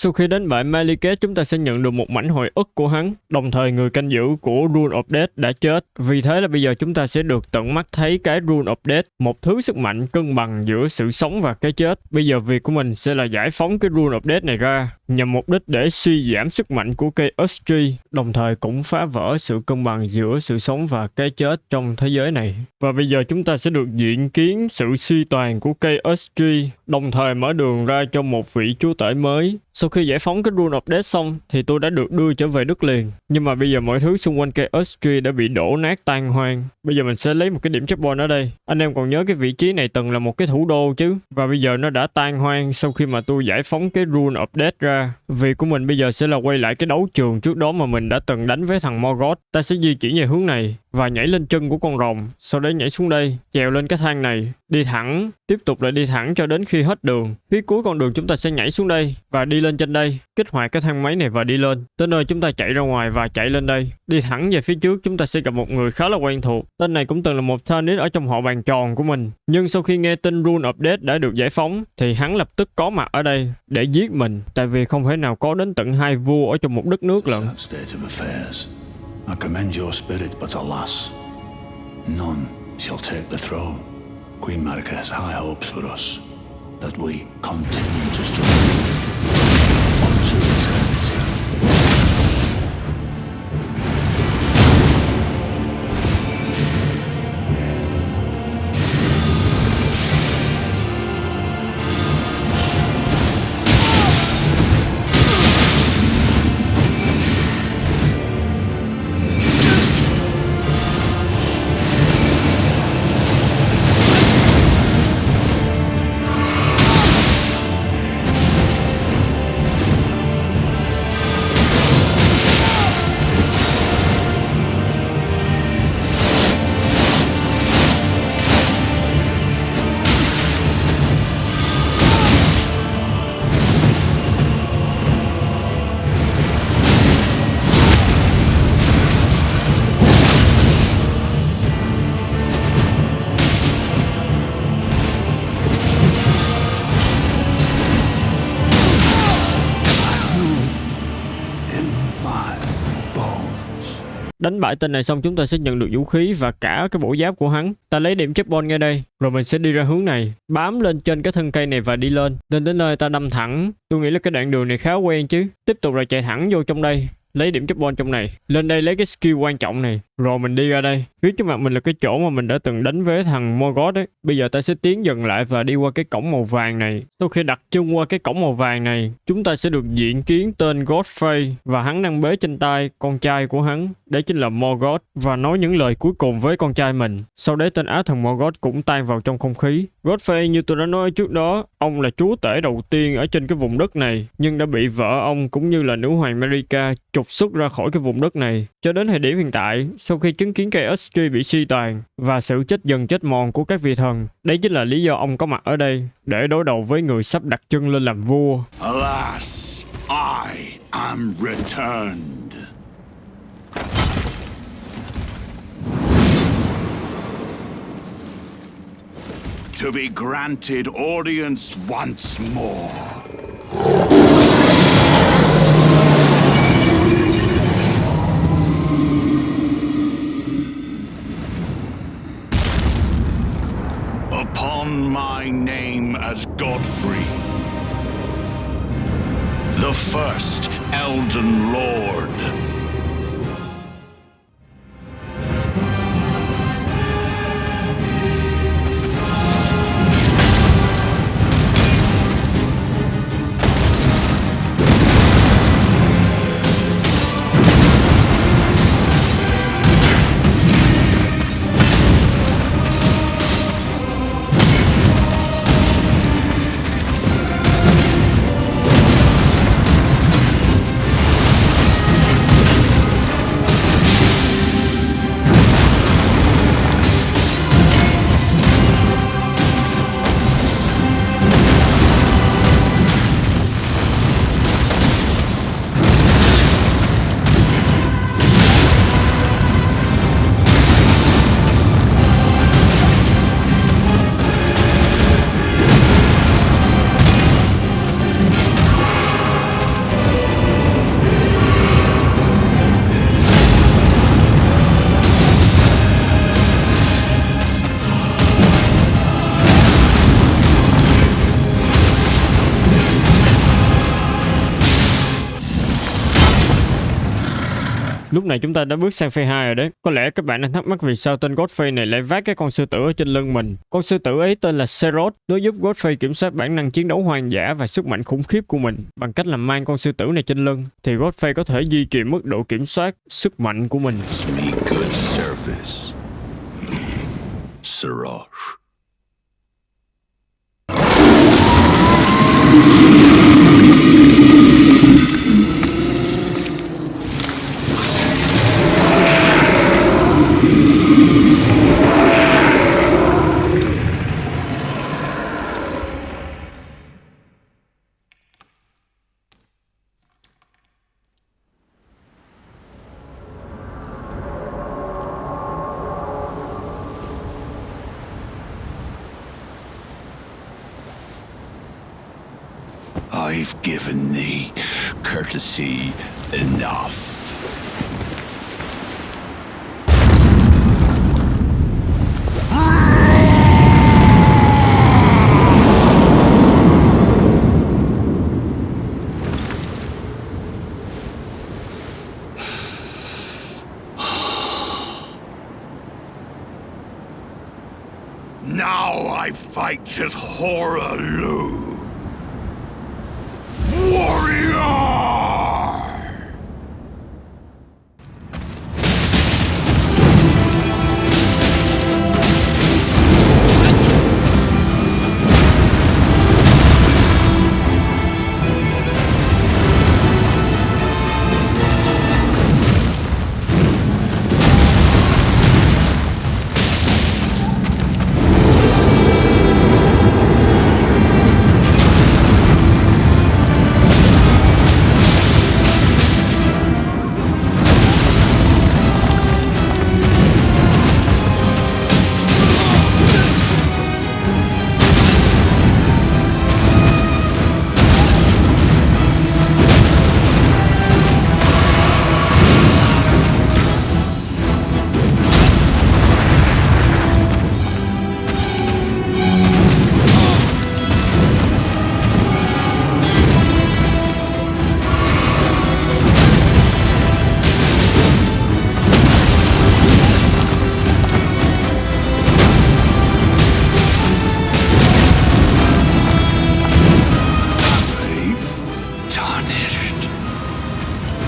Sau khi đánh bại Malekith, chúng ta sẽ nhận được một mảnh hồi ức của hắn. Đồng thời người canh giữ của Rune of Death đã chết. Vì thế là bây giờ chúng ta sẽ được tận mắt thấy cái Rune of Death, một thứ sức mạnh cân bằng giữa sự sống và cái chết. Bây giờ việc của mình sẽ là giải phóng cái Rune of Death này ra, nhằm mục đích để suy giảm sức mạnh của Chaos Tree, đồng thời cũng phá vỡ sự cân bằng giữa sự sống và cái chết trong thế giới này. Và bây giờ chúng ta sẽ được diện kiến sự suy toàn của Chaos Tree, đồng thời mở đường ra cho một vị chúa tể mới. Sau khi giải phóng cái Rune of Death xong thì tôi đã được đưa trở về đất liền. Nhưng mà bây giờ mọi thứ xung quanh Chaos Tree đã bị đổ nát tan hoang. Bây giờ mình sẽ lấy một cái điểm checkpoint ở đây. Anh em còn nhớ cái vị trí này từng là một cái thủ đô chứ. Và bây giờ nó đã tan hoang sau khi mà tôi giải phóng cái Rune of Death ra. Việc của mình bây giờ sẽ là quay lại cái đấu trường trước đó mà mình đã từng đánh với thằng Morgoth. Ta sẽ di chuyển về hướng này và nhảy lên chân của con rồng, sau đấy nhảy xuống đây, trèo lên cái thang này, đi thẳng, tiếp tục lại đi thẳng cho đến khi hết đường. Phía cuối con đường chúng ta sẽ nhảy xuống đây và đi lên trên đây, kích hoạt cái thang máy này và đi lên. Tới nơi chúng ta chạy ra ngoài và chạy lên đây. Đi thẳng về phía trước chúng ta sẽ gặp một người khá là quen thuộc. Tên này cũng từng là một Thanis ở trong họ bàn tròn của mình. Nhưng sau khi nghe tin Rune of Death đã được giải phóng thì hắn lập tức có mặt ở đây để giết mình, tại vì không thể nào có đến tận 2 vua ở trong một đất nước lận. I commend your spirit, but alas, none shall take the throne. Queen Marika has high hopes for us, that we continue to strive unto eternity. Đánh bại tên này xong chúng ta sẽ nhận được vũ khí và cả cái bộ giáp của hắn. Ta lấy điểm checkpoint ngay đây, rồi mình sẽ đi ra hướng này, bám lên trên cái thân cây này và đi lên. Lên đến nơi ta đâm thẳng. Tôi nghĩ là cái đoạn đường này khá quen chứ. Tiếp tục là chạy thẳng vô trong đây, lấy điểm checkpoint trong này, lên đây lấy cái skill quan trọng này, rồi mình đi ra đây. Phía trước mặt mình là cái chỗ mà mình đã từng đánh với thằng Morgoth ấy. Bây giờ ta sẽ tiến dần lại và đi qua cái cổng màu vàng này. Sau khi đặt chân qua cái cổng màu vàng này, chúng ta sẽ được diện kiến tên Godfrey và hắn đang bế trên tay con trai của hắn, đấy chính là Morgoth, và nói những lời cuối cùng với con trai mình. Sau đấy tên á thần Morgoth cũng tan vào trong không khí. Godfrey như tôi đã nói trước đó, ông là chúa tể đầu tiên ở trên cái vùng đất này, nhưng đã bị vợ ông cũng như là nữ hoàng Marika trục xuất ra khỏi cái vùng đất này. Cho đến thời điểm hiện tại, sau khi chứng kiến Chaos Tree bị suy tàn và sự chết dần chết mòn của các vị thần, đấy chính là lý do ông có mặt ở đây để đối đầu với người sắp đặt chân lên làm vua. Alas, I am returned. To be granted audience once more. Upon my name as Godfrey, the first Elden Lord. Lúc này chúng ta đã bước sang phase 2 rồi đấy. Có lẽ các bạn đang thắc mắc vì sao tên Godfrey này lại vác cái con sư tử ở trên lưng mình. Con sư tử ấy tên là Serot. Nó giúp Godfrey kiểm soát bản năng chiến đấu hoang dã và sức mạnh khủng khiếp của mình. Bằng cách là mang con sư tử này trên lưng thì Godfrey có thể duy trì mức độ kiểm soát sức mạnh của mình. Me good service. Sirosh. I've given thee courtesy enough. Now I fight as Horaloo. Warrior!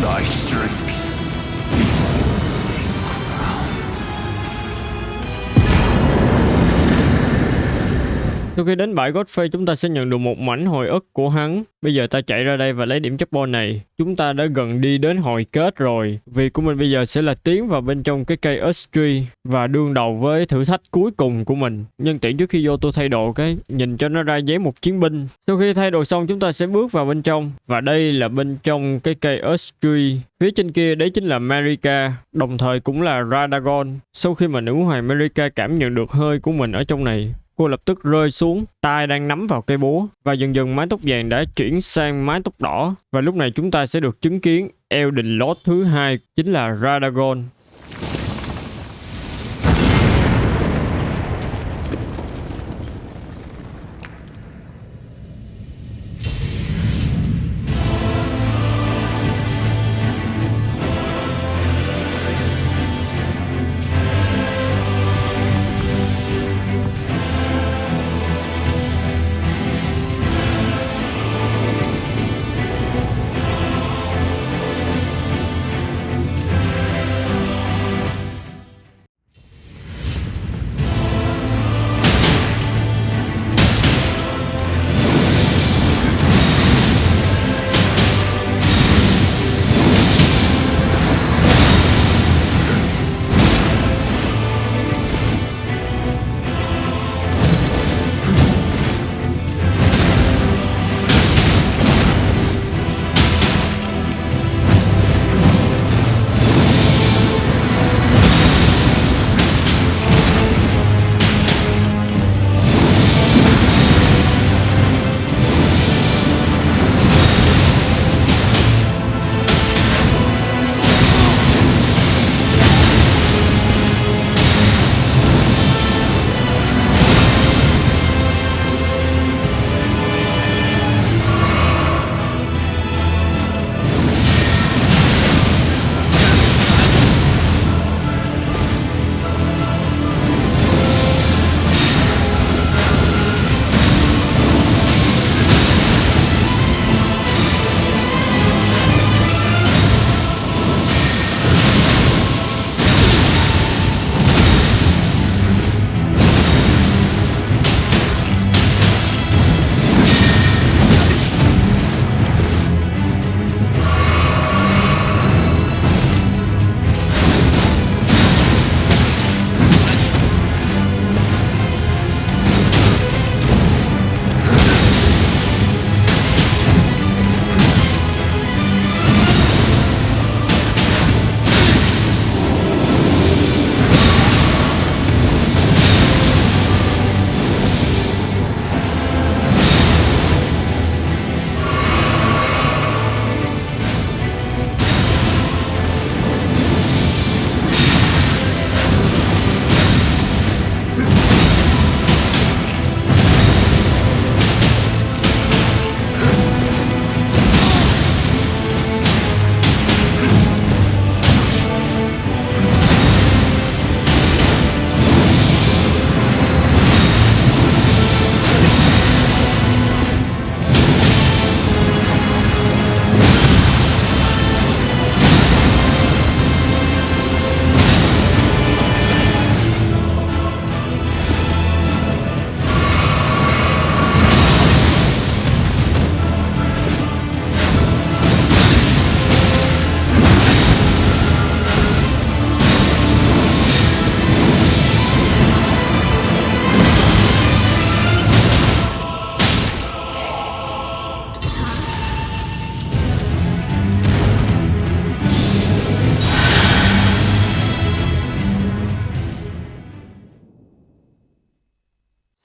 Thy strength befits a crown. Sau khi đến bãi Godfrey, chúng ta sẽ nhận được một mảnh hồi ức của hắn. Bây giờ ta chạy ra đây và lấy điểm chapball này. Chúng ta đã gần đi đến hồi kết rồi. Việc của mình bây giờ sẽ là tiến vào bên trong cái cây Ustri và đương đầu với thử thách cuối cùng của mình. Nhân tiện trước khi vô tôi thay đồ cái nhìn cho nó ra dáng một chiến binh. Sau khi thay đồ xong chúng ta sẽ bước vào bên trong. Và đây là bên trong cái cây Ustri. Phía trên kia đấy chính là Marika, đồng thời cũng là Radagon. Sau khi mà nữ hoàng Marika cảm nhận được hơi của mình ở trong này, cô lập tức rơi xuống, tay đang nắm vào cây búa và dần dần mái tóc vàng đã chuyển sang mái tóc đỏ. Và lúc này chúng ta sẽ được chứng kiến Elden Lord thứ hai, chính là Radagon.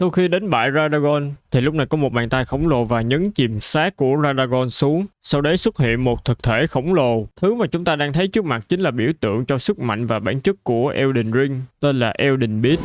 Sau khi đánh bại Radagon, thì lúc này có một bàn tay khổng lồ và nhấn chìm xác của Radagon xuống. Sau đấy xuất hiện một thực thể khổng lồ. Thứ mà chúng ta đang thấy trước mặt chính là biểu tượng cho sức mạnh và bản chất của Elden Ring, tên là Elden Beast.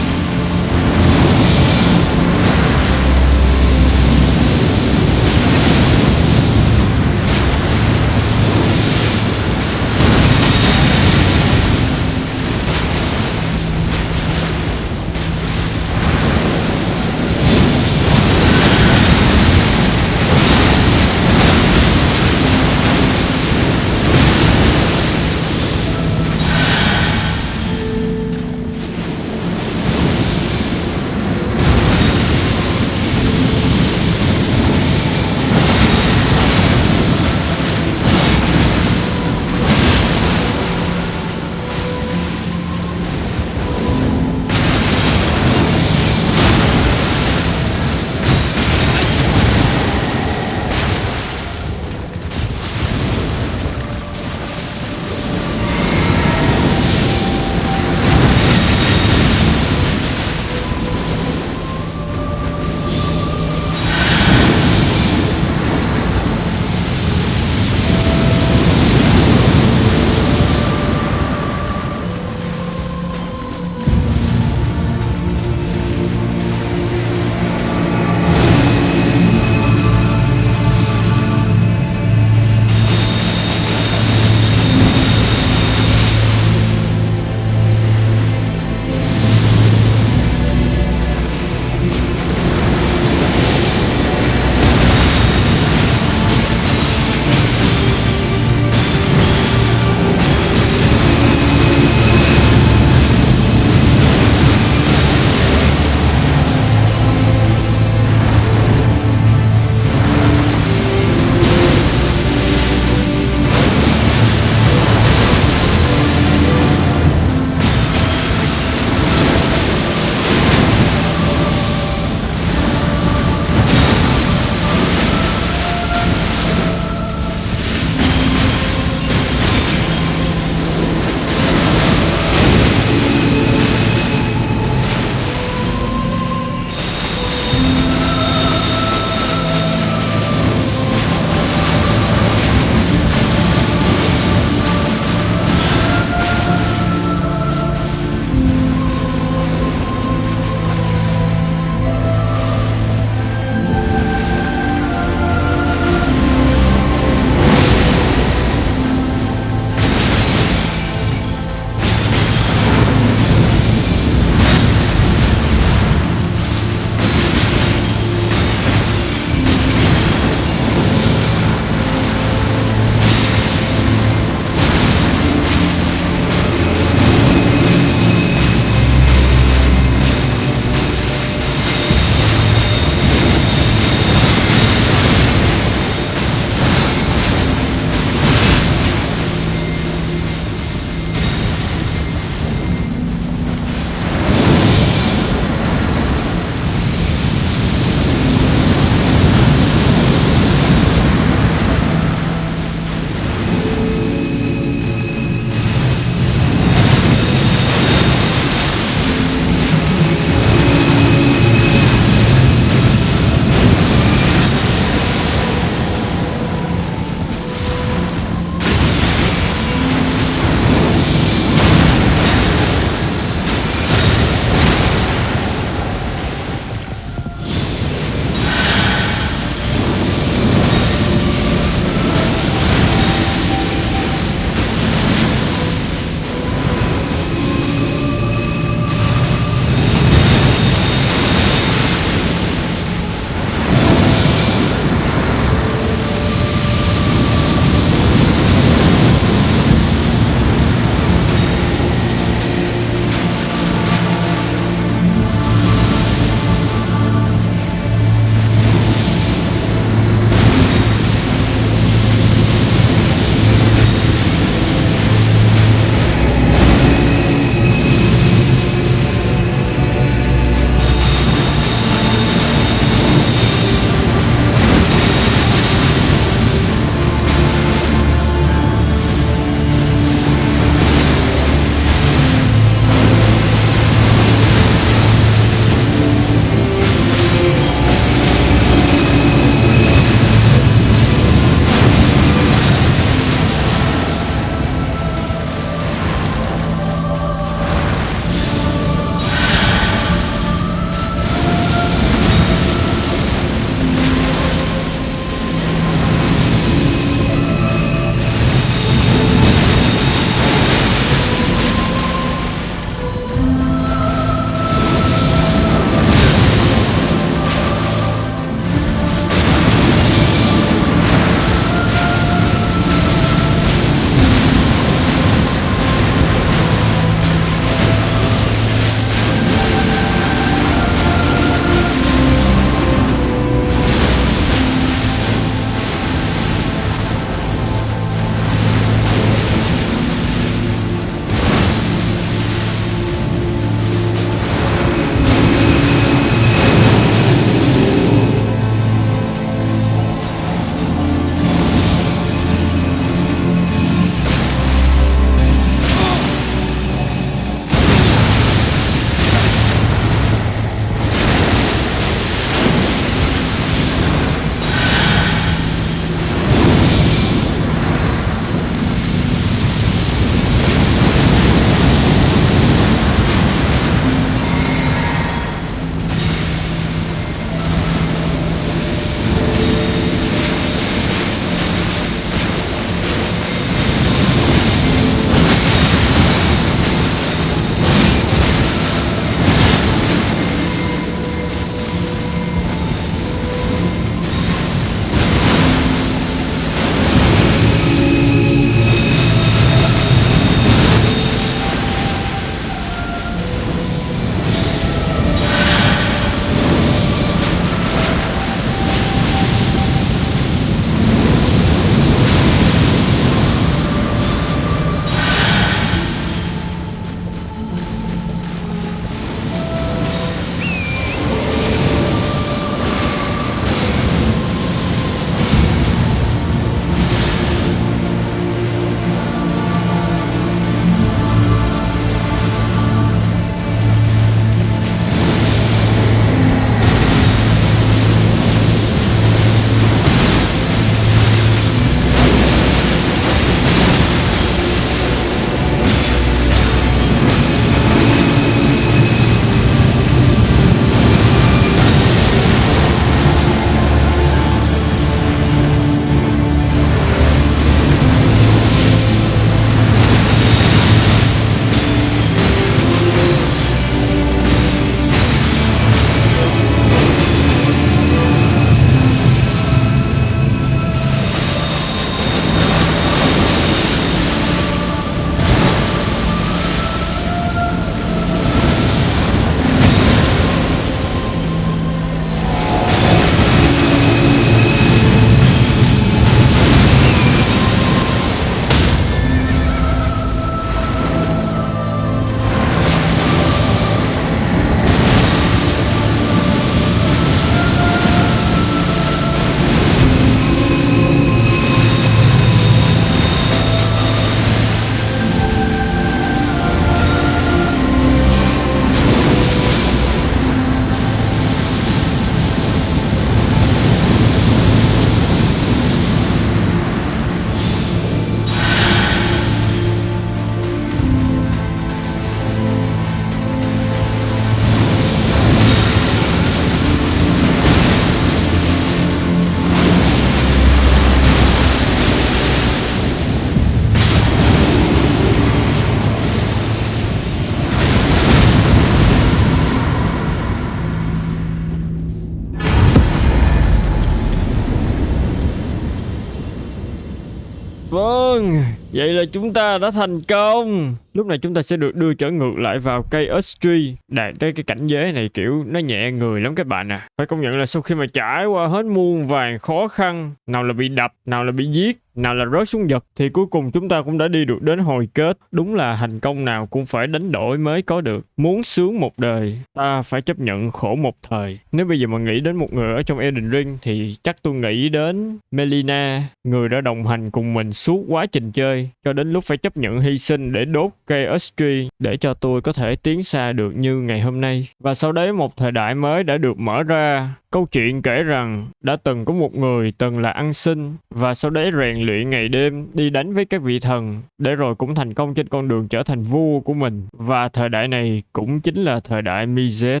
Vâng, vậy là chúng ta đã thành công. Lúc này chúng ta sẽ được đưa trở ngược lại vào cây Tree. Đạt tới cái cảnh giới này kiểu nó nhẹ người lắm các bạn à. Phải công nhận là sau khi mà trải qua hết muôn vàn khó khăn, nào là bị đập, nào là bị giết, nào là rớt xuống vực, thì cuối cùng chúng ta cũng đã đi được đến hồi kết. Đúng là thành công nào cũng phải đánh đổi mới có được. Muốn sướng một đời, ta phải chấp nhận khổ một thời. Nếu bây giờ mà nghĩ đến một người ở trong Elden Ring thì chắc tôi nghĩ đến Melina, người đã đồng hành cùng mình suốt quá trình chơi, cho đến lúc phải chấp nhận hy sinh để đốt cây Tree để cho tôi có thể tiến xa được như ngày hôm nay. Và sau đấy một thời đại mới đã được mở ra. Câu chuyện kể rằng đã từng có một người từng là ăn xin và sau đấy rèn luyện ngày đêm đi đánh với các vị thần để rồi cũng thành công trên con đường trở thành vua của mình. Và thời đại này cũng chính là thời đại Mizet.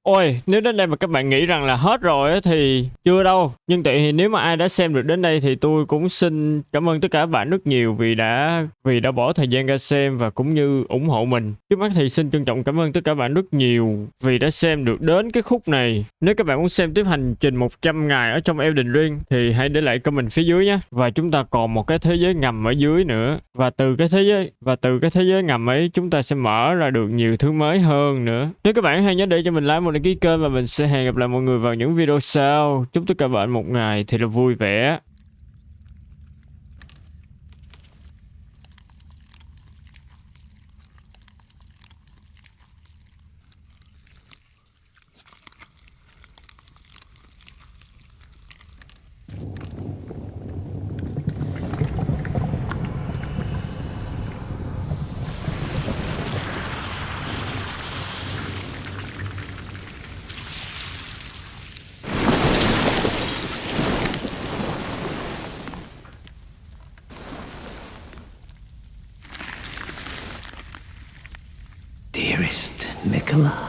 Ôi, nếu đến đây mà các bạn nghĩ rằng là hết rồi á thì chưa đâu. Nhưng thì nếu mà ai đã xem được đến đây thì tôi cũng xin cảm ơn tất cả các bạn rất nhiều vì đã bỏ thời gian ra xem và cũng như ủng hộ mình. Trước mắt thì xin trân trọng cảm ơn tất cả các bạn rất nhiều vì đã xem được đến cái khúc này. Nếu các bạn muốn xem tiếp hành trình 100 ngày ở trong Elden Ring thì hãy để lại comment phía dưới nhé. Và chúng ta còn một cái thế giới ngầm ở dưới nữa. Và từ cái thế giới ngầm ấy chúng ta sẽ mở ra được nhiều thứ mới hơn nữa. Nếu các bạn hãy nhớ để cho mình like một đăng ký kênh và mình sẽ hẹn gặp lại mọi người vào những video sau. Chúc tất cả các bạn một ngày thật là vui vẻ. Dearest Mikola,